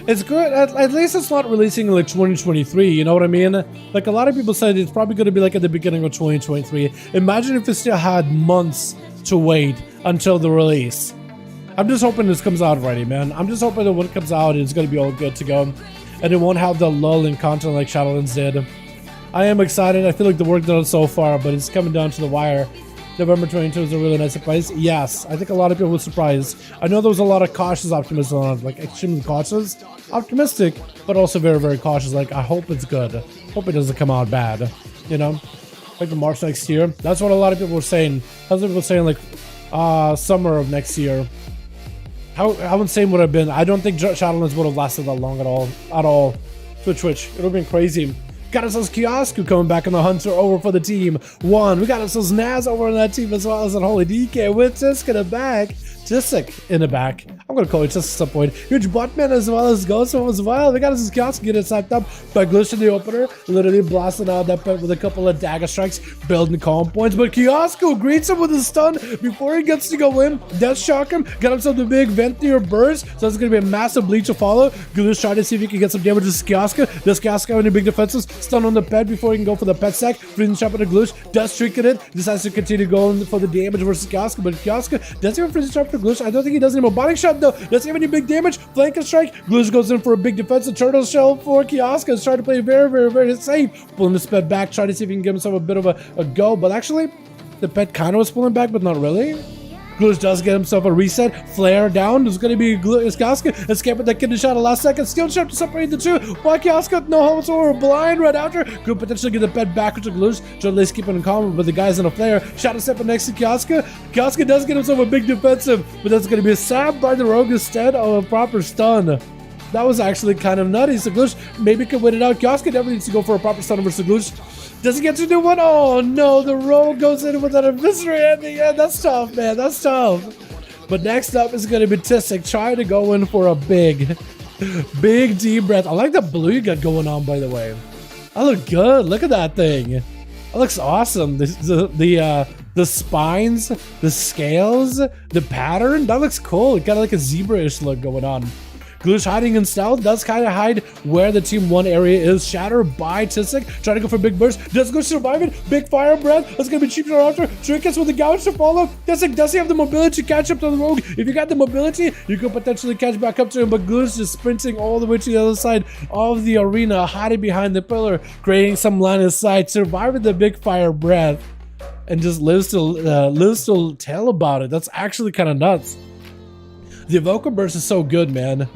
It's good. At least it's not releasing in like 2023, you know what I mean? Like a lot of people said it's probably gonna be like at the beginning of 2023. Imagine if it still had months to wait until the release. I'm just hoping this comes out already, man. I'm just hoping that when it comes out, it's gonna be all good to go. And it won't have the lull in content like Shadowlands did. I am excited. I feel like the work done so far, but it's coming down to the wire. November 22 is a really nice surprise. Yes, I think a lot of people were surprised. I know there was a lot of cautious optimism on it, like extremely cautious, optimistic, but also very, very cautious. Like, I hope it's good. Hope it doesn't come out bad, you know? Like the March next year. That's what a lot of people were saying. Other people were saying like, summer of next year. How insane would it have been? I don't think Shadowlands would have lasted that long at all. Twitch. It would have been crazy. Got ourselves Kiosku coming back on the Hunter over for the team. We got ourselves Naz over on that team as well as an Holy DK with Tisk in the back. Tisik in the back. I'm gonna call it Tisk at some point. Huge Buttman as well as Ghost as well. We got ourselves Kiosku getting psyched up by Glitch in the opener. Literally blasting out that pet with a couple of dagger strikes, building calm points. But Kiosku greets him with a stun before he gets to go in. Death shock him. Got himself the big Ventnir burst. So it's gonna be a massive bleach to follow. Glitch trying to see if he can get some damage to Kiosku. Does Kiosku have any big defenses? Stun on the pet before he can go for the pet sack. Freezing trap on the Glitch. Does trinket it. Decides to continue going for the damage versus Kiosku. But Kiosku does even freezing trap for Glitch. I don't think he does any more body shot though. Does he have any big damage? Flanking strike. Glitch goes in for a big defensive turtle shell for Kiosku. Is trying to play very, very, very safe. Pulling this pet back, trying to see if he can give himself a bit of a go. But actually, the pet kind of was pulling back, but not really. Glitch does get himself a reset. Flare down. There's going to be Kiosku escaping that kidney shot at last second. Steel trap to separate the two. Why Kiosku? No helmet or blind right after. Could potentially get the pet back to Glitch. At least keeping in calm, but the guy's in a flare. Shadow stepping next to Kiosku. Kiosku does get himself a big defensive, but that's going to be a stab by the rogue instead of a proper stun. That was actually kind of nutty. So Glitch maybe could win it out. Kiosku never needs to go for a proper stun versus Glitch. Does he get to do one? Oh no, the rogue goes in with an eviscerate at the end. That's tough, man. That's tough. But next up is going to be Tisik trying to go in for a big deep breath. I like the blue you got going on, by the way. That look good. Look at that thing. That looks awesome. The spines, the scales, the pattern. That looks cool. It got like a zebra-ish look going on. Glitch hiding in stealth, does kind of hide where the team 1 area is. Shattered by Tisik, trying to go for big burst. Does Glitch survive it? Big fire breath. That's going to be cheap after. Trinkets with the gouge to follow. Tisik, does he have the mobility to catch up to the rogue? If you got the mobility, you could potentially catch back up to him, but Glitch is sprinting all the way to the other side of the arena, hiding behind the pillar, creating some line of sight, surviving the big fire breath, and just lives to tell about it. That's actually kind of nuts. The Evoker burst is so good, man.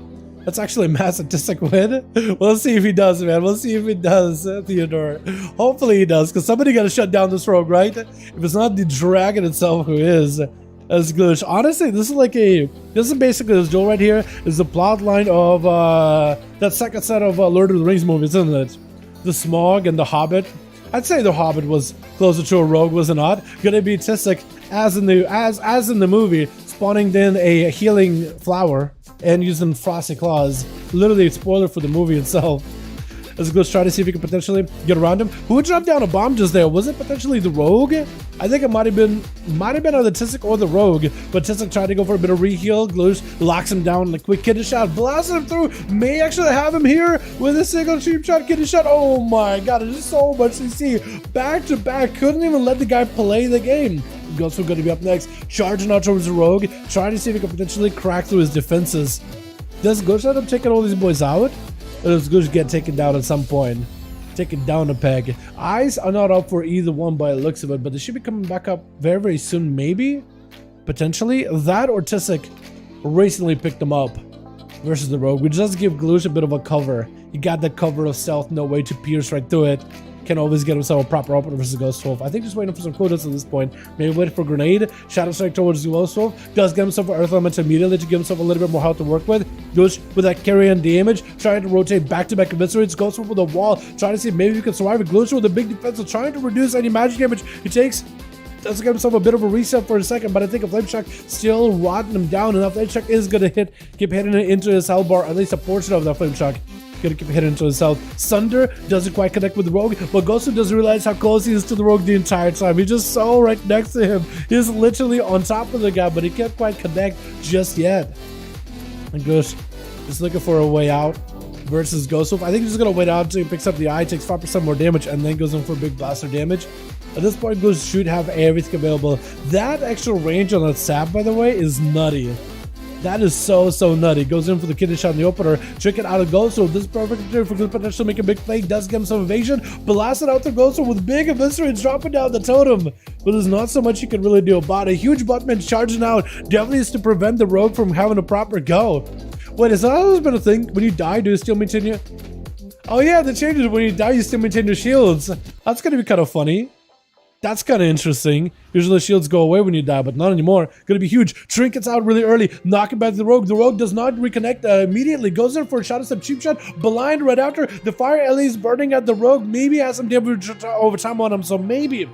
That's actually a massive Tisik win. We'll see if he does, man. We'll see if he does, Theodore. Hopefully he does, because somebody got to shut down this rogue, right? If it's not the dragon itself who is, as Glitch. Honestly, this is basically this duel right here is the plot line of that second set of Lord of the Rings movies, isn't it? The Smog and the Hobbit. I'd say the Hobbit was closer to a rogue, was it not? Gonna be Tisik as in the movie, spawning in a healing flower and using frosty claws. Literally a spoiler for the movie itself. As Glitch try to see if he can potentially get around him. Who dropped down a bomb just there? Was it potentially the rogue? I think it might have been either Tisik or the rogue, but Tisik tried to go for a bit of reheal. Glitch locks him down in a quick kidney shot, blasts him through. May actually have him here with a single cheap shot kidney shot. Oh my god, there's so much CC. Back to back, couldn't even let the guy play the game. Ghost going to be up next, charging out towards the rogue, trying to see if he can potentially crack through his defenses. Does Glitch end up taking all these boys out? Or does Glitch get taken down at some point? Taken down a peg. Eyes are not up for either one by the looks of it, but they should be coming back up very, very soon, maybe? Potentially? That or Tisik recently picked them up versus the rogue, which does give Glitch a bit of a cover. He got the cover of stealth, no way to pierce right through it. Can always get himself a proper opener versus Ghost Wolf. I think just waiting for some quotas at this point. Maybe wait for grenade. Shadow strike towards the Ghost Wolf. Does get himself an Earth Element immediately to give himself a little bit more health to work with. Goes with that carry and damage. Trying to rotate back-to-back eviscerates. Ghost Wolf with a wall. Trying to see if maybe he can survive it. Glitch with a big defense. Trying to reduce any magic damage he takes. Does get himself a bit of a reset for a second, but I think a Flame Shock still rotting him down, and that Flame Shock is gonna keep hitting it into his health bar, at least a portion of that Flame Shock. Gonna keep hitting into his health. Sunder doesn't quite connect with the Rogue, but Gosu doesn't realize how close he is to the Rogue the entire time. He's just so right next to him. He's literally on top of the guy, but he can't quite connect just yet. And Gosh is looking for a way out versus Gosu. I think he's just gonna wait out until he picks up the eye, takes 5% more damage, and then goes in for big blaster damage. At this point, Gosh should have everything available. That extra range on that sap, by the way, is nutty. That is so nutty. Goes in for the kidney shot in the opener. Trick it out of Gosu. This is perfect for good potential to make a big play. Does get him some evasion. Blasted out the Gosu with big eviscerates dropping down the totem. But there's not so much you can really do about it. A huge buttman charging out. Definitely is to prevent the Rogue from having a proper go. Wait, has that always been a thing? When you die, do you still maintain your... Oh yeah, the change is when you die, you still maintain your shields. That's gonna be kind of funny. That's kind of interesting. Usually shields go away when you die, but not anymore. Gonna be huge. Trinkets out really early. Knocking back the Rogue. The Rogue does not reconnect immediately. Goes in for a shot of some cheap shot. Blind right after. The fire LE is burning at the Rogue. Maybe has some damage over time on him, so maybe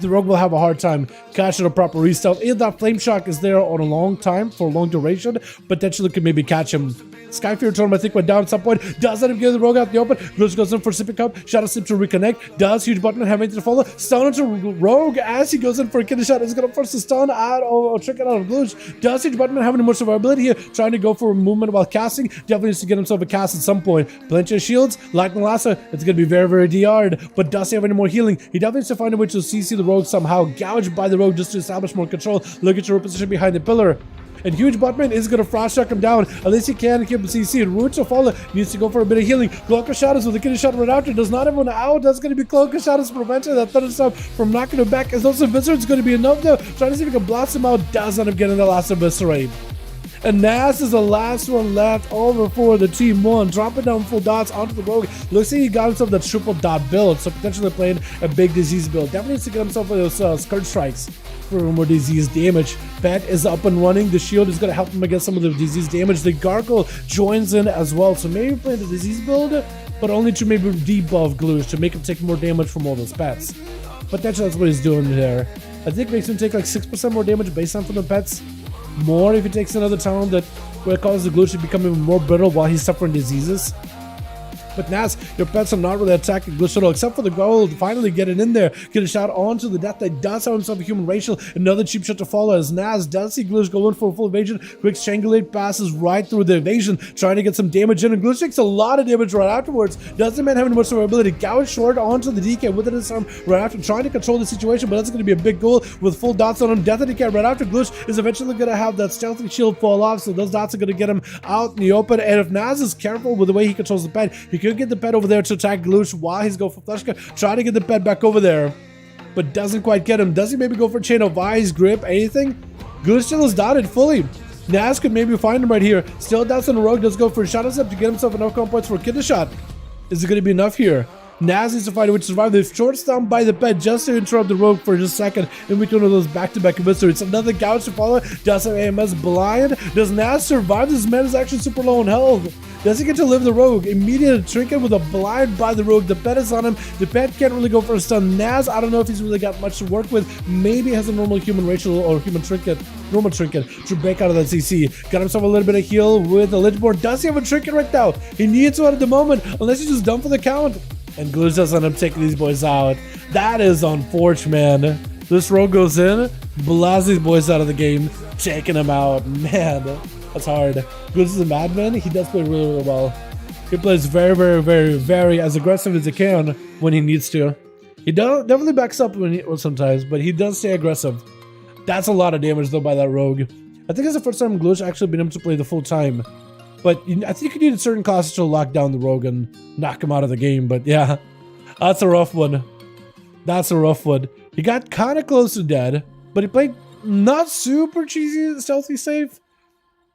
the Rogue will have a hard time catching a proper restart. If that Flame Shock is there on a long time, for a long duration, potentially could maybe catch him. Skyfear Totem, I think, went down at some point. Does let him get the Rogue out the open. Glitch goes in for Sipping Cup. Shadow Sip to reconnect. Does huge button have anything to follow. Stun into Rogue as he goes in for a kidney shot. He's going to force the stun out or trick it out of Glitch. Does huge button have any more survivability here? Trying to go for a movement while casting. Definitely needs to get himself a cast at some point. Plenty of shields. Like Melassa, it's going to be very DR'd. But does he have any more healing? He definitely needs to find a way to CC the Rogue somehow. Gouged by the Rogue just to establish more control. Look at your position behind the pillar. And huge Buttman is going to frost shock him down. At least he can keep him CC. Roots of Follow needs to go for a bit of healing. Cloak of Shadows with a kidney shot right after. Does not have one out. That's going to be Cloak of Shadows preventing that thunder stuff from knocking him back. As those Eviscerates going to be enough though. Trying to see if he can blast him out. Does end up getting the last Eviscerate. And Nas is the last one left over for the Team 1. Dropping down full dots onto the Rogue. Looks like he got himself that triple dot build. So potentially playing a big disease build. Definitely needs to get himself those Scourge Strikes for more disease damage. Pet is up and running. The shield is going to help him against some of the disease damage. The Gargoyle joins in as well. So maybe playing the disease build, but only to maybe debuff Gloosh to make him take more damage from all those pets. Potentially that's what he's doing there. I think it makes him take like 6% more damage baseline from the pets. More if he takes another talent that where it causes the Gloosh to become even more brittle while he's suffering diseases. But Nas, your pets are not really attacking Glitch at all, except for the goal to finally get it in there. Get a shot onto the death that does have himself a human racial. Another cheap shot to follow as Nas does see Glitch go in for a full evasion. Quick Strangulate passes right through the evasion, trying to get some damage in. And Glitch takes a lot of damage right afterwards. Doesn't man have any much survivability. Gouge short onto the DK with his arm right after, trying to control the situation, but that's going to be a big goal with full dots on him. Death and DK right after. Glitch is eventually going to have that stealthy shield fall off, so those dots are going to get him out in the open. And if Nas is careful with the way he controls the pet, he could get the pet over there to attack Gloosh while he's going for Fleshka, trying to get the pet back over there, but doesn't quite get him. Does he maybe go for Chain of Eyes, Grip, anything? Gloosh still is dotted fully. Nas could maybe find him right here. Still dots on the Rogue, does go for a Shadow Step to get himself enough comp points for a kidney shot. Is it going to be enough here? Nas needs to find a way to survive. They've short stunned by the pet just to interrupt the Rogue for just a second in between of those back-to-back Eviscerates. Another Gouge to follow. Does have AMS blind. Does Nas survive? This man is actually super low in health. Does he get to live the Rogue? Immediate trinket with a blind by the Rogue. The pet is on him. The pet can't really go for a stun. Nas, I don't know if he's really got much to work with. Maybe has a normal human racial or human trinket, normal trinket to break out of that CC. Got himself a little bit of heal with a Lichborn. Does he have a trinket right now? He needs one at the moment, unless he's just done for the count. And Gloosh doesn't end up taking these boys out. That is unfortunate, man. This Rogue goes in, blasts these boys out of the game, taking them out. Man, that's hard. Gloosh is a madman. He does play really well. He plays very as aggressive as he can when he needs to. He definitely backs up sometimes, but he does stay aggressive. That's a lot of damage though by that Rogue. I think it's the first time Gloosh actually been able to play the full time. But I think you need certain classes to lock down the Rogue and knock him out of the game. But yeah, that's a rough one. That's a rough one. He got kind of close to dead, but he played not super cheesy, stealthy safe.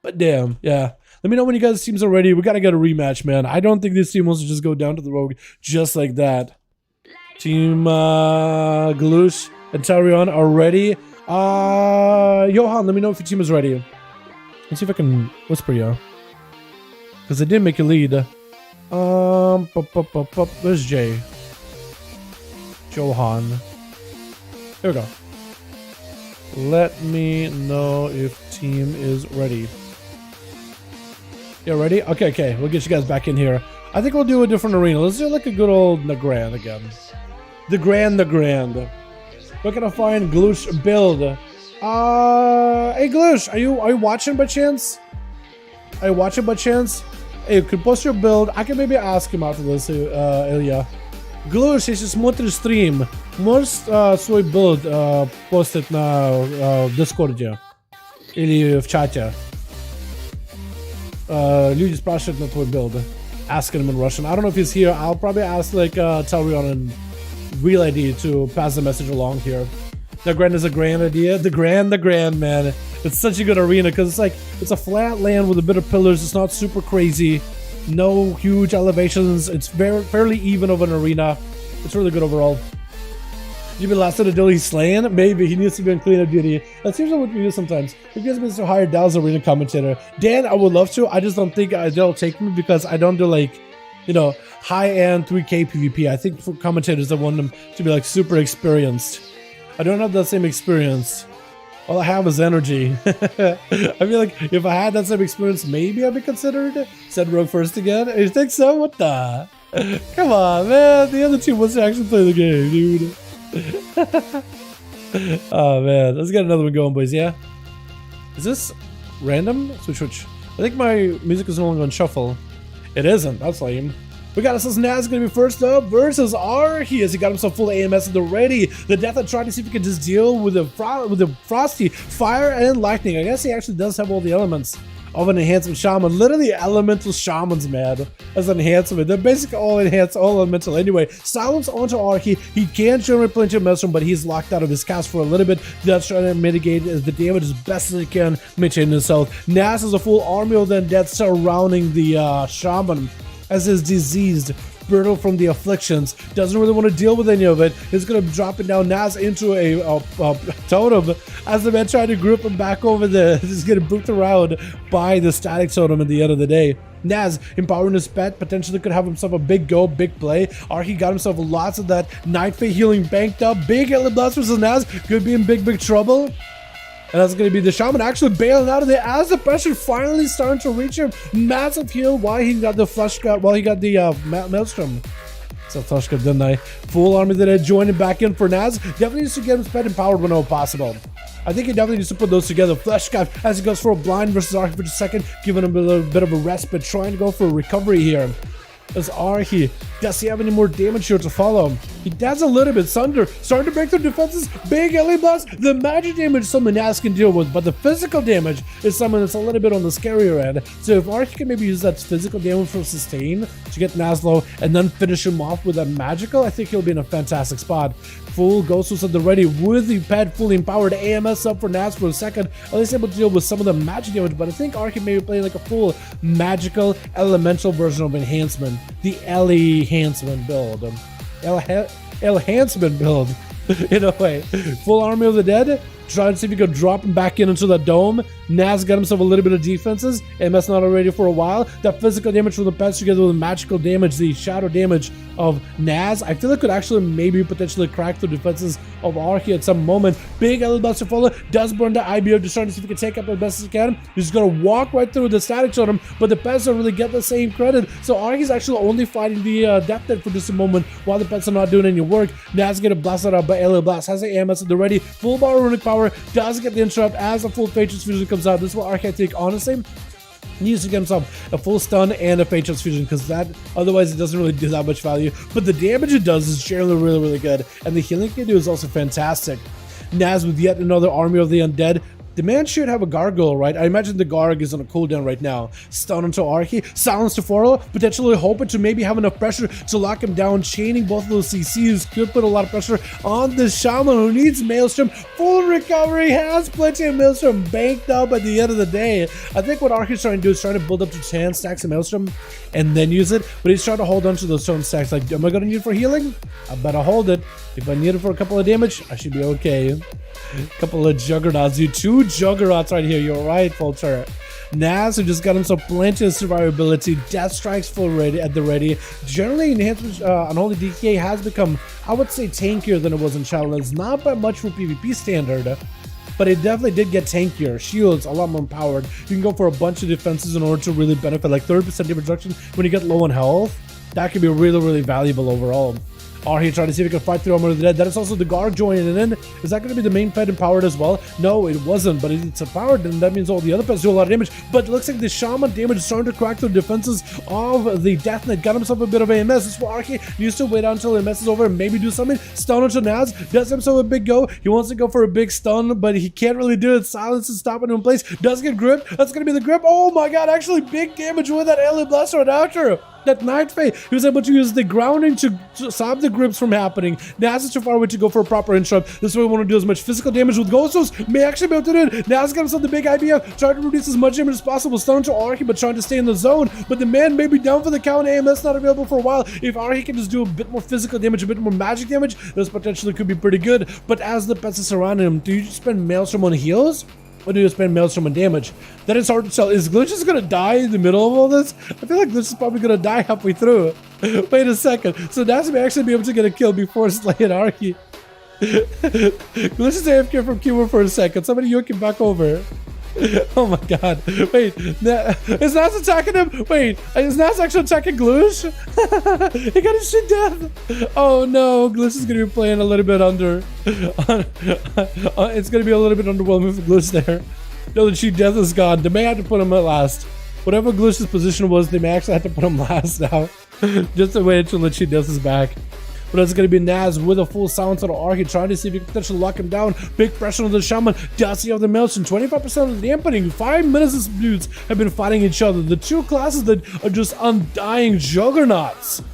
But damn, yeah. Let me know when you guys' teams are ready. We got to get a rematch, man. I don't think this team wants to just go down to the Rogue just like that. Team Gloosh and Tarion are ready. Johan, let me know if your team is ready. Let's see if I can whisper you. Because I did make a lead. There's Jay. Johan. Here we go. Let me know if team is ready. Yeah, ready? Okay, we'll get you guys back in here. I think we'll do a different arena. Let's do like a good old Nagrand again. The Grand. We're gonna find Gloosh build. Hey Gloosh, are you watching by chance? Are you watching by chance? Hey, you could post your build. I can maybe ask him after this, Ilya. Gloosh, если смотришь стрим, можешь свой build постить на Дискорде или в чате? Люди спрашивают на твой build. Asking him in Russian. I don't know if he's here. I'll probably ask like Talrion and Real ID to pass the message along here. The Grand is a grand idea. The Grand, man. It's such a good arena because it's like it's a flat land with a bit of pillars. It's not super crazy. No huge elevations. It's fairly even of an arena. It's really good overall. You been last at a duel he's slaying? Maybe he needs to be on cleanup duty. That's usually what we do sometimes. If you guys been to hire Dal's arena commentator, Dan, I would love to. I just don't think they'll take me because I don't do like, you know, high-end 3K PvP. I think for commentators, I want them to be like super experienced. I don't have that same experience. All I have is energy. I feel like if I had that same experience, maybe I'd be considered. Said Rogue first again. You think so? What the? Come on, man. The other team wants to actually play the game, dude. Oh man, let's get another one going, boys. Yeah, is this random? Switch. I think my music is no longer on shuffle. It isn't. That's lame. We got ourselves Naz gonna be first up versus Arcane as he got himself full AMS at the ready. The Death that tried to see if he could just deal with the frosty fire and lightning. I guess he actually does have all the elements of an enhancement shaman. Literally elemental shamans, man, as an enhancement. They're basically all enhanced, all elemental anyway. Silence onto Arcane. He can generate plenty of Maelstrom, but he's locked out of his cast for a little bit. That's trying to mitigate the damage as best as he can, maintaining his health. Nas is a full army of the undead surrounding the shaman as is diseased, brittle from the afflictions, doesn't really want to deal with any of it. He's gonna drop it down Naz into a totem as the man trying to group him back over the. He's getting booped around by the static totem at the end of the day. Naz empowering his pet potentially could have himself a big play. Arcane got himself lots of that Night Fate healing banked up. Big Elite Blast versus Naz could be in big trouble. And that's going to be the Shaman actually bailing out of there as the pressure finally starting to reach him. Massive heal while he got the flush cut, while he got the Maelstrom. So flush cut, didn't I? Full army that had joined him back in for Naz. Definitely needs to get him sped empowered whenever possible. I think he definitely needs to put those together. Flesh Cap as he goes for a blind versus Arcane for just a second, giving him a little bit of a respite, trying to go for a recovery here. As Arcane, does he have any more damage here to follow him? He does a little bit. Sunder starting to break through defenses. Big LA blast. The magic damage something Naz can deal with, but the physical damage is something that's a little bit on the scarier end. So if Arcane can maybe use that physical damage for sustain to get Naz low and then finish him off with that magical, I think he'll be in a fantastic spot. Full Ghostwoods at the ready with the pet fully empowered AMS up for Naz for a second. At least able to deal with some of the magic damage, but I think Arcane maybe play like a full magical elemental version of enhancement. The Ellie enhancement build. Enhancement build. In a way. Full army of the dead. Trying to see if he could drop him back into the dome. Naz got himself a little bit of defenses. MS not already for a while. That physical damage from the pets together with the magical damage, the shadow damage of Naz, I feel it could actually maybe potentially crack the defenses of Arcane at some moment. Big Elite Buster follow does burn the IBO, just trying to see if he can take up as best as he can. He's gonna walk right through the static totem, but the pets don't really get the same credit. So Arcane's actually only fighting the Death Dead for just a moment while the pets are not doing any work. Naz getting blasted out by Elite Blast, has the AMS at the ready, full bar runic power, does get the interrupt as the full Faceless Fusion comes out. This is what Arcane take, honestly. Needs to get himself a full stun and a Faceless Fusion because that, otherwise it doesn't really do that much value. But the damage it does is generally really good. And the healing it can do is also fantastic. Naz with yet another army of the undead. The man should have a gargoyle, right? I imagine the Garg is on a cooldown right now. Stun onto Arcane, silence to Forlo, potentially hoping to maybe have enough pressure to lock him down, chaining both of those CCs. Could put a lot of pressure on the Shaman who needs Maelstrom. Full recovery, has plenty of Maelstrom banked up at the end of the day. I think what Arcane's trying to do is trying to build up to 10 stacks of Maelstrom and then use it, but he's trying to hold on to those 10 stacks. Like, am I going to need it for healing? I better hold it. If I need it for a couple of damage, I should be okay. Couple of juggernauts, dude. 2 juggernauts right here. You're right, Fulter. Naz, who just got himself plenty of survivability. Death strikes full ready at the ready. Generally, enhancement Unholy DK has become, I would say, tankier than it was in Challenge. Not by much for PvP standard, but it definitely did get tankier. Shields a lot more empowered. You can go for a bunch of defenses in order to really benefit, like 30% damage reduction when you get low on health. That could be really valuable overall. Arhi trying to see if he can fight through Armor of the Dead. That is also the Garg joining in. Is that going to be the main pet empowered as well? No, it wasn't, but it's empowered, and that means all the other pets do a lot of damage. But it looks like the Shaman damage is starting to crack through the defenses of the Death Knight. Got himself a bit of AMS. This is where Arhi needs to wait until AMS is over and maybe do something. Stun onto Naz. Does himself a big go. He wants to go for a big stun, but he can't really do it. Silence is stopping him in place. Does get gripped. That's going to be the grip. Oh my god, actually big damage with that alien blaster right after. That Night Fae, he was able to use the grounding to stop the grips from happening. Naz is too far away to go for a proper interrupt. This is why we want to do as much physical damage with Ghostos. May actually be able to do it. Naz got himself the big IBF, trying to reduce as much damage as possible. Stun to Arhi, but trying to stay in the zone. But the man may be down for the count. AMS not available for a while. If Arhi can just do a bit more physical damage, a bit more magic damage, this potentially could be pretty good. But as the pets are surrounding him, do you just spend Maelstrom on heals? Or do you spend Maelstrom on damage? That is hard to tell. Is Glitch just gonna die in the middle of all this? I feel like Glitch is probably gonna die halfway through. Wait a second. So Naz may actually be able to get a kill before slaying Arhi. Glitch is AFK from keyboard for a second. Somebody yoke him back over. Oh my god. Wait, is Naz attacking him? Wait, is Naz actually attacking Glitch? He got his shit death. Oh no, Glitch is gonna be playing a little bit under. It's gonna be a little bit underwhelming for Glitch there. No, the cheat death is gone. They may have to put him at last. Whatever Glitch's position was, they may actually have to put him last now. Just to wait until the cheat death is back. But it's going to be Naz with a full silence on Arhi, trying to see if he can potentially lock him down. Big pressure on the Shaman. Does he have the Maelstrom? 25% of the dampening. 5 minutes of dudes have been fighting each other. The two classes that are just undying juggernauts.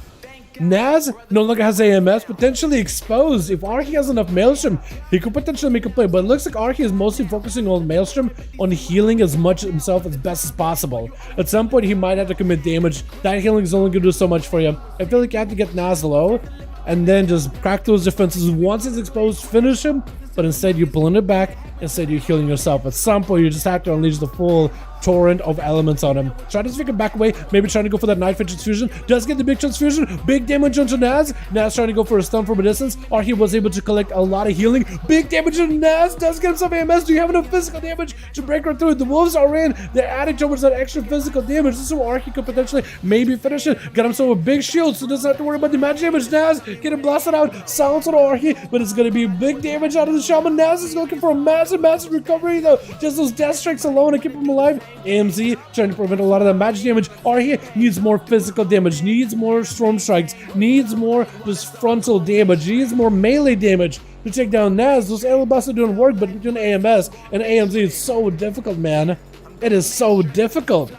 Naz no longer has AMS, potentially exposed. If Arhi has enough Maelstrom, he could potentially make a play. But it looks like Arhi is mostly focusing on Maelstrom, on healing as much himself as best as possible. At some point, he might have to commit damage. That healing is only going to do so much for you. I feel like you have to get Naz low, and then just crack those defenses. Once he's exposed, finish him. But instead, you're pulling it back. Instead, you're healing yourself. At some point, you just have to unleash the full torrent of elements on him. Try to figure back away. Maybe trying to go for that Night Fae transfusion. Does get the big transfusion. Big damage onto Naz. Naz trying to go for a stun from a distance. Arhi was able to collect a lot of healing. Big damage on Naz. Does get himself AMS. Do you have enough physical damage to break right through it? The wolves are in. They're adding towards that extra physical damage. This is where Arhi could potentially maybe finish it. Got himself a big shield, so doesn't have to worry about the magic damage. Naz getting blasted out. Silence on Arhi, but it's going to be big damage out of the Shaman. Naz is looking for a massive recovery though. Just those death strikes alone to keep him alive. AMZ trying to prevent a lot of that magic damage. Arhi needs more physical damage, needs more storm strikes, needs more just frontal damage, needs more melee damage to take down Naz. Those alien blasts are doing work, but between AMS and AMZ, it's so difficult, man. It is so difficult.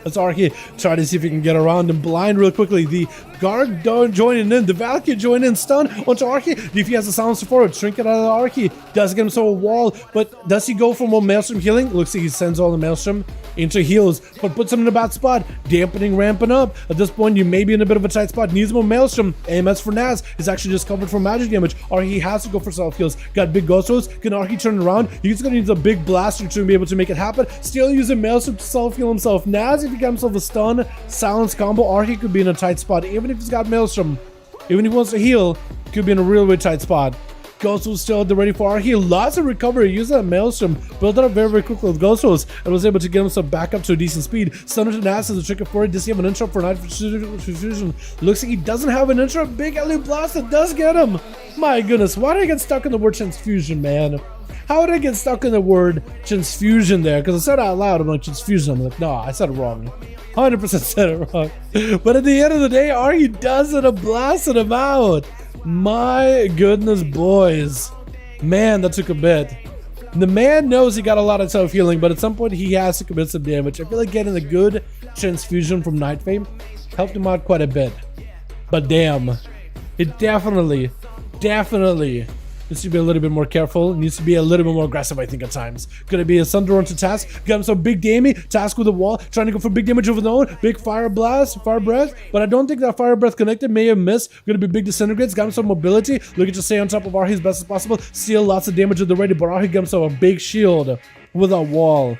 Let's Arhi try to see if he can get around him blind real quickly. The Garg joining in, the Valkyrie joining in, stun onto Arhi. If he has the silence forward, shrink it out of Arhi. Does get himself a wall, but does he go for more Maelstrom healing? Looks like he sends all the Maelstrom into heals, but puts him in a bad spot. Dampening ramping up. At this point, you may be in a bit of a tight spot. Needs more Maelstrom. AMS for Naz is actually just covered from magic damage. Arhi has to go for self heals. Got big ghostos. Can Arhi turn around? He's gonna need a big blaster to be able to make it happen. Still using Maelstrom to self heal himself. Naz, if he got himself a stun, silence combo, Arhi could be in a tight spot. Even if he's got Maelstrom, even if he wants to heal, could be in a really tight spot. Ghost was still at the ready for Arhi. Lots of recovery. Used that Maelstrom. Built it up very quickly with Ghost Rose and was able to get himself back up to a decent speed. Stunner to Naz as a trick for it. Does he have an interrupt for Night Fusion? Looks like he doesn't have an interrupt. Big alien blast that does get him. My goodness, why did I get stuck in the word transfusion, man? How did I get stuck in the word transfusion there? Because I said it out loud, I'm like, transfusion. I'm like, no, I said it wrong. 100% said it wrong. But at the end of the day, Arhi does it and blasted him out. My goodness, boys. Man, that took a bit. The man knows he got a lot of self-healing, but at some point he has to commit some damage. I feel like getting a good transfusion from Night Fae helped him out quite a bit. But damn, it definitely needs to be a little bit more careful. Needs to be a little bit more aggressive, I think, at times. Gonna be a Thunder onto Task. Got him some big damage. Task with the wall. Trying to go for big damage over the own. Big fire blast, fire breath. But I don't think that fire breath connected. May have missed. Gonna be big disintegrates. Got him some mobility. Looking to stay on top of Arhi as best as possible. Steal lots of damage at the ready. But Arhi got himself a big shield with a wall.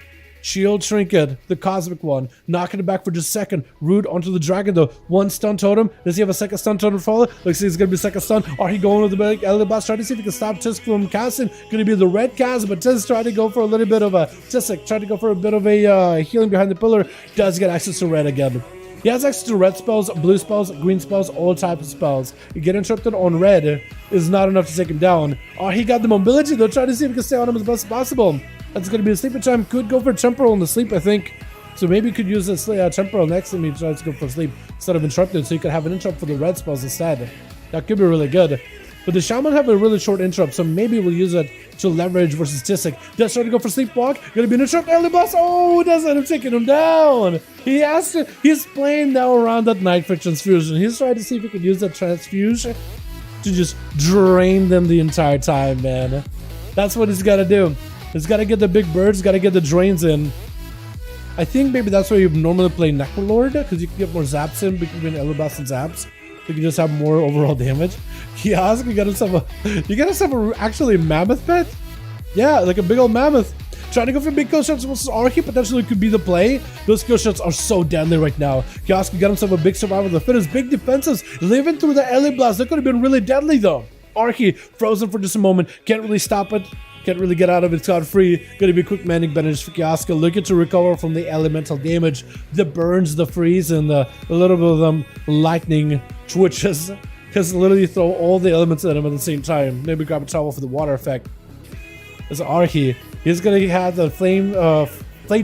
Shield Trinket, the Cosmic one. Knocking it back for just a second. Root onto the Dragon though. One stun totem. Does he have a second stun totem to follow? Looks like he's going to be second stun. Are he going with the big Elder Blast? Trying to see if he can stop Tisk from casting. Going to be the red cast, but Tisk trying to go for a little bit of a... Tisk trying to go for a bit of a healing behind the pillar. Does get access to red again. He has access to red spells, blue spells, green spells, all types of spells. You get interrupted on red is not enough to take him down. Oh, he got the mobility though, trying to see if he can stay on him as best as possible. That's going to be a sleeping time. Could go for temporal in the sleep, I think. So maybe you could use this temporal next time he tries to go for sleep instead of interrupted, so you could have an interrupt for the red spells instead. That could be really good. But the Shaman have a really short interrupt, so maybe we'll use it to leverage versus Tisik. Does try to go for Sleepwalk. Gonna be an interrupt. Early boss. Oh, does end up taking him down. He has to. He's playing now around that Nightfit transfusion. He's trying to see if he can use that transfusion to just drain them the entire time, man. That's what he's got to do. He's got to get the big birds. Got to get the drains in. I think maybe that's why you normally play Necrolord, because you can get more zaps in between Elderblast and zaps. You can just have more overall damage. Kiosk, you got yourself actually a mammoth pet? Yeah, like a big old mammoth. Trying to go for big kill shots versus Arcane potentially could be the play. Those kill shots are so deadly right now. Kiosk got himself a big survival of the fittest, big defenses, living through the Ellie Blast. That could have been really deadly though. Arcane frozen for just a moment, can't really stop it. Can't really get out of it scot-free. Gonna be quick manning advantage for Kiosk. Looking to recover from the elemental damage, the burns, the freeze, and a little bit of them lightning twitches. Because literally throw all the elements at him at the same time. Maybe grab a towel for the water effect. As Arcane, he's gonna have the flame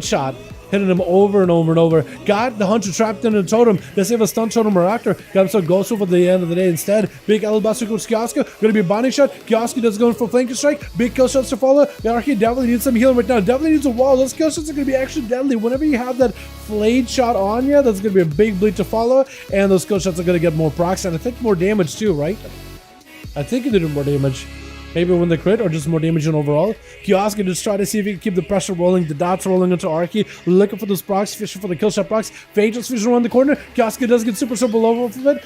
shot hitting him over and over and over. Got the Hunter trapped in a totem. Does he have a stun totem or after? Got himself Ghost over the end of the day instead. Big Alabaster goes Kiosk. Gonna be a binding shot. Kiosk does go for flanking strike. Big kill shots to follow. The Arcane definitely needs some healing right now. Definitely needs a wall. Those kill shots are gonna be actually deadly. Whenever you have that flayed shot on you, that's gonna be a big bleed to follow. And those kill shots are gonna get more procs and I think more damage too, right? I think it did more damage. Maybe when they crit or just more damage in overall. Kiosk can just try to see if he can keep the pressure rolling, the dots rolling into Arcane, looking for those procs, fishing for the kill shot procs. Phage just fishing around the corner. Kiosk does get super over from it.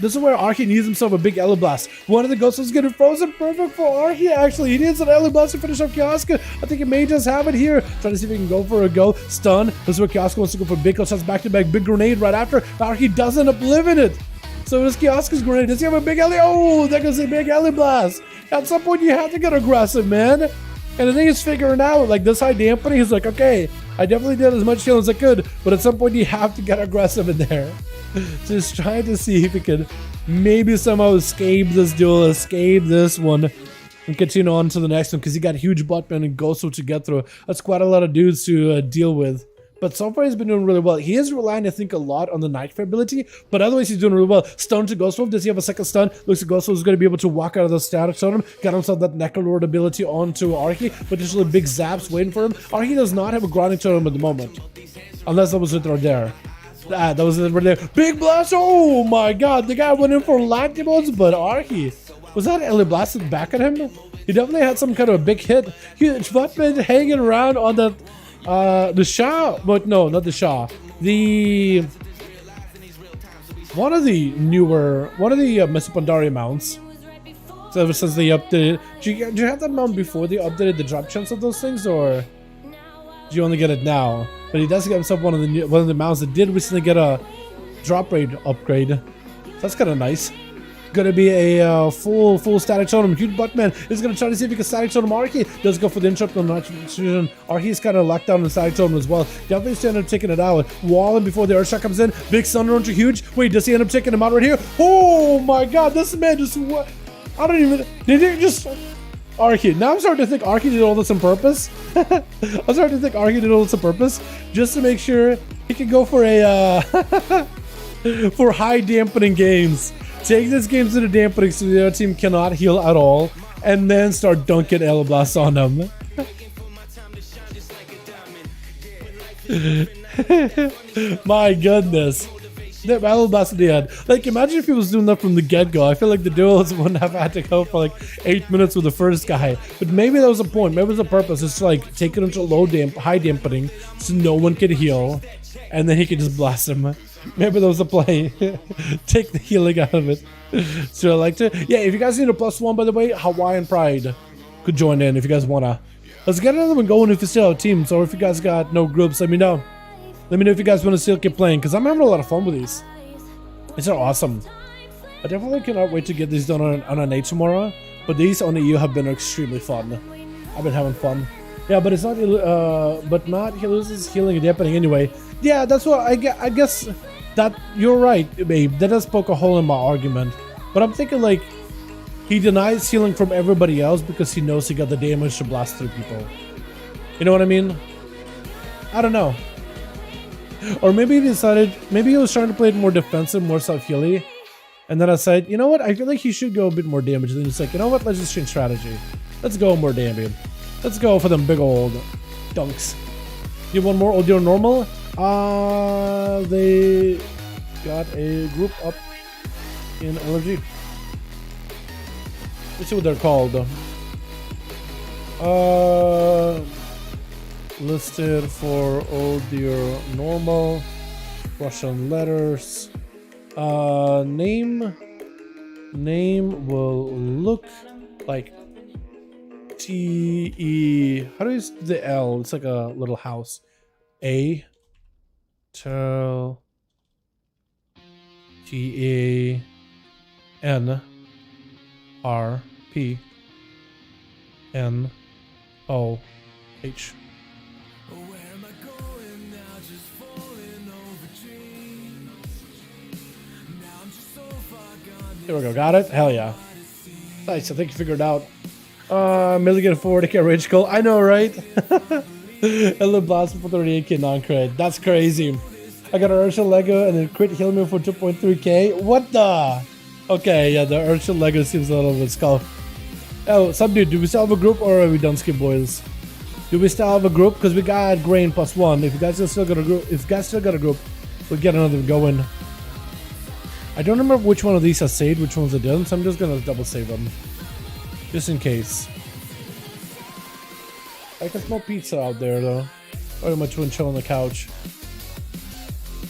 This is where Arcane needs himself a big Ellie Blast. One of the ghosts is getting frozen. Perfect for Arcane, actually. He needs an Ellie Blast to finish off Kiosk. I think it may just have it here. Trying to see if he can go for a go. Stun. This is where Kiosk wants to go for big kill shots back to back. Big grenade right after. Arcane does end up living it. So does Kiosk's grenade. Does he have a big Ellie? Oh, there goes a big Ellie Blast. At some point, you have to get aggressive, man. And the thing is figuring out, like this high dampening, he's like, okay, I definitely did as much heal as I could, but at some point, you have to get aggressive in there. So just trying to see if he could maybe somehow escape this duel, escape this one, and continue on to the next one, because he got huge buttman and Ghosto to get through. That's quite a lot of dudes to deal with. But so far he's been doing really well. He is relying, I think, a lot on the Nightfire ability, but otherwise he's doing really well. Stun to Ghostwolf. Does he have a second stun? Looks like Ghostwolf is going to be able to walk out of the static totem. Got himself that Necrolord ability onto Arcane. Potentially big zaps waiting for him. Arcane does not have a grinding totem at the moment. Unless that was it right there. That was it right there. Big blast! Oh my god! The guy went in for Lactimos, but Arcane... Was that Ellie blasted back at him? He definitely had some kind of a big hit. Huge buttman hanging around on that... the Shah, but no, not the Shah. One of the Mesopandari mounts. So ever since they updated, do you have that mount before they updated the drop chance of those things, or do you only get it now? But he does get himself one of the mounts that did recently get a drop rate upgrade. That's kind of nice. Gonna be a full static totem. Huge buttman is gonna try to see if he can static totem Arcane. Does go for the interrupt on the Arcane's kind of locked down in the static totem as well. Definitely end up taking it out. Walling before the Earthshock comes in. Big Thunder onto Huge. Wait, does he end up taking him out right here? Oh my god, this man just what? I don't even. Did he just Arcane? Now I'm starting to think Arcane did all this on purpose. I'm starting to think Arcane did all this on purpose just to make sure he can go for a for high dampening games. Take this game to the dampening so the other team cannot heal at all, and then start dunking Elblast on them. My goodness. The Elblast at the end. Like, imagine if he was doing that from the get-go. I feel like the duels wouldn't have had to go for like 8 minutes with the first guy. But maybe that was a point. Maybe it was a purpose. It's like take it into high dampening so no one could heal, and then he could just blast him. Maybe that was a play. Take the healing out of it. So I like to. Yeah, if you guys need a +1, by the way, Hawaiian Pride could join in if you guys wanna. Let's get another one going if you still have teams, or if you guys got no groups, let me know. Let me know if you guys want to still keep playing, because I'm having a lot of fun with these. These are awesome. I definitely cannot wait to get these done on NA tomorrow, but these on EU have been extremely fun. I've been having fun. Yeah, but it's not, he loses healing and dampening anyway. Yeah, that's what I guess that you're right, babe. That does poke a hole in my argument. But I'm thinking like, he denies healing from everybody else because he knows he got the damage to blast through people. You know what I mean? I don't know. Or maybe he decided, maybe he was trying to play it more defensive, more self-healy. And then I said, you know what? I feel like he should go a bit more damage. And then he's like, you know what? Let's just change strategy. Let's go more damage. Let's go for them big old dunks. You want more audio normal? They got a group up in LFG. Let's see what they're called. Listed for audio normal. Russian letters. Name will look like T-E. How do you use the L? It's like a little house. A. Tel. T-A-N. R-P. N-O-H. There we go, got it? Hell yeah. Nice, I think you figured it out. Milligan 40k rage call. I know, right? Hello blast for 38k non-crit. That's crazy. I got an Ursa Lego and then crit heal me for 2.3k. What the? Okay, yeah, the Ursa Lego seems a little bit skull. Oh, some dude, do we still have a group or are we done skip boys? Do we still have a group? Because we got grain +1. If you guys still got a group, we'll get another going. I don't remember which one of these I saved, which ones I didn't, so I'm just gonna double save them. Just in case. I can smell pizza out there though. Very much when chill on the couch.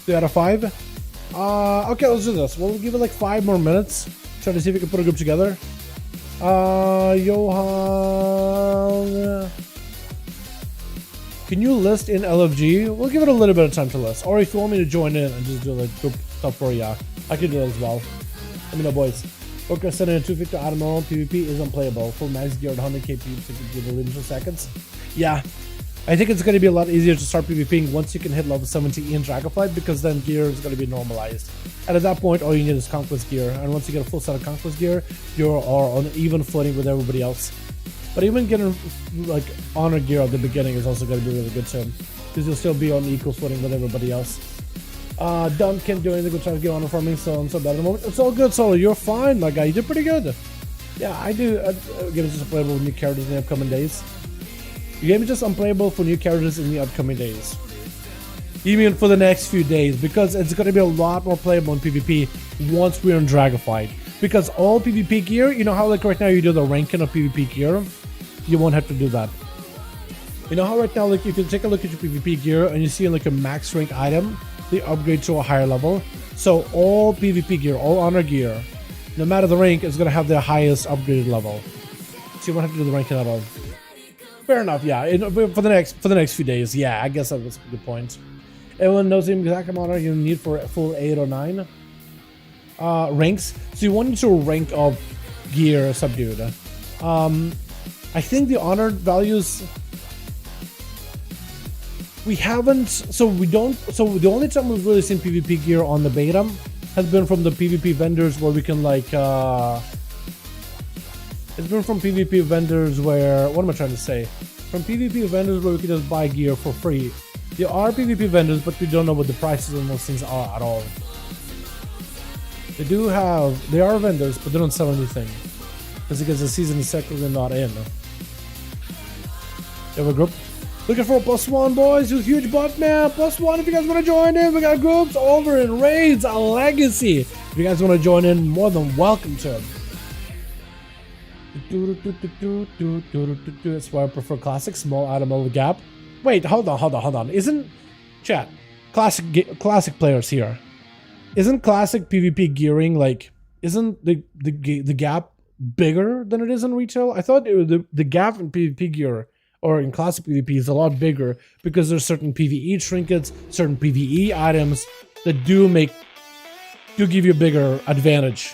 3 out of 5? Okay, let's do this. We'll give it like 5 more minutes. Try to see if we can put a group together. Johan. Can you list in LFG? We'll give it a little bit of time to list. Or if you want me to join in and just do like group stuff for you, I can do that as well. Let me know, boys. Evoker sending a 250 Admiral PvP is unplayable. Full max gear at 100k PvP to give it initial seconds. Yeah, I think it's going to be a lot easier to start PvPing once you can hit level 70 in Dragonflight, because then gear is going to be normalized. And at that point, all you need is Conquest gear. And once you get a full set of Conquest gear, you are on even footing with everybody else. But even getting like honor gear at the beginning is also going to be really good too, because you'll still be on equal footing with everybody else. Dumb can't do anything with trying to get honor farming, so I'm so bad at the moment. It's all good, Solo. You're fine, my guy. You did pretty good. Yeah, I do. Again, it's just unplayable with new characters in the upcoming days. The game is just unplayable for new characters in the upcoming days. You mean for the next few days, because it's going to be a lot more playable in PvP once we're in Dragonflight. Because all PvP gear, you know how like right now you do the ranking of PvP gear? You won't have to do that. You know how right now, like if you take a look at your PvP gear and you see like a max rank item, they upgrade to a higher level. So all PvP gear, all honor gear, no matter the rank, is going to have their highest upgraded level. So you won't have to do the ranking at all. Fair enough, yeah. For the next few days, yeah. I guess that was a good point. Everyone knows the exact amount of you need for full 8 or 9 ranks. So you want to rank up gear subdued. I think the honor values we haven't. So the only time we've really seen PvP gear on the beta has been from the PvP vendors where we can like. It's been from PvP vendors where, what am I trying to say? From PvP vendors where we can just buy gear for free. There are PvP vendors, but we don't know what the prices on those things are at all. They are vendors, but they don't sell anything. That's because the season is technically not in. You have a group? Looking for a +1, boys, with huge butt, man. +1 if you guys want to join in. We got groups over in Raids, a Legacy. If you guys want to join in, more than welcome to. That's why I prefer classic, small item over gap. Wait, hold on. Isn't chat classic players here? Isn't classic PvP gearing like? Isn't the gap bigger than it is in retail? I thought the gap in PvP gear or in classic PvP is a lot bigger because there's certain PvE trinkets, certain PvE items that do give you a bigger advantage.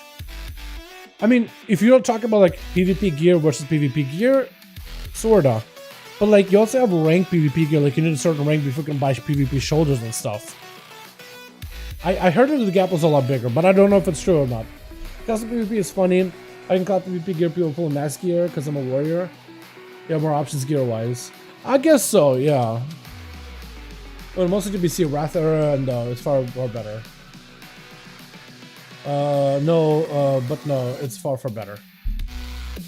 I mean, if you don't talk about like PvP gear versus PvP gear, sorta. But like you also have ranked PvP gear, like you need a certain rank before you can buy PvP shoulders and stuff. I heard that the gap was a lot bigger, but I don't know if it's true or not. Custom PvP is funny. I can call PvP gear people full max gear because I'm a warrior. You have more options gear wise. I guess so, yeah. Well, mostly to be see Wrath era and it's far better. But no, it's far better.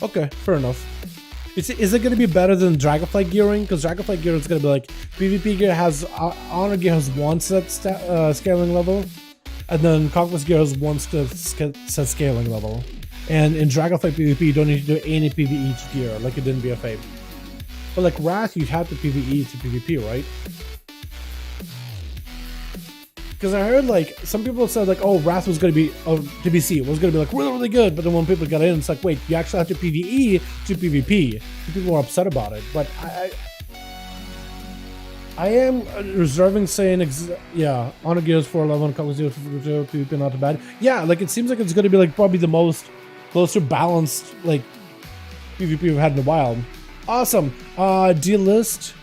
Okay, fair enough. Is it going to be better than Dragonflight gearing? Because Dragonflight gear is going to be like PvP gear has Honor gear has one set scaling level, and then Conquest gear has one set scaling level. And in Dragonflight PvP, you don't need to do any PvE to gear like you did in BFA. But like Wrath, you'd have to PvE to PvP, right? Because I heard like some people said like, oh, Wrath was going to be TBC was going to be like really good, but then when people got in, it's like, wait, you actually have to PvE to PvP. People were upset about it, but I am reserving saying yeah, Honor Gears 411, Conquest 0 PvP not too bad. Yeah, like it seems like it's going to be like probably the most closer balanced like PvP we've had in a while. Awesome. D-list,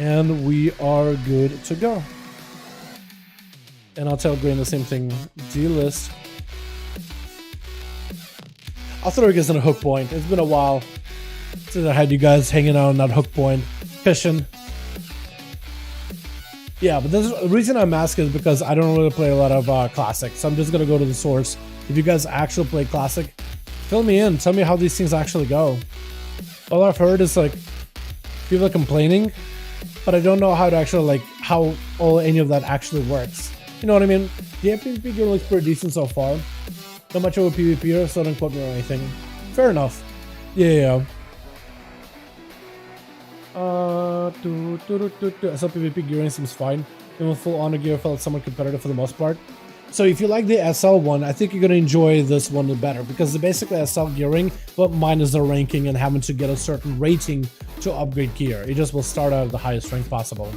and we are good to go. And I'll tell Grain the same thing. D-list. I'll throw you guys in a hook point. It's been a while since I had you guys hanging out on that hook point, fishing. Yeah, but the reason I'm asking is because I don't really play a lot of classic, so I'm just gonna go to the source. If you guys actually play classic, fill me in. Tell me how these things actually go. All I've heard is like people are complaining, but I don't know how to actually like how any of that actually works. You know what I mean? The PvP gear looks pretty decent so far. Not much of a PvPer, so don't quote me or anything. Fair enough. Yeah. So PvP gearing seems fine. Even with full honor gear felt somewhat competitive for the most part. So if you like the SL one, I think you're gonna enjoy this one better because it's basically SL gearing, but minus the ranking and having to get a certain rating to upgrade gear. It just will start out at the highest rank possible.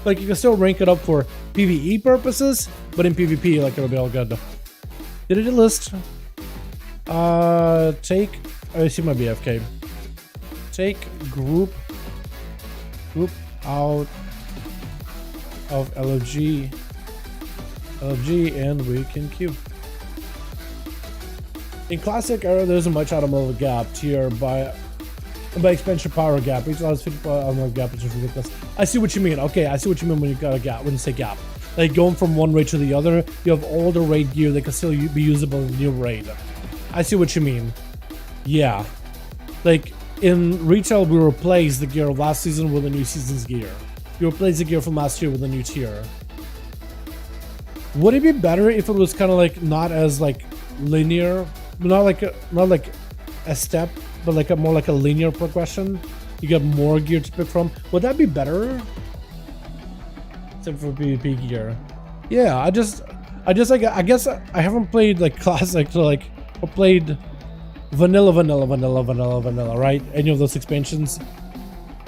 Like you can still rank it up for PvE purposes, but in PvP, like it'll be all good. Did it list? I see my BFK. Take group out of LFG, and we can queue. In classic era, there isn't much automotive gap tier by expansion power gap. Each allows 50 automotive gap, which is ridiculous. I see what you mean. Okay, I see what you mean when you got a gap. When you say gap, like going from one raid to the other, you have older raid gear that can still be usable in the new raid. I see what you mean. Yeah, like in retail, we replaced the gear of last season with a new season's gear. You replace the gear from last year with a new tier. Would it be better if it was kind of like not as like linear, not like a step, but like more like a linear progression? You get more gear to pick from. Would that be better? Except for PvP gear. Yeah, I guess I haven't played like classic, so like or played vanilla, right? Any of those expansions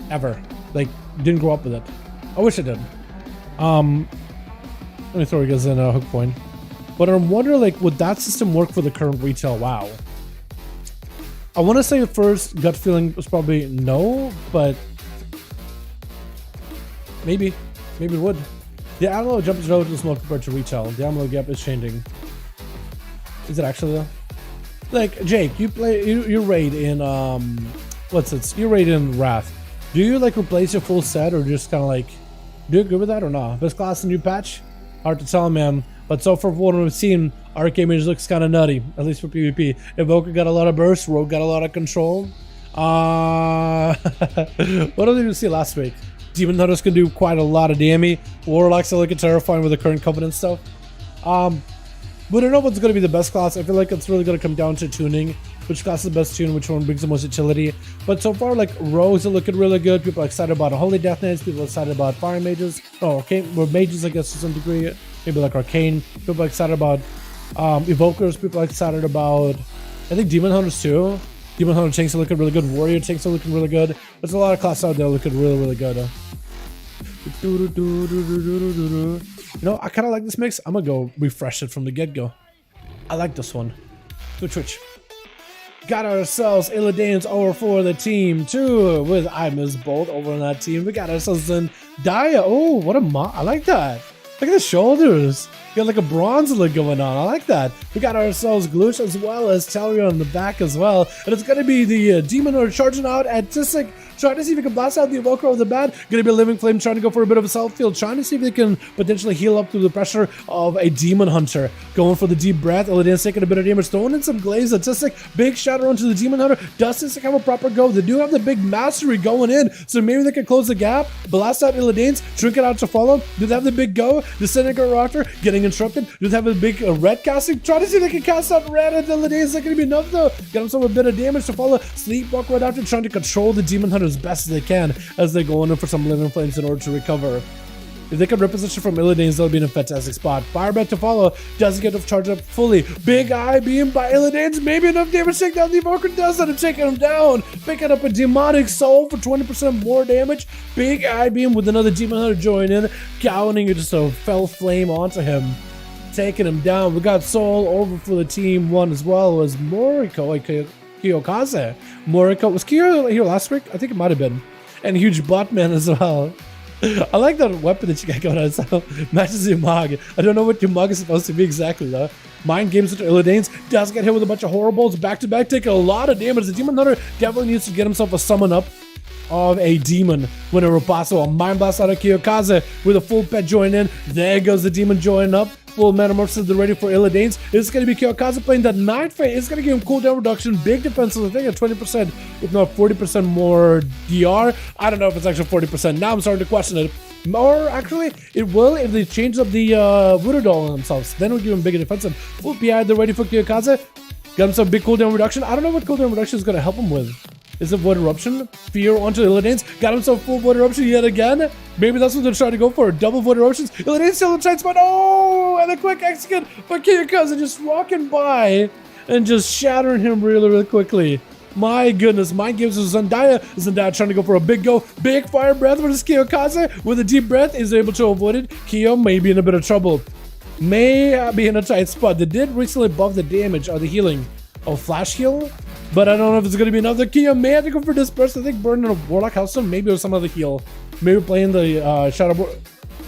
ever. Like didn't grow up with it. I wish I did. Let me throw you guys in a hook point. But I'm wondering, like, would that system work for the current retail WoW? I want to say the first gut feeling was probably no, but maybe it would. The ammo jump is relatively small compared to retail. The ammo gap is changing. Is it actually though? Like Jake, you raid in what's it? You raid in Wrath. Do you like replace your full set or just kind of like? Do you agree with that or not? Best class and new patch? Hard to tell, man. But so far, from what we've seen, Arcane Mage looks kind of nutty, at least for PvP. Evoker got a lot of burst, Rogue got a lot of control. What did you see last week? Demon Hunters can do quite a lot of damage. Warlock's are looking terrifying with the current Covenant stuff. We don't know what's going to be the best class. I feel like it's really going to come down to tuning. Which class is the best tune, which one brings the most utility. But so far, like, rogues are looking really good. People are excited about Holy Death Knights. People are excited about Fire Mages. Oh, okay, we're Mages, I guess, to some degree. Maybe like Arcane. People are excited about Evokers. People are excited about, I think, Demon Hunters too. Demon Hunter tanks are looking really good. Warrior tanks are looking really good. There's a lot of classes out there looking really, really good. You know, I kind of like this mix. I'm gonna go refresh it from the get-go. I like this one. Twitch. Got ourselves Illidane's over for the team too, with I Miss Bolt over on that team. We got ourselves Zendaya. Oh, what a I like that. Look at the shoulders. Got like a bronze look going on. I like that. We got ourselves Gloosh as well as Telria on the back as well. And it's going to be the Demon Hunter charging out at Tisik, trying to see if he can blast out the Evoker of the bat. Going to be a Living Flame trying to go for a bit of a self-heal, trying to see if they can potentially heal up through the pressure of a Demon Hunter. Going for the deep breath. Illidane's taking a bit of damage, throwing in some glaze at Tisik. Big shatter onto the Demon Hunter. Does Tisik have a proper go? They do have the big mastery going in, so maybe they can close the gap. Blast out Illidane's, shrink it out to follow. Do they have the big go? The Seneca Rocker getting interrupted. Do they have a big red casting? Try to see if they can cast out red at Illidane's. Not going to be enough though. Get himself a bit of damage to follow. Sleepwalk right after, trying to control the Demon Hunter as best as they can as they go in for some Living Flames in order to recover. If they can reposition from Illidane's, they'll be in a fantastic spot. Fireback to follow. Doesn't get to charge up fully. Big eye beam by Illidane's. Maybe enough damage to take down the Evoker. Does that and taking him down. Picking up a demonic soul for 20% more damage. Big eye beam with another Demon Hunter join in. Gowning just a fell flame onto him. Taking him down. We got Soul over for the team one as well as Moriko. Kiyokaze. Moriko. Was Kiyo here last week? I think it might have been. And huge Botman as well. I like that weapon that you got going on. So matches your Mog. I don't know what your Mog is supposed to be exactly though. Mind games into Illidane's. Does get hit with a bunch of horror bolts back to back, taking a lot of damage. The Demon Hunter definitely needs to get himself a summon up of a demon whenever possible. A Mind Blast out of Kiyokaze with a full pet join in. There goes the demon joining up. Full Metamorphosis ready for Illidane's. It's going to be Kiyokaze playing that Night Fate. It's going to give him cooldown reduction, big defenses, I think at 20%, if not 40% more DR. I don't know if it's actually 40%. Now I'm starting to question it. Or actually, it will if they change up the Voodoo Doll themselves. Then we'll give him bigger defensive. Full PI, they're ready for Kiyokaze. Got him some big cooldown reduction. I don't know what cooldown reduction is going to help him with. Is it Void Eruption? Fear onto Illidane's. Got himself full Void Eruption yet again. Maybe that's what they're trying to go for. Double Void Eruptions. Illidane's still in tight spot. Oh! And a quick execute by Kiyokaze just walking by and just shattering him really, really quickly. My goodness. Mind games with Zendaya. Zendaya trying to go for a big go. Big fire breath versus Kiyokaze. With a deep breath, is able to avoid it. Kiyo may be in a bit of trouble. May be in a tight spot. They did recently buff the damage or the healing of Flash Heal. But I don't know if it's going to be another Kiyo. May have to go for this burst. I think burning a Warlock House Stone, maybe or some other heal. Maybe playing the Shadow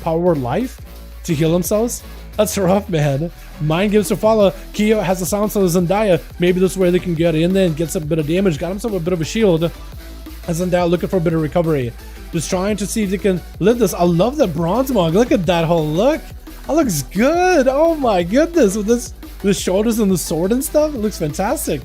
Power Word Life to heal themselves. That's rough, man. Mind gives to follow. Kiyo has the silence of Zendaya. Maybe this is where they can get in there and get some bit of damage. Got himself a bit of a shield. As Zendaya looking for a bit of recovery. Just trying to see if they can live this. I love the bronze mog. Look at that whole look. That looks good. Oh my goodness. With the shoulders and the sword and stuff. It looks fantastic.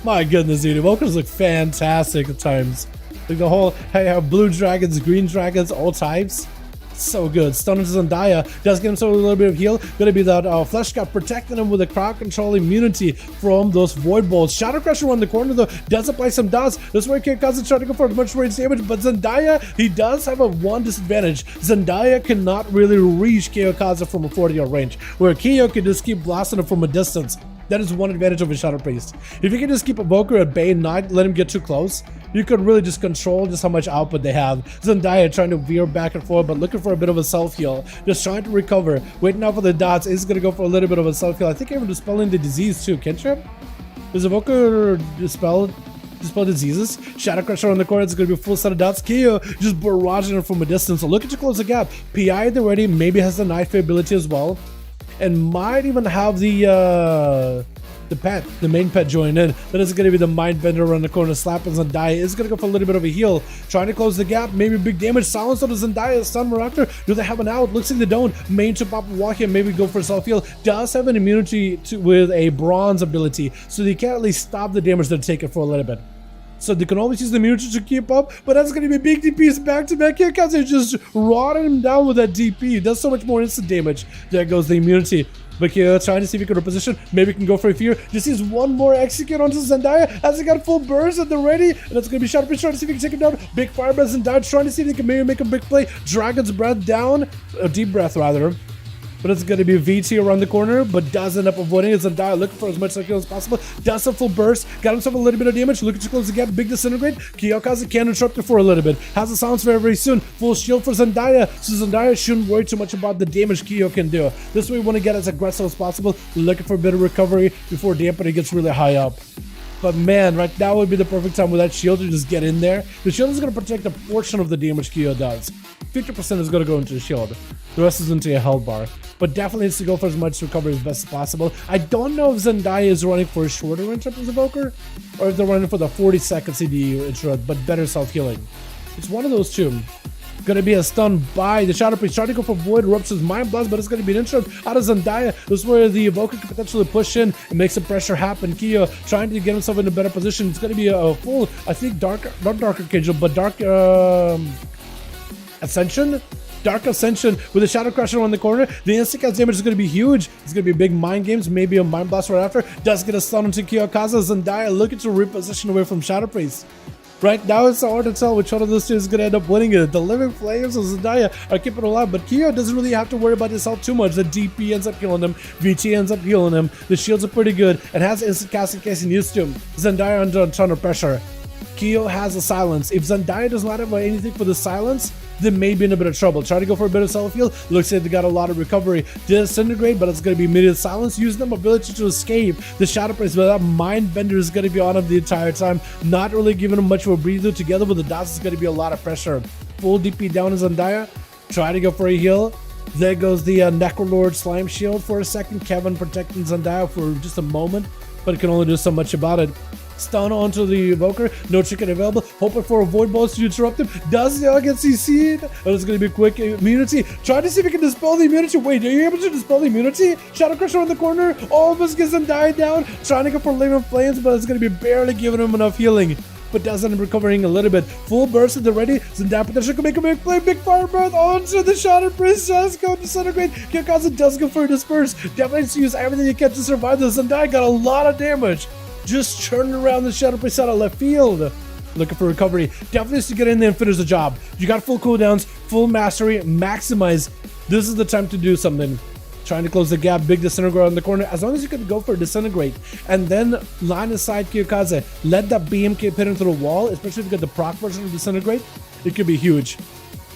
My goodness, dude. Evokers look fantastic at times. Like the whole, hey, have blue dragons, green dragons, all types. So good. Stunning Zendaya. Does get himself a little bit of heal. Gonna be that Flesh Cap protecting him with a crowd control immunity from those Void Bolts. Shadow Crusher on the corner though. Does apply some dots. This way Kiyokaze trying to go for as much range damage, but Zendaya, he does have a one disadvantage. Zendaya cannot really reach Kiyokaze from a 40-yard range, where Kiyo can just keep blasting him from a distance. That is one advantage of a Shadow Priest. If you can just keep Evoker at bay and not let him get too close, you could really just control just how much output they have. Zendaya trying to veer back and forth, but looking for a bit of a self-heal. Just trying to recover. Waiting out for the dots. Is going to go for a little bit of a self-heal. I think even dispelling the disease too. Cantrip? Does Evoker dispel diseases? Shadow Crusher on the corner. It's going to be a full set of dots. Kiyo just barraging him from a distance. So looking to close the gap. PI already maybe has the Night Fate ability as well. And might even have the main pet join in. That is going to be the Mindbender around the corner. Slapping Zendaya is going to go for a little bit of a heal. Trying to close the gap. Maybe big damage. Silence on the Zendaya. Stun Reactor. Do they have an out? Looks like they don't. Main to pop a walk here. Maybe go for a self-heal. Does have an immunity with a bronze ability. So they can at least stop the damage they're taking for a little bit. So they can always use the immunity to keep up, but that's going to be big DPs back-to-back. Kiyokaze just rotting him down with that DP. Does so much more instant damage. There goes the immunity. But Kiyo trying to see if he can reposition. Maybe he can go for a fear. Just sees one more execute onto Zendaya as he got full burst at the ready. And that's going to be Shadow Priest trying to see if he can take him down. Big Fire Breath Zendaya trying to see if he can maybe make a big play. Dragon's Breath down. Deep Breath rather. but it's going to be VT around the corner, but does end up avoiding it. Zendaya looking for as much kill as possible. Does a full burst, got himself a little bit of damage, looking to close the gap, big disintegrate. Kiyokaze can interrupt it for a little bit. Has a silence very, very soon. Full shield for Zendaya, so Zendaya shouldn't worry too much about the damage Kiyo can do. This way we want to get as aggressive as possible, looking for a bit of recovery before dampening gets really high up. But man, right now would be the perfect time with that shield to just get in there. The shield is going to protect a portion of the damage Kiyo does. 50% is going to go into the shield. The rest is into a health bar. But definitely needs to go for as much recovery as best as possible. I don't know if Zendaya is running for a shorter interrupt as Evoker, or if they're running for the 40-second CDU interrupt, but better self-healing. It's one of those two. Gonna be a stun by the Shadow Priest, trying to go for Void Eruption's Mind Blast, but it's gonna be an interrupt out of Zendaya. This is where the Evoker could potentially push in and make some pressure happen. Kiyo trying to get himself in a better position. It's gonna be a full, I think, not Dark Archangel, but Dark Ascension? Dark Ascension with a Shadow Crusher on the corner. The instant cast damage is going to be huge. It's going to be big mind games, maybe a Mind Blast right after. Does get a stun into Kiyokaze. Zendaya looking to reposition away from Shadow Priest. Right now it's hard to tell which one of those two is going to end up winning it. The Living Flames of Zendaya are keeping it alive, but Kiyo doesn't really have to worry about his health too much. The DP ends up healing him, VT ends up healing him, the shields are pretty good, and has instant cast in case he needs to. Zendaya under a ton of pressure. Kiyo has a silence. If Zendaya does not have anything for the silence, then maybe in a bit of trouble. Try to go for a bit of self-heal. Looks like they got a lot of recovery. Disintegrate, but it's going to be immediate silence. Use the ability to escape the Shadow Priest, but that Mind Bender is going to be on him the entire time. Not really giving him much of a breather. Together with the dots, is going to be a lot of pressure. Full DP down is Zendaya. Try to go for a heal. There goes the Necrolord Slime Shield for a second. Kevin protecting Zendaya for just a moment, but it can only do so much about it. Stun onto the Evoker, no chicken available, hoping for a Void Balls to interrupt him. Does the get CC'd? Oh, it's going to be a quick immunity. Try to see if he can dispel the immunity. Wait, are you able to dispel the immunity? Shadow Crusher on the corner, almost gets him died down. Trying to go for Living Flames, but it's going to be barely giving him enough healing. But does end up recovering a little bit. Full burst at the ready. Zendaya potentially can make a big play. Big fire breath onto the Shadow Priest. Just go disintegrate. Kiyokaze does go for a disperse. Definitely needs to use everything he can to survive this. Zendaya got a lot of damage. Just churning around the Shadow Priest out of left field. Looking for recovery. Definitely needs to get in there and finish the job. You got full cooldowns, full mastery, maximize. This is the time to do something. Trying to close the gap, big disintegrate on the corner. As long as you can go for a disintegrate and then line aside Kiyokaze, let that beam keep hitting through the wall, especially if you get the proc version of disintegrate, it could be huge.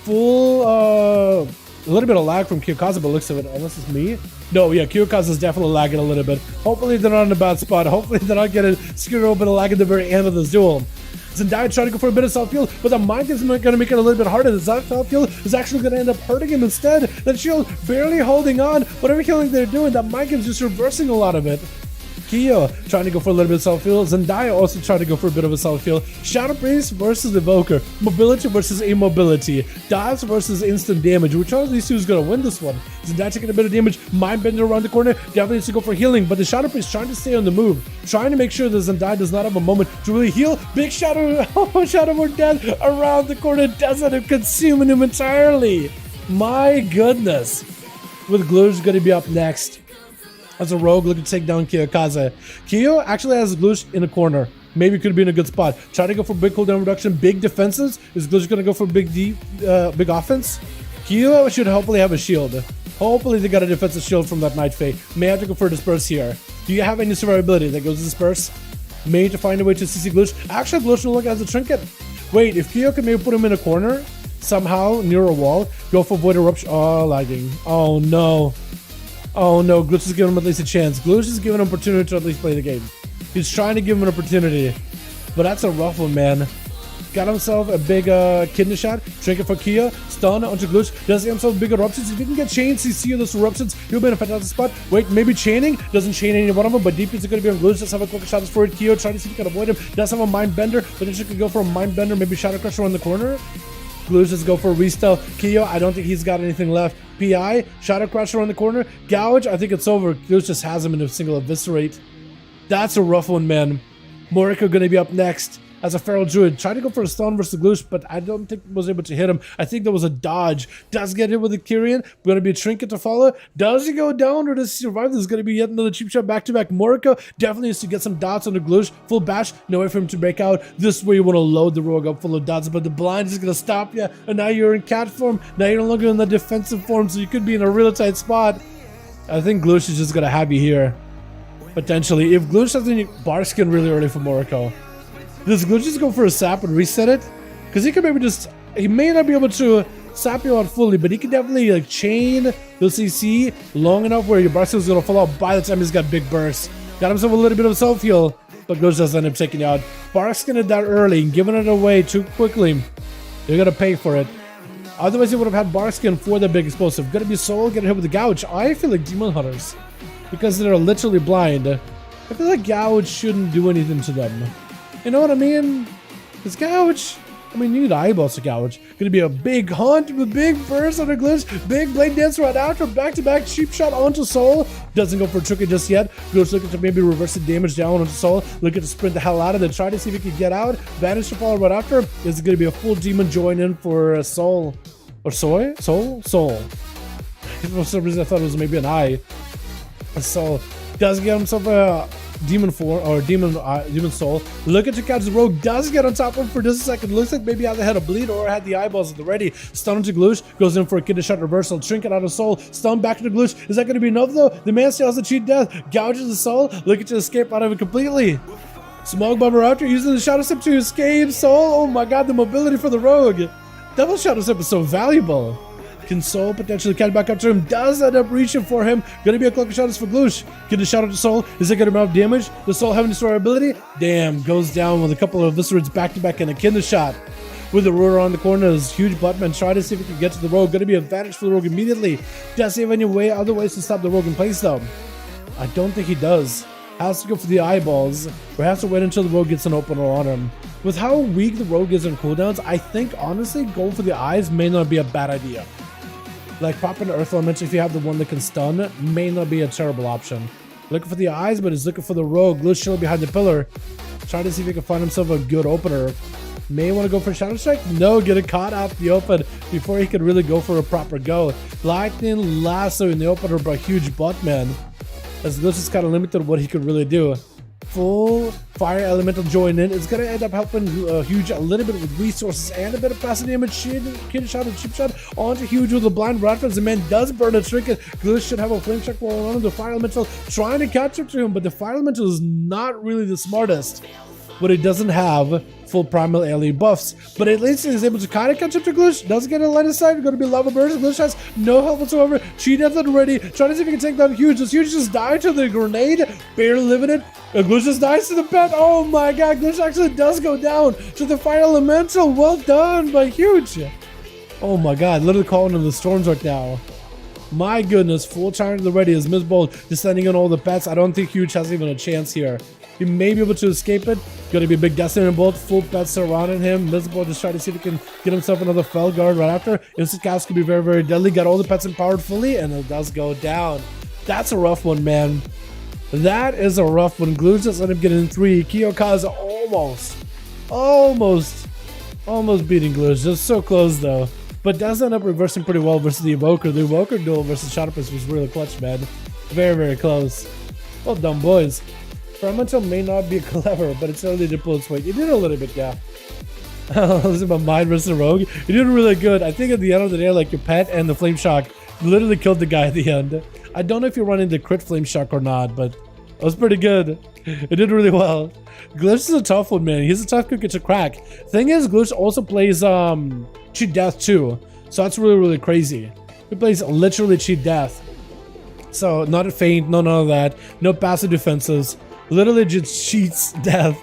Full, a little bit of lag from Kiyokaze, but looks of it, unless it's me. No, yeah, Kiyokaze is definitely lagging a little bit. Hopefully they're not in a bad spot. Hopefully they're not getting screwed a little bit of lag at the very end of this duel. Zendaya trying to go for a bit of self-heal, but the Mind is going to make it a little bit harder. The self-heal is actually going to end up hurting him instead. That shield barely holding on. Whatever healing they're doing, that Mind is just reversing a lot of it. Kiyo trying to go for a little bit of self-heal. Zendaya also trying to go for a bit of a self-heal. Shadow Priest versus Evoker. Mobility versus immobility. Dives versus instant damage. Which one of these two is going to win this one? Zendaya taking a bit of damage. Mind Bender around the corner. Definitely needs to go for healing. But the Shadow Priest trying to stay on the move. Trying to make sure that Zendaya does not have a moment to really heal. Big Shadow. Oh, Shadow Word Death around the corner. Doesn't end up consuming him entirely. My goodness. With Gloosh going to be up next. As a rogue looking to take down Kiyokaze. Kiyo actually has Gloosh in a corner. Maybe could be in a good spot. Try to go for big cooldown reduction, big defenses. Is Gloosh going to go for big offense? Kiyo should hopefully have a shield. Hopefully they got a defensive shield from that Night Fae. May have to go for Disperse here. Do you have any survivability that goes to Disperse? May to find a way to CC Gloosh. Actually, Gloosh will look as a trinket. Wait, if Kiyo can maybe put him in a corner, somehow near a wall, go for Void Eruption. Oh, lagging. Oh no. Oh no, Gloosh is giving him at least a chance. Gloosh is giving him an opportunity to at least play the game. He's trying to give him an opportunity. But that's a rough one, man. Got himself a big kidney shot. Trinket for Kiyo. Stun onto Gloosh. Does get himself big eruptions. If he can get chained CC of those eruptions, he'll be in a fantastic spot. Wait, maybe chaining? Doesn't chain any one of them, but DP is going to be on Gloosh. Does have a quick shot for it. Kiyo trying to see if he can avoid him. Does have a Mind Bender. Potentially could go for a Mind Bender. Maybe Shadow Crusher on the corner. Gloosh just go for a restyle. Kiyo, I don't think he's got anything left. PI, Shadow Crusher on the corner. Gouge, I think it's over. Gloosh just has him in a single eviscerate. That's a rough one, man. Moriko gonna be up next. as a feral druid. Tried to go for a stun versus Gloosh, but I don't think was able to hit him. I think there was a dodge. Does get hit with a Kyrian. Going to be a trinket to follow. Does he go down or does he survive? This is going to be yet another cheap shot back-to-back. Moriko definitely needs to get some dots on the Gloosh. Full bash. No way for him to break out. This is where you want to load the rogue up full of dots, but the blind is going to stop you. And now you're in cat form. Now you're no longer in the defensive form, so you could be in a real tight spot. I think Gloosh is just going to have you here. Potentially. If Gloosh has any bar skin really early for Moriko. Does Gloosh just go for a sap and reset it? Because he could maybe just... He may not be able to sap you out fully, but he can definitely like chain the CC long enough where your bar skin is going to fall out by the time he's got big bursts. Got himself a little bit of self-heal, but Gloosh does end up taking you out. Bar skin it that early and giving it away too quickly. You're going to pay for it. Otherwise, you would have had bar skin for the big explosive. Gonna be soul, get hit with the gouge. I feel like demon hunters, because they're literally blind. I feel like gouge shouldn't do anything to them. You know what I mean? Because gouge, I mean, you need eyeballs to gouge. Gonna be a big hunt with big burst on the Gloosh. Big blade dance right after. Back-to-back cheap shot onto soul. Doesn't go for a trinket just yet. Gloosh looking to maybe reverse the damage down onto soul. Looking to sprint the hell out of it. Try to see if he can get out. Vanish to follow right after. This is gonna be a full demon join in for soul. Or soy? Soul? Soul. For some reason I thought it was maybe an eye. So does get himself a demon form or demon soul. Look at your catch the rogue. Does get on top of him for just a second. Looks like maybe either had a bleed or had the eyeballs at the ready. Stun into Gloosh. Goes in for a kidney shot reversal. Trinket out of soul. Stun back to Gloosh. Is that going to be enough though? The man still has to cheat death. Gouges the soul. Looking to escape out of it completely. Smog bomber after using the shadow step to escape soul. Oh my god, the mobility for the rogue. Double shadow step is so valuable. Can soul potentially catch back up to him? Does end up reaching for him. Gonna be a cloak of shadows for Gloosh. Get the shadow to soul. Is it gonna amount of damage? The soul having destroy ability? Damn, goes down with a couple of eviscerates back to back and a kidney shot. With the roar on the corner, his huge buttman try to see if he can get to the rogue. Gonna be a advantage for the rogue immediately. Does he have any way, other ways to stop the rogue in place though? I don't think he does. Has to go for the eyeballs, or has to wait until the rogue gets an opener on him. With how weak the rogue is in cooldowns, I think honestly going for the eyes may not be a bad idea. Like popping Earth Elemental if you have the one that can stun may not be a terrible option. Looking for the eyes, but he's looking for the rogue. Gloosh chilling behind the pillar. Trying to see if he can find himself a good opener. May want to go for a Shadow Strike? No, get it caught out the open before he could really go for a proper go. Lightning Lasso in the opener by huge buttman. As Gloosh is kind of limited what he could really do. Full fire elemental join in. It's going to end up helping Huge a little bit with resources and a bit of passive damage. Kid shot and chip shot onto Huge with a blind right as the man does burn a trinket. Gloosh should have a flame check while on the fire elemental trying to catch up to him, but the fire elemental is not really the smartest. But it doesn't have full primal AoE buffs. But at least he's able to kind of catch up to Gloosh. Doesn't get a line of sight. Going to be lava burst. Gloosh has no health whatsoever. Cheat death already. Trying to see if he can take down Huge. Does Huge just die to the grenade? Barely living it. Gloosh just dies to the pet. Oh my god. Gloosh actually does go down to the fire elemental. Well done by Huge. Oh my god. Literally calling him the storms right now. My goodness. Full time to the ready as Mizbold descending on all the pets. I don't think Huge has even a chance here. He may be able to escape it. Gonna be a big Destiny bolt. Full pets surrounding him. Mizbold just trying to see if he can get himself another Fell Guard right after. Instant cast could be very, very deadly. Got all the pets empowered fully, and it does go down. That's a rough one, man. That is a rough one. Gloosh just ended up getting 3. Kiyoka's almost beating Gloosh. Just so close, though. But does end up reversing pretty well versus the Evoker. The Evoker duel versus Shadowprince was really clutch, man. Very, very close. Well done, boys. Experimental may not be clever, but it's certainly did pull its weight. It did a little bit, yeah. This is about Mind versus Rogue. You did really good. I think at the end of the day, like your pet and the Flame Shock literally killed the guy at the end. I don't know if you're running the crit Flame Shock or not, but it was pretty good. It did really well. Gloosh is a tough one, man. He's a tough cookie to crack. Thing is, Gloosh also plays Cheat Death too. So that's really, really crazy. He plays literally Cheat Death. So not a feint, none of that. No passive defenses. Literally just cheats death.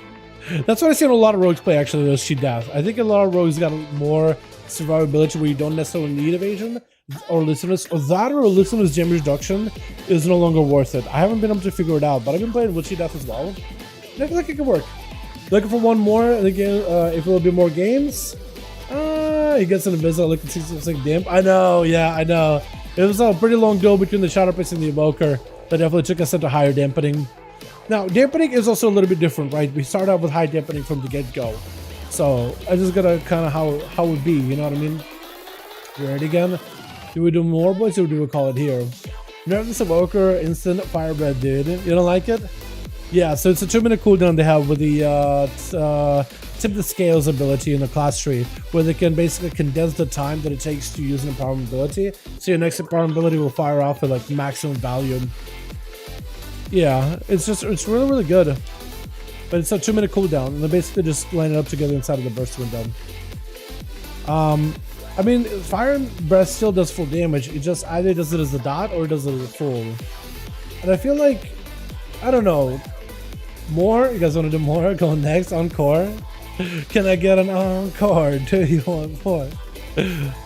That's what I see in a lot of rogues play, actually, those cheat death. I think a lot of rogues got more survivability where you don't necessarily need evasion or listeners, or that or a listener's damage reduction is no longer worth it. I haven't been able to figure it out, but I've been playing with cheat death as well. And I feel like it could work. Looking for one more, again, if it will be more games. He gets an invisible, look and see something damp. I know, yeah, I know. It was a pretty long duel between the Shadowprince and the Evoker that definitely took us into higher dampening. Now, dampening is also a little bit different, right? We start out with high dampening from the get-go. So I just gotta kind of how it be, you know what I mean? You ready again? Do we do more boys or do we call it here? Remember this Evoker instant firebread, dude? You don't like it? Yeah, so it's a 2-minute cooldown they have with the tip the scales ability in the class tree, where they can basically condense the time that it takes to use an empowerment ability. So your next empowerment ability will fire off at like maximum value. Yeah, it's really, really good. But it's a 2-minute cooldown, and they basically just line it up together inside of the burst window. I mean, Fire Breath still does full damage. It just either does it as a dot or it does it as a full. And I feel like, I don't know, more? You guys want to do more? Go next, encore. Can I get an encore? Do you want more?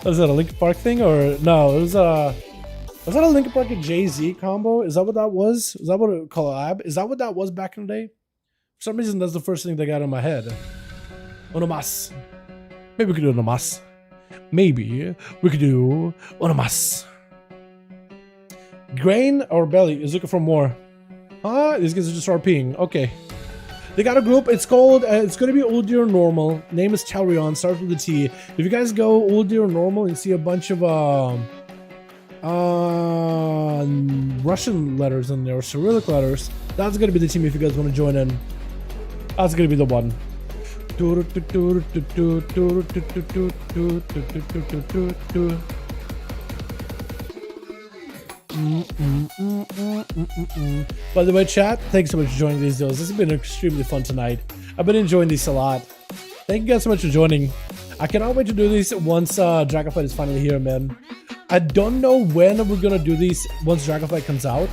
Was that a Linkin Park thing or no? It was was that a Linkin Park and Jay-Z combo? Is that what that was? Is that what it collab? Is that what that was back in the day? For some reason, that's the first thing that got in my head. Onomas. Maybe we could do onomas. Maybe we could do onomas. Grain or Belly is looking for more. These guys are just RPing. Okay. They got a group. It's called, it's going to be Old Deer Normal. Name is Taurion. Starts with a T. If you guys go Old Deer Normal and see a bunch of Russian letters in there, Cyrillic letters, that's going to be the team if you guys want to join in. That's going to be the one. By the way, chat, thanks so much for joining these deals. This has been extremely fun tonight. I've been enjoying these a lot. Thank you guys so much for joining. I cannot wait to do these once Dragonflight is finally here, man. I don't know when we're gonna do these once Dragonflight comes out.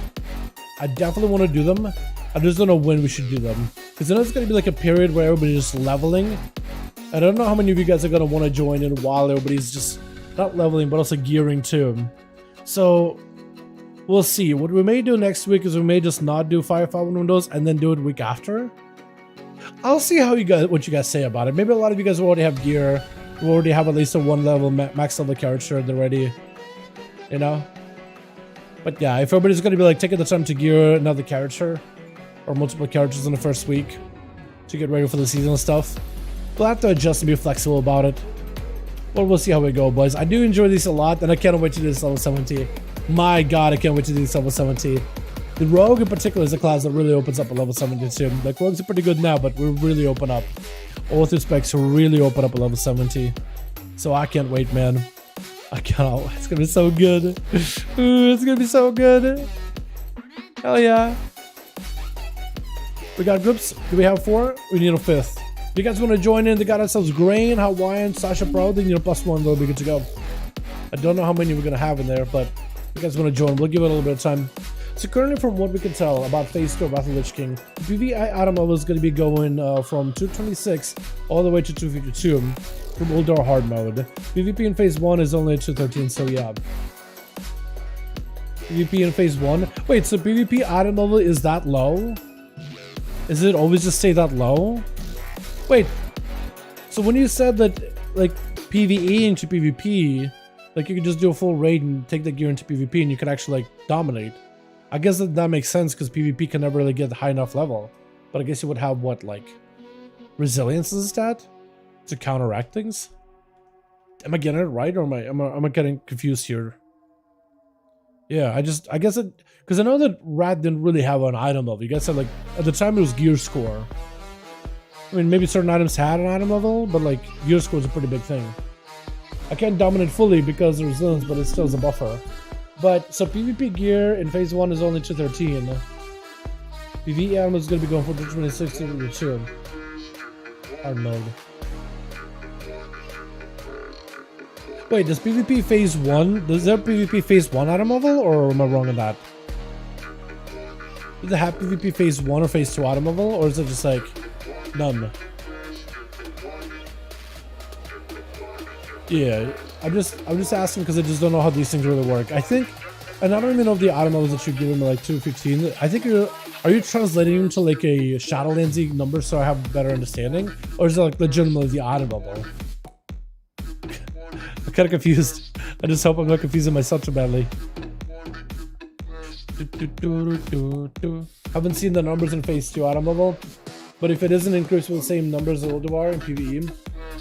I definitely want to do them. I just don't know when we should do them. Because I know it's gonna be like a period where everybody's just leveling. I don't know how many of you guys are gonna want to join in while everybody's just not leveling but also gearing too. So we'll see. What we may do next week is we may just not do 5V5 1v1 DUELS and then do it week after. I'll see how you guys, what you guys say about it. Maybe a lot of you guys will already have gear. We already have at least a 1 level max level character. They're ready, you know. But yeah, if everybody's gonna be like taking the time to gear another character or multiple characters in the first week to get ready for the season and stuff, we'll have to adjust and be flexible about it. Well, we'll see how we go, boys. I do enjoy these a lot, and I can't wait to do this level 70. My god, I can't wait to do this level 70. The Rogue in particular is a class that really opens up at level 72. Like, Rogues are pretty good now, but we really open up. All with respect to really open up at level 70. So I can't wait, man. I cannot. It's gonna be so good. Ooh, it's gonna be so good. Hell yeah. We got groups. Do we have 4? We need a 5th. If you guys want to join in, they got ourselves Grain, Hawaiian, Sasha Pro. They need a +1, they'll be good to go. I don't know how many we're gonna have in there, but if you guys want to join, we'll give it a little bit of time. So currently, from what we can tell about Phase 2 of Wrath of the Lich King, the PvI item level is going to be going from 226 all the way to 252 from old or hard mode. PvP in Phase 1 is only 213, so yeah. PvP in Phase 1? Wait, so PvP item level is that low? Is it always just stay that low? Wait, so when you said that, like, PvE into PvP, like, you could just do a full raid and take the gear into PvP and you could actually, like, dominate. I guess that makes sense because PvP can never really get high enough level. But I guess you would have, what, like, resilience as a stat to counteract things? Am I getting it right, or am I getting confused here? Yeah, I guess it, because I know that Rat didn't really have an item level. You guys said, like, at the time it was gear score. I mean, maybe certain items had an item level, but, like, gear score is a pretty big thing. I can't dominate fully because of resilience, but it still is a buffer. But, so PvP gear in Phase 1 is only 213. PvE item is going to be going from 226 to 2. Hard mode. Wait, does PvP Phase 1, does there PvP Phase 1 item level, or am I wrong on that? Does it have PvP Phase 1 or Phase 2 item level, or is it just like, none? Yeah, I'm just asking because I just don't know how these things really work. I think, and I don't even know if the item levels that you're giving me like 215. I think are you translating into like a Shadowlandsy number so I have a better understanding, or is it like legitimately the item level? I'm kind of confused. I just hope I'm not confusing myself too badly. Haven't seen the numbers in phase 2 item level, but if it isn't increased with the same numbers as Ulduar in PvE,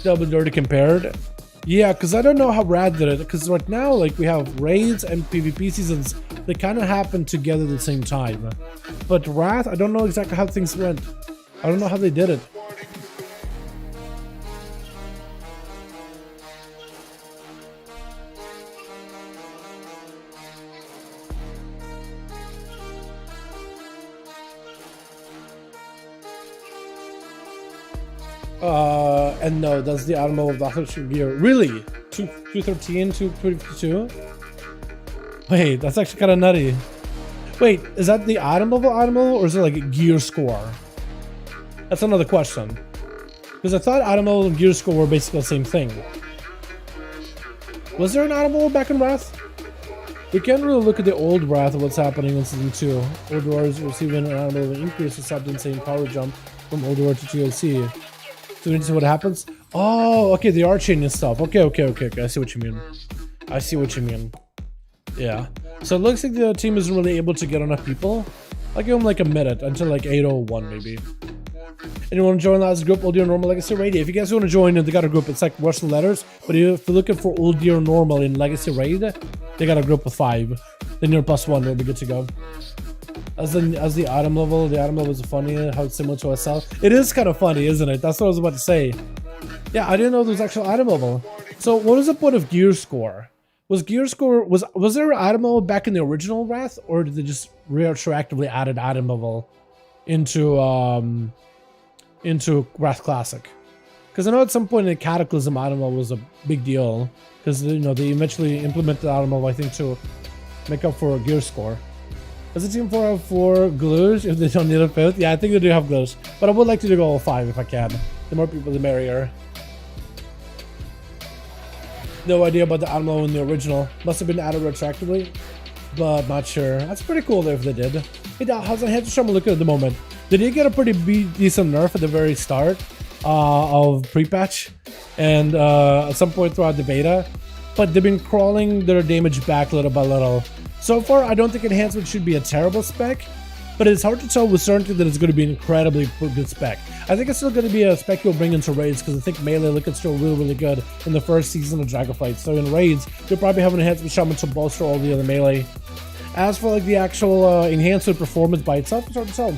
that'll be dirty compared. Yeah, because I don't know how Rad did it, because right now, like, we have raids and PvP seasons, they kind of happen together at the same time. But Wrath, I don't know exactly how things went. I don't know how they did it. And no, that's the item level of Battleship gear. Really? 213, 252? Wait, that's actually kind of nutty. Wait, is that the item level, or is it like a gear score? That's another question. Because I thought item level and gear score were basically the same thing. Was there an item level back in Wrath? We can't really look at the old Wrath of what's happening in Season 2. Old War is receiving an item level increase to stop the insane power jump from Old War to TLC. So we need to see what happens. Oh, okay, the Arcane and stuff. Okay. I see what you mean. I see what you mean. Yeah. So it looks like the team isn't really able to get enough people. I'll give them like a minute until like 8:01 maybe. Anyone join last group, Old Year Normal Legacy Raid? If you guys want to join, they got a group. It's like Russian letters. But if you're looking for Old Year Normal in Legacy Raid, they got a group with 5. Then you're +1, they'll be good to go. As the item level is funny, how it's similar to SL. It is kind of funny, isn't it? That's what I was about to say. Yeah, I didn't know there was actual item level. So what was the point of gear score? Was gear score, was there an item level back in the original Wrath, or did they just retroactively added item level into Wrath Classic? Because I know at some point in Cataclysm item level was a big deal, because you know they eventually implemented item level, I think, to make up for a gear score. Does the team 4 have 4 glues if they don't need a 5th? Yeah, I think they do have glues, but I would like to do all 5 if I can. The more people, the merrier. No idea about the item level in the original. Must have been added retroactively, but not sure. That's pretty cool if they did. Hey, how's the Handsome Shaman looking at the moment? Did he get a pretty decent nerf at the very start of pre-patch and at some point throughout the beta? But they've been crawling their damage back little by little. So far, I don't think enhancement should be a terrible spec, but it's hard to tell with certainty that it's going to be an incredibly good spec. I think it's still going to be a spec you'll bring into raids, because I think melee looking still really good in the first season of Dragonflight. So in raids, you'll probably have an enhancement Shaman to bolster all the other melee. As for like the actual enhancement performance by itself, it's hard to tell.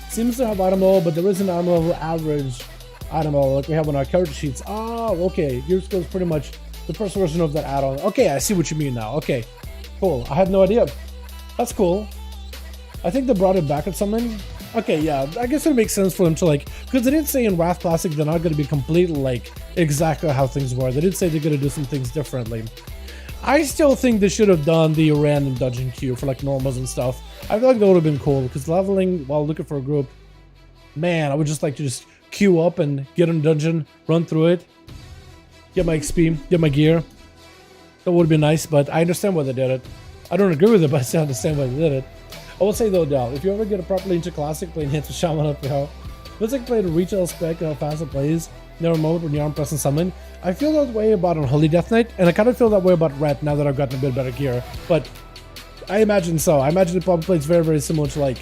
Seems to have item level, but there is an item level average item level like we have on our character sheets. Oh, okay. Gear score is pretty much the first version of that add-on. Okay, I see what you mean now. Okay. Cool. I had no idea. That's cool. I think they brought it back at something. Okay, yeah. I guess it makes sense for them to like, because they didn't say in Wrath Classic they're not going to be completely like exactly how things were. They did say they're going to do some things differently. I still think they should have done the random dungeon queue for like normals and stuff. I feel like that would have been cool, because leveling while looking for a group, man, I would just like to just queue up and get in a dungeon, run through it, get my XP, get my gear. That would be nice, but I understand why they did it. I don't agree with it, but I still understand why they did it. I will say though, Dal, if you ever get a properly into Classic, play Enhanced Shaman up here, let's like play the retail spec and how fast it plays. There are moments when you aren't pressing summon. I feel that way about Unholy Death Knight, and I kind of feel that way about Ret now that I've gotten a bit better gear. But I imagine so. I imagine it probably plays very similar to like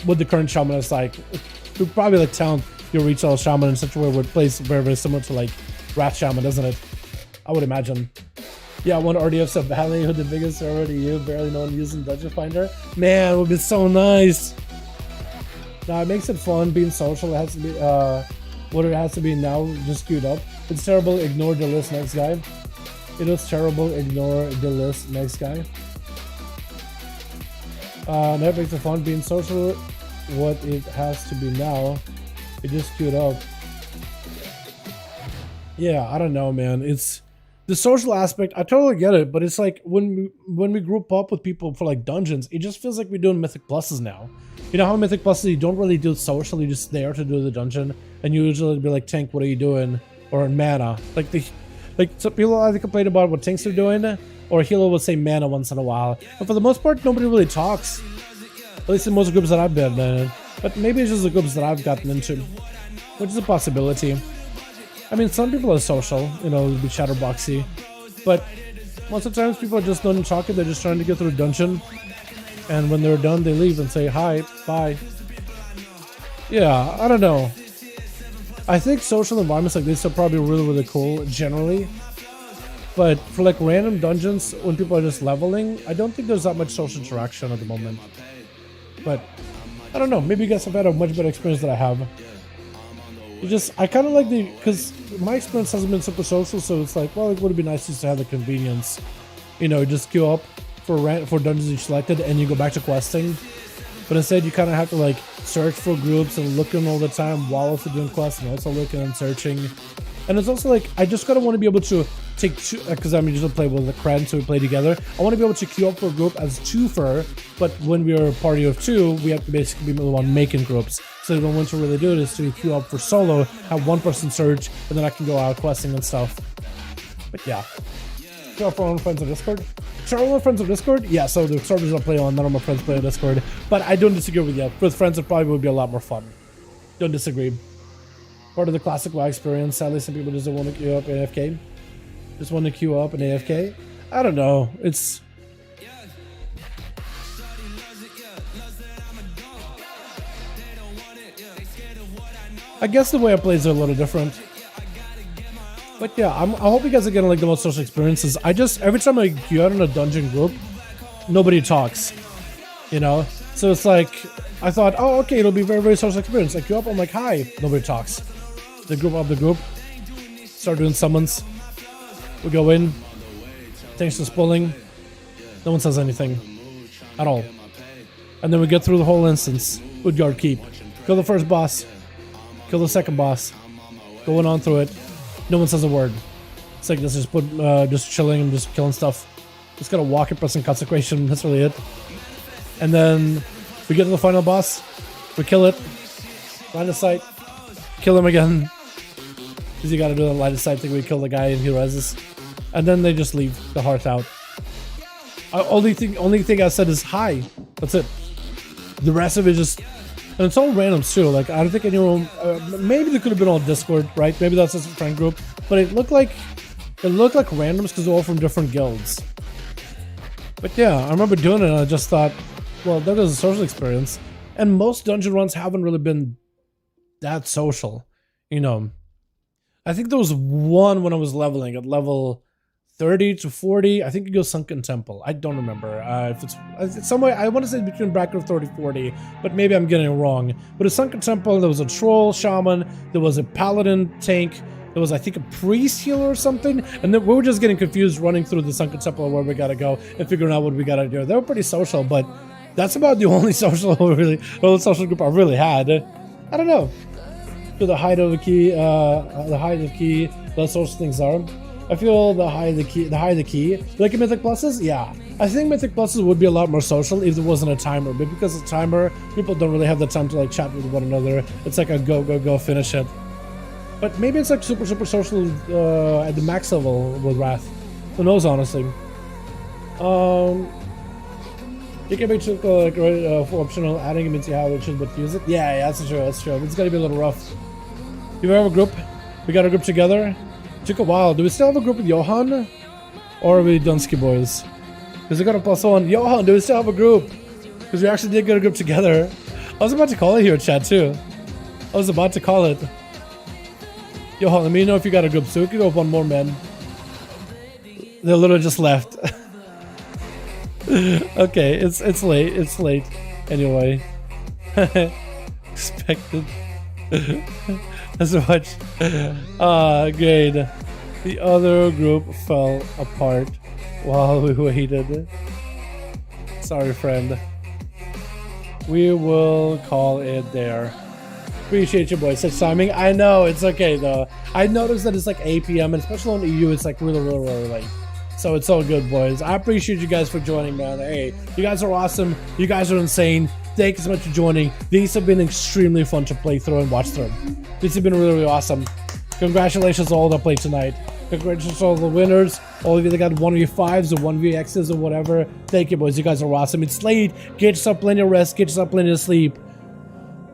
what the current Shaman is like. You probably like talent your retail Shaman in such a way where it plays very similar to like Wrath Shaman, doesn't it? I would imagine. Yeah, one RDF's a Valley with the biggest server to you, barely no one using Dungeon Finder. Man, it would be so nice. Now it makes it fun being social. It has to be what it has to be now, just queued up. It's terrible, ignore the list, next guy. It is terrible, ignore the list, next guy. That makes it fun being social. What it has to be now, it just queued up. Yeah, I don't know, man. It's the social aspect. I totally get it, but it's like when we group up with people for like dungeons, it just feels like we're doing Mythic Pluses now. You know how Mythic Pluses you don't really do social, you're just there to do the dungeon, and you usually be like, Tank, what are you doing? Or mana. Like some people either complain about what tanks are doing, or Healer will say mana once in a while. But for the most part, nobody really talks. At least in most groups that I've been in. But maybe it's just the groups that I've gotten into, which is a possibility. I mean, some people are social, you know, be chatterboxy, but most of the times people are just not talking, they're just trying to get through a dungeon. and when they're done, they leave and say hi, bye. Yeah, I don't know. I think social environments like this are probably really, really cool generally. But for like random dungeons, when people are just leveling, I don't think there's that much social interaction at the moment. But I don't know, maybe you guys have had a much better experience than I have. I kind of like because my experience hasn't been super social, so it's like, well, it would be nice just to have the convenience. You know, just queue up for dungeons you selected and you go back to questing. But instead, you kind of have to like search for groups and looking all the time while also doing quests and also looking and searching. And it's also like, I just kind of want to be able to take two, because I'm usually play with a friend, so we play together. I want to be able to queue up for a group as twofer, but when we are a party of two, we have to basically be the one making groups. So the one to really do it is to queue up for solo, have one person search, and then I can go out questing and stuff. But yeah. Share for our friends on Discord. Share all our friends on Discord? Yeah, so the servers I play on, none of my friends play on Discord. But I don't disagree with you. With friends, it probably would be a lot more fun. Don't disagree. Part of the classic WoW experience. Sadly, some people just don't want to queue up AFK. Just want to queue up in AFK. I don't know. It's... I guess the way I play is a little different. But yeah, I hope you guys are getting like the most social experiences. Every time I queue out in a dungeon group, nobody talks. You know? So it's like, I thought, oh, okay, it'll be a very, very social experience. I queue up, I'm like, hi, nobody talks. The group of the group, start doing summons. We go in, thanks to spulling, no one says anything at all. And then we get through the whole instance with guard keep. Kill the first boss, kill the second boss, going on through it, no one says a word. It's like this, just chilling and just killing stuff. Just gotta walk and pressing consecration, that's really it. And then we get to the final boss, we kill it, line of sight, kill him again. Because you gotta do the line of sight thing where you kill the guy and he reses. And then they just leave the heart out. Only thing I said is hi. That's it. The rest of it just... And it's all randoms too. Like, I don't think anyone... maybe they could have been on Discord, right? Maybe that's just a friend group. But it looked like randoms because they're all from different guilds. But yeah, I remember doing it and I just thought, well, that was a social experience. And most dungeon runs haven't really been that social. You know, I think there was one when I was leveling at level 30 to 40. I think it goes Sunken Temple. I don't remember. If it's somewhere, I want to say between bracket of 30-40, but maybe I'm getting it wrong. But a Sunken Temple, there was a troll, shaman, there was a paladin tank, there was, I think, a priest healer or something, and then we were just getting confused running through the Sunken Temple where we gotta go and figuring out what we gotta do. They were pretty social, but that's about the only social group I really had. I don't know. To the height of the key, those social things are. I feel the higher the key. Like in Mythic Pluses, yeah. I think Mythic Pluses would be a lot more social if there wasn't a timer, but because of timer, people don't really have the time to like chat with one another. It's like a go, finish it. But maybe it's like super social at the max level with Wrath. Who knows, honestly. You can make for optional adding them into how it should, but use it. Yeah, that's true. It's gonna be a little rough. Do we have a group? We got a group together. Took a while. Do we still have a group with Johan? Or are we Dunsky boys? Because we got a +1. Johan, do we still have a group? Because we actually did get a group together. I was about to call it here, chat, too. I was about to call it. Johan, let me know if you got a group so we can go with one more, man. They literally just left. Okay, it's late. It's late. Anyway. Expected. As much. Great. The other group fell apart while we waited. Sorry, friend. We will call it there. Appreciate you, boys. Such timing. I know, it's okay, though. I noticed that it's like 8 p.m. and especially on EU, it's like really late. So it's all good, boys. I appreciate you guys for joining, man. Hey, you guys are awesome. You guys are insane. Thank you so much for joining. These have been extremely fun to play through and watch through. These have been really awesome. Congratulations to all that played tonight. Congratulations to all the winners. All of you that got 1v5s or 1vx's or whatever. Thank you, boys. You guys are awesome. It's late. Get yourself plenty of rest. Get yourself plenty of sleep.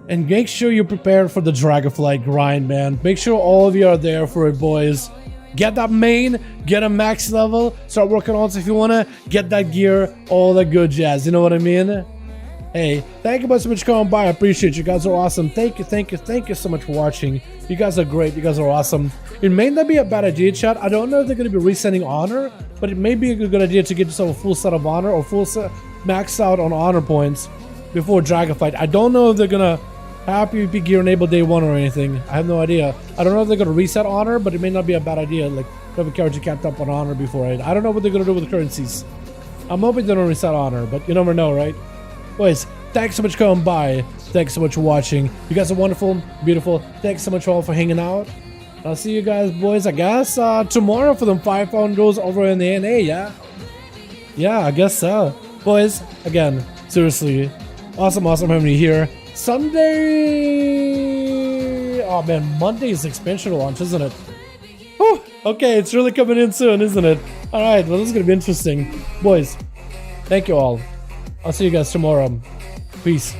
And make sure you're prepared for the Dragonflight grind, man. Make sure all of you are there for it, boys. Get that main, get a max level, start working on it if you wanna, get that gear, all that good jazz, you know what I mean? Hey, thank you so much for coming by. I appreciate you guys are awesome. Thank you so much for watching. You guys are great. You guys are awesome. It may not be a bad idea, chat. I don't know if they're going to be resetting honor, but it may be a good idea to get yourself a full set of honor or full set max out on honor points before Dragonflight. I don't know if they're going to have PvP gear enabled day one or anything. I have no idea. I don't know if they're going to reset honor, but it may not be a bad idea. Like, to have a character capped up on honor before it. I don't know what they're going to do with the currencies. I'm hoping they don't reset honor, but you never know, right? Boys, thanks so much for coming by. Thanks so much for watching. You guys are wonderful, beautiful. Thanks so much all for hanging out. I'll see you guys, boys, I guess, tomorrow for them 5V5 duels over in the NA, yeah? Yeah, I guess so. Boys, again, seriously, awesome having you here. Sunday... Oh, man, Monday is expansion launch, isn't it? Whew. Okay, it's really coming in soon, isn't it? All right, well, this is going to be interesting. Boys, thank you all. I'll see you guys tomorrow. Peace.